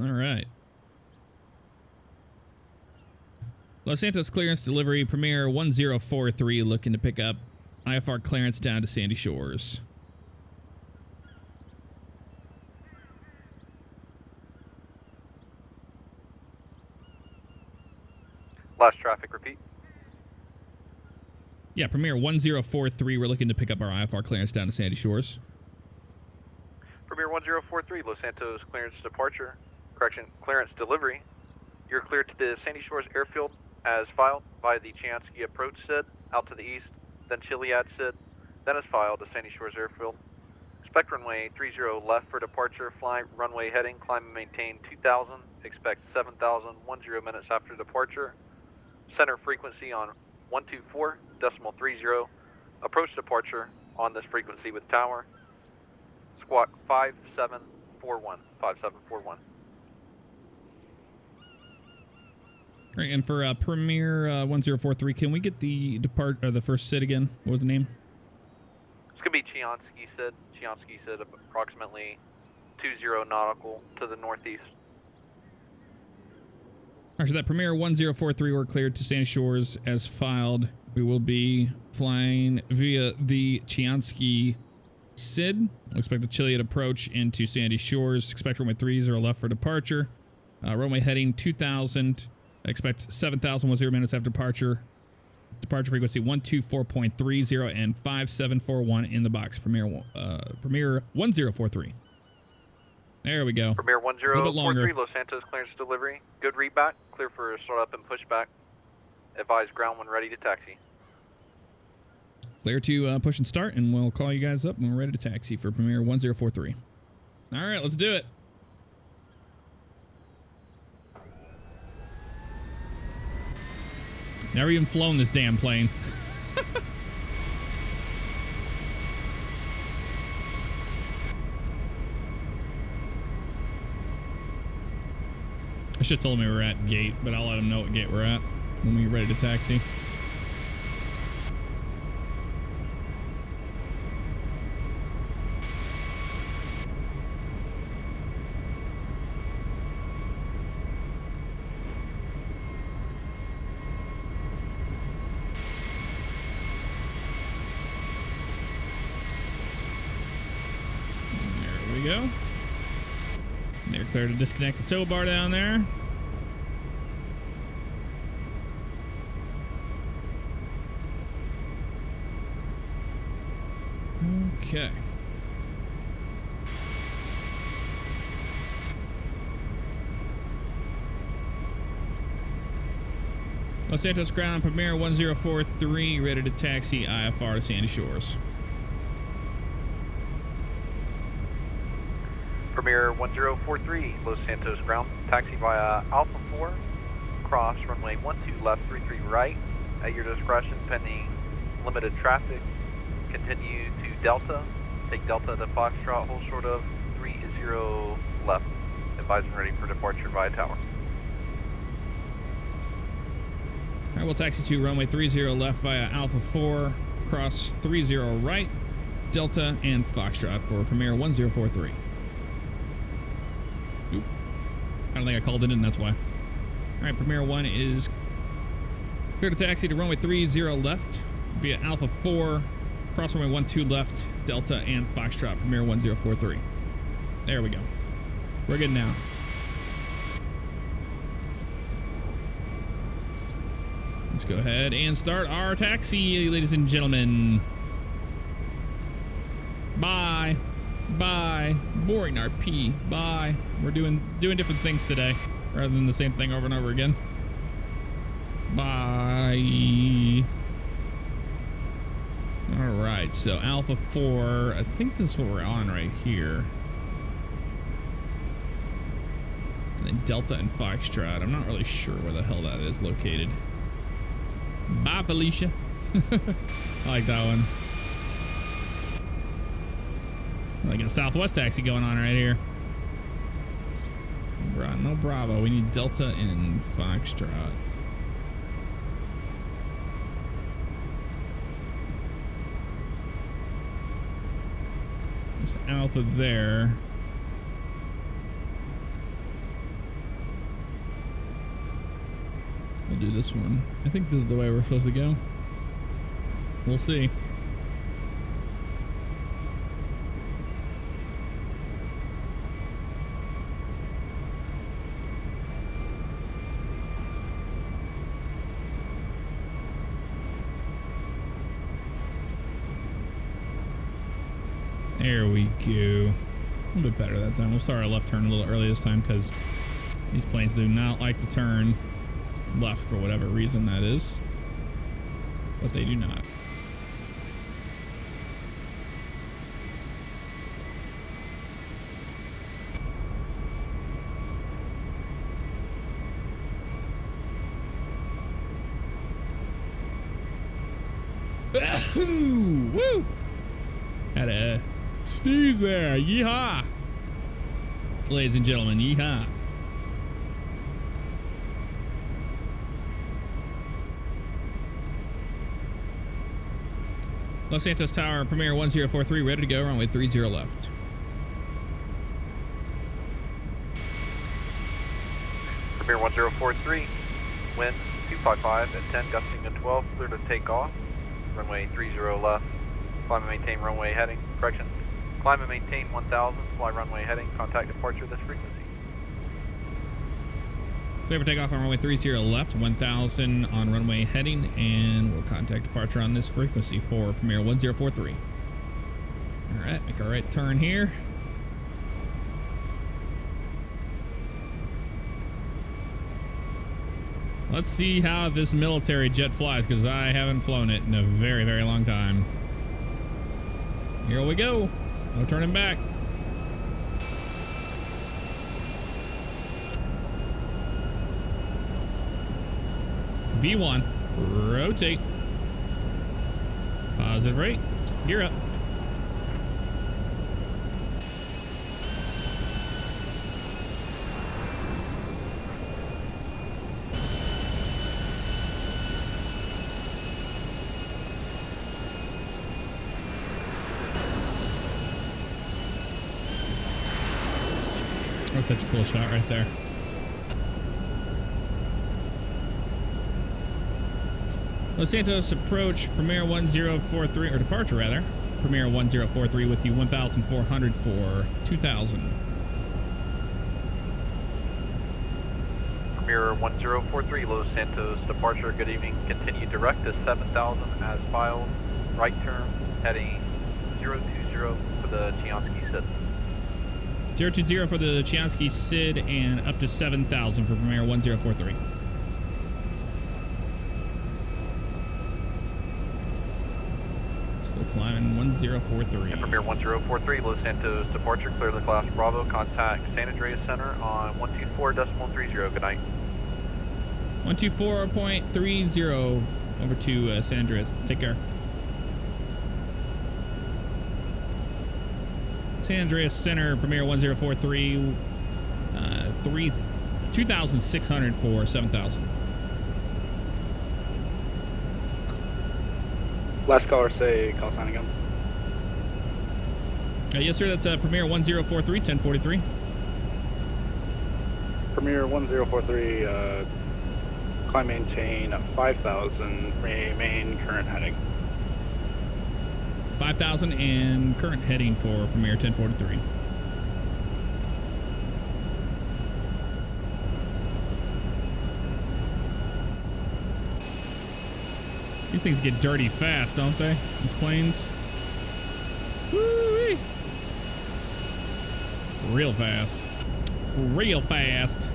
All right. Los Santos clearance delivery, Premier 1043 looking to pick up IFR clearance down to Sandy Shores. Last traffic, repeat. Yeah, Premier 1043, we're looking to pick up our IFR clearance down to Sandy Shores. Premier 1043, Los Santos clearance departure, clearance delivery. You're cleared to the Sandy Shores airfield as filed by the Chiansky approach SID out to the east, then Chiliad SID, then as filed to Sandy Shores airfield. Expect runway 30 left for departure, fly runway heading, climb and maintain 2000, expect 7000, 10 minutes after departure. Center frequency on 124.30, approach departure on this frequency with tower. Squawk 5741, 5741. All right, and for Premier 1043, can we get the the first SID again? What was the name? It's gonna be Chiansky SID. Chiansky SID approximately 20 nautical to the northeast. All right, so that Premier 1043, we're cleared to Sandy Shores as filed. We will be flying via the Chiansky SID. We'll expect the Chiliad approach into Sandy Shores. Expect runway 30 left for departure. Runway heading 2000. Expect 7,000 minutes after departure. Departure frequency 124.30 and 5741 in the box. Premier 1043. There we go. Premier 1043, Los Santos clearance delivery. Good readback. Clear for start up and pushback. Advise ground when ready to taxi. Clear to push and start, and we'll call you guys up when we're ready to taxi for Premier 1043. All right, let's do it. Never even flown this damn plane. I should have told him we were at gate, but I'll let him know what gate we're at when we're ready to taxi. There we go. They're clear to disconnect the tow bar down there. Okay. Los Santos ground, Premier 1043, ready to taxi IFR to Sandy Shores. Premier 1043, Los Santos ground, taxi via Alpha 4, cross runway 12 left, 33 right, at your discretion pending limited traffic. Continue to Delta, take Delta to Foxtrot, hold short of 30 left, advise and ready for departure via tower. Alright, we'll taxi to runway 30 left via Alpha 4, cross 30 right, Delta, and Foxtrot for Premier 1043. Oop. I don't think I called it in, that's why. Alright, Premier 1 is clear to taxi to runway 30 left via Alpha 4, cross runway 12 left, Delta, and Foxtrot, Premier 1043. There we go. We're good now. Let's go ahead and start our taxi, ladies and gentlemen. Bye. Bye. Boring RP. Bye. We're doing different things today, rather than the same thing over and over again. Bye. All right, so Alpha 4, I think this is what we're on right here. And then Delta and Foxtrot. I'm not really sure where the hell that is located. Bye, Felicia. I like that one. Like a Southwest taxi going on right here. No Bravo. We need Delta and Foxtrot. There's Alpha there. We'll do this one. I think this is the way we're supposed to go. We'll see. There we go. A little bit better that time. We'll start our left turn a little early this time because these planes do not like to turn left for whatever reason that is. But they do not. Woo! Had a sneeze there. Yeehaw! Ladies and gentlemen, yeehaw. Los Santos Tower, Premier 1043, ready to go, runway 30 left. Premier 1043, wind 255 at 10, gusting to 12, clear to take off. Runway 30 left, climb and maintain runway heading, correction, climb and maintain 1000, fly runway heading, contact departure this frequency. Clear for takeoff on runway 30 left, 1000 on runway heading, and we'll contact departure on this frequency for Premier 1043. All right, make our right turn here. Let's see how this military jet flies, because I haven't flown it in a very, very long time. Here we go. No turning back. V1. Rotate. Positive rate. Gear up. That's such a cool shot right there. Los Santos approach Premier 1043, or departure rather. Premier 1043 with you 1,400 for 2,000. Premier 1043, Los Santos departure, good evening. Continue direct to 7,000 as filed. Right turn, heading 020 for the Chiansky Sid. 020 for the Chiansky Sid and up to 7,000 for Premier 1043. Still climbing 1043. And Premier 1043, Los Santos departure, clear the class Bravo. Contact San Andreas Center on 124.30. Good night. 124.30 over to San Andreas. Take care. San Andreas Center, Premier 1043, 2,600 for 7,000. Last caller, say call sign again. Yes, sir. That's Premier 1043, 1043. Premier 1043, climb maintain 5,000, remain current heading. 5,000 and current heading for Premier 1043. These things get dirty fast, don't they? These planes. Woo-wee. Real fast. Real fast.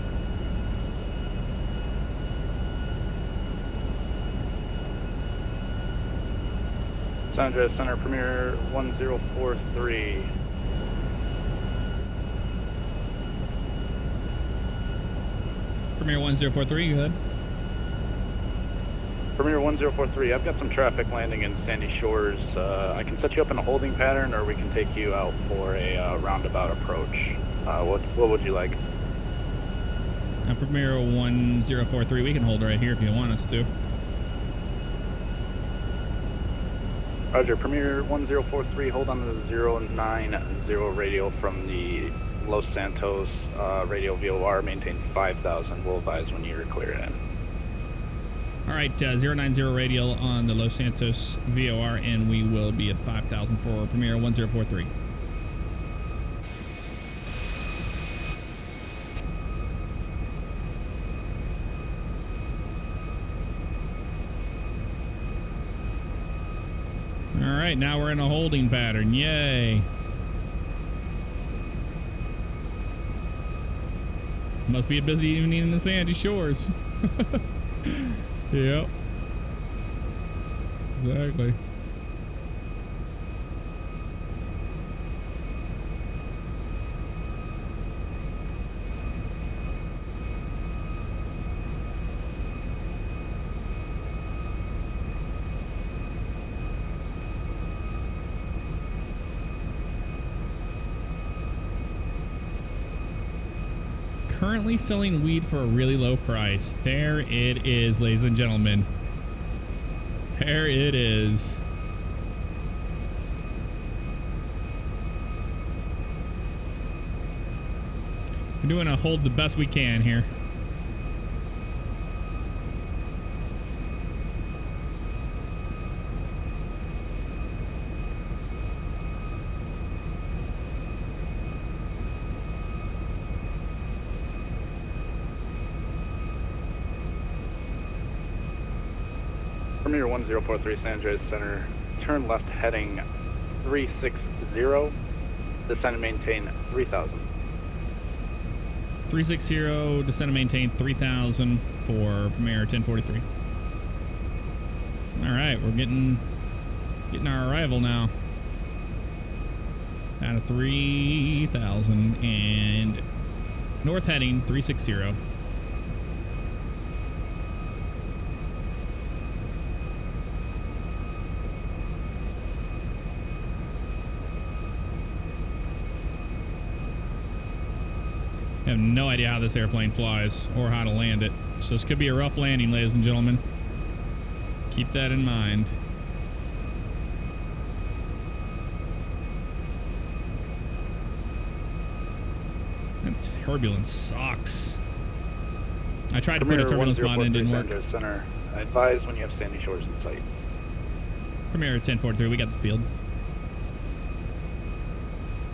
San Andreas Center, Premier 1043. Premier 1043, go ahead. Premier 1043, I've got some traffic landing in Sandy Shores. I can set you up in a holding pattern, or we can take you out for a roundabout approach. What would you like? Premier 1043, we can hold right here if you want us to. Roger, Premier 1043, hold on to the 090 radio from the Los Santos radio VOR, maintain 5,000. We'll advise when you're cleared in. All right, 090 radial on the Los Santos VOR, and we will be at 5,000 for Premier 1043. All right, now we're in a holding pattern. Yay. Must be a busy evening in the Sandy Shores. Yep. Exactly. Currently selling weed for a really low price. There it is, ladies and gentlemen. There it is. We're doing a hold the best we can here. Premier 1043 San Andreas Center, turn left heading 360, descend and maintain 3,000. 360, descend and maintain 3,000 for Premier 1043. All right, we're getting our arrival now. Out of 3,000 and north heading 360. I have no idea how this airplane flies or how to land it. So this could be a rough landing, ladies and gentlemen. Keep that in mind. That turbulence sucks. I tried to put a turbulence mod in, didn't work. Center. I advise when you have Sandy Shores in sight. Premier 1043, we got the field.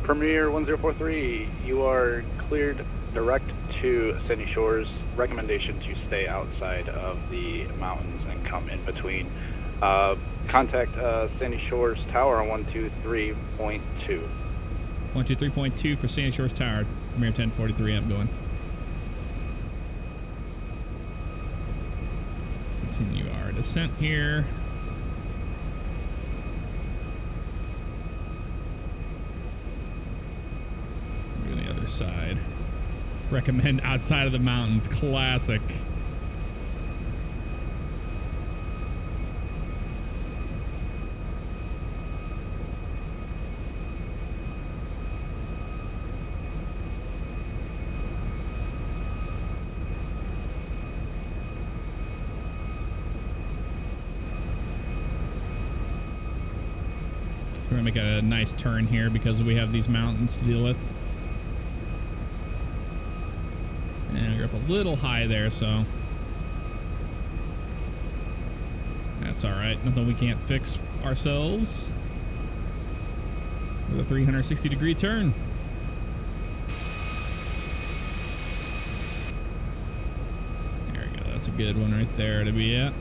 Premier 1043, you are cleared direct to Sandy Shores. Recommendation to stay outside of the mountains and come in between. Contact Sandy Shores Tower on 123.2. 123.2 for Sandy Shores Tower. Premier 1043, I'm going. Continue our descent here. Go to the other side. Recommend outside of the mountains. Classic. We're gonna make a nice turn here because we have these mountains to deal with. And we're up a little high there, so that's all right. Nothing we can't fix ourselves. With a 360-degree turn. There we go. That's a good one right there to be at.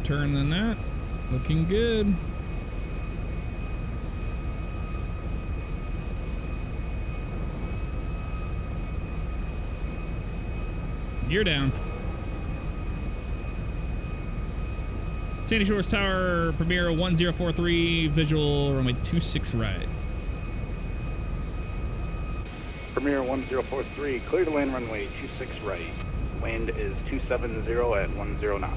Turn than that. Looking good. Gear down. Sandy Shores Tower, Premier 1043, visual runway 26 right. Premier 1043, clear to land runway 26 right. Wind is 270 at 10 knots.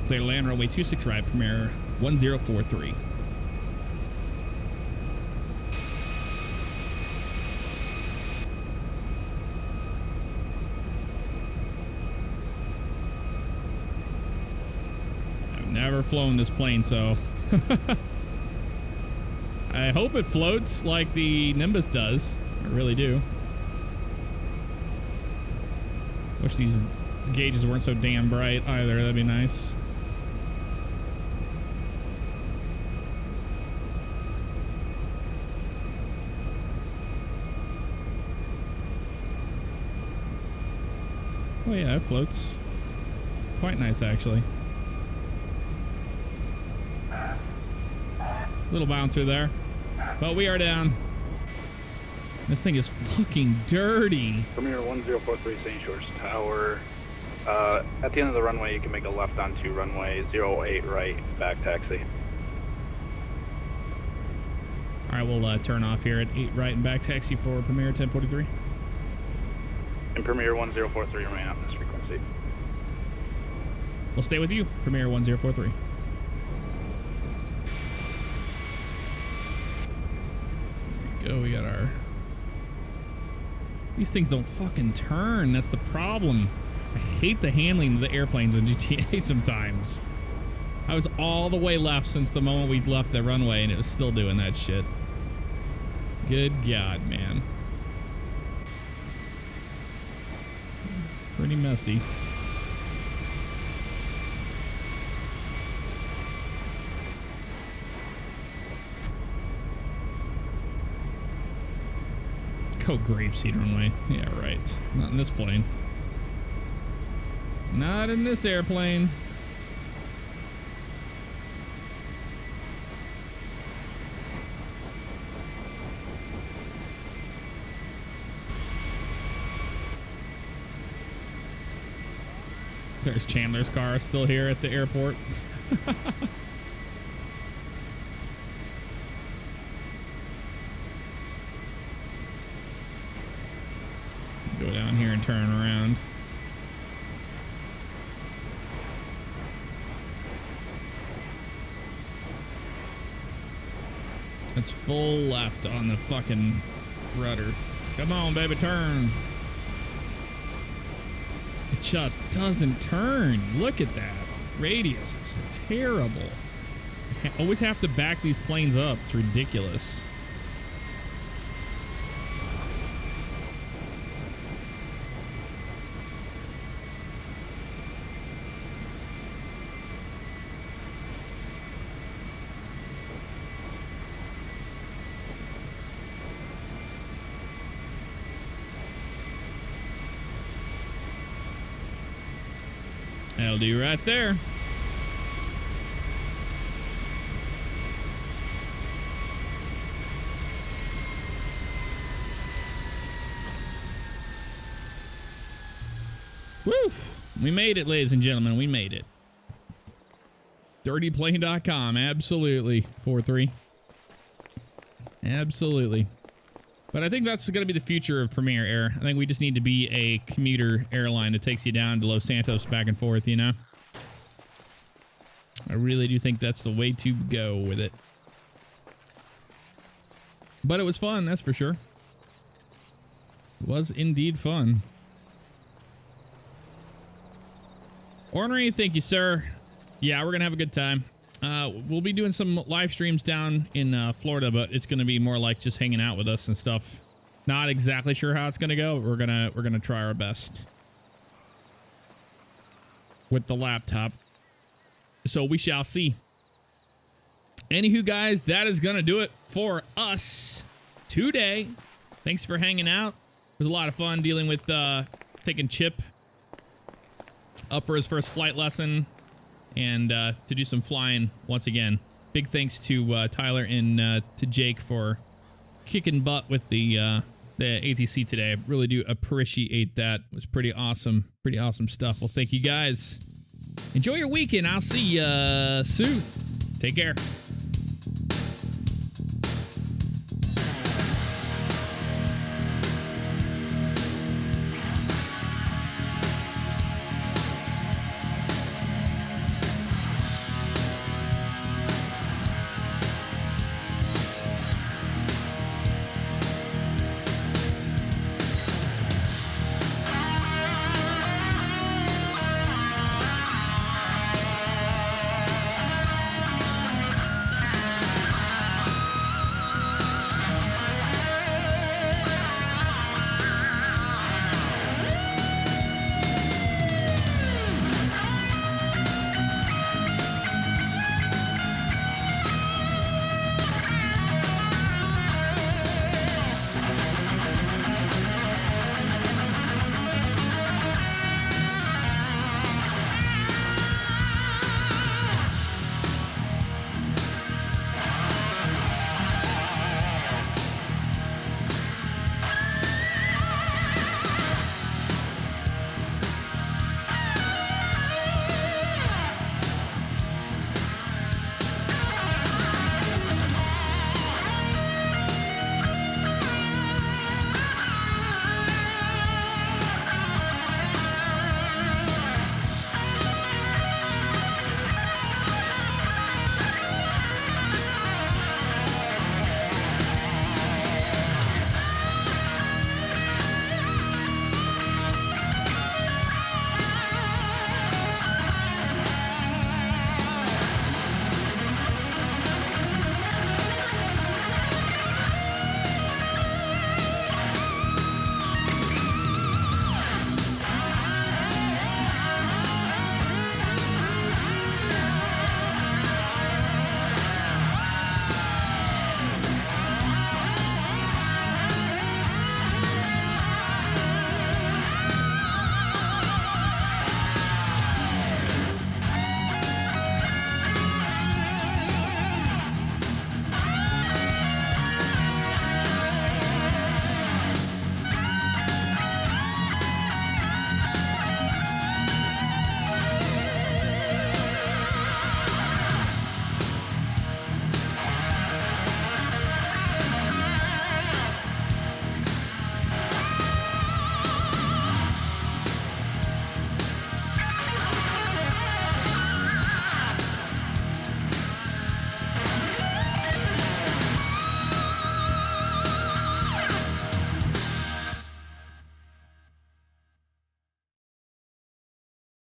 Clear to land runway 26 right, Premier 1043. I've never flown this plane, so I hope it floats like the Nimbus does. I really do. Wish these gauges weren't so damn bright either. That'd be nice. Oh yeah, it floats. Quite nice, actually. Little bouncer there. But we are down. This thing is fucking dirty. Premier 1043 St. George Tower. At the end of the runway, you can make a left onto runway 08 right, back taxi. All right, we'll turn off here at 8 right and back taxi for Premier 1043. And Premier 1043 remain on this frequency. We'll stay with you, Premier 1043. There we go. We got our... These things don't fucking turn. That's the problem. I hate the handling of the airplanes in GTA sometimes. I was all the way left since the moment we left the runway, and it was still doing that shit. Good God, man. Pretty messy. Go grapeseed runway. Yeah, right. Not in this plane. Not in this airplane. There's Chandler's car still here at the airport. Go down here and turn around. That's full left on the fucking rudder. Come on, baby, turn. It just doesn't turn. Look at that. Radius is terrible. Always have to back these planes up. It's ridiculous. That'll do right there. Woof! We made it, ladies and gentlemen. We made it. Dirtyplane.com. Absolutely. 4-3. Absolutely. But I think that's going to be the future of Premier Air. I think we just need to be a commuter airline that takes you down to Los Santos back and forth, you know? I really do think that's the way to go with it. But it was fun, that's for sure. It was indeed fun. Ornery, thank you, sir. Yeah, we're going to have a good time. We'll be doing some live streams down in Florida, but it's going to be more like just hanging out with us and stuff. Not exactly sure how it's going to go. We're going to try our best with the laptop. So we shall see. Anywho, guys, that is going to do it for us today. Thanks for hanging out. It was a lot of fun dealing with taking Chip up for his first flight lesson. And to do some flying once again. Big thanks to Tyler and to Jake for kicking butt with the ATC today. I really do appreciate that. It was pretty awesome. Pretty awesome stuff. Well, thank you guys. Enjoy your weekend. I'll see you soon. Take care.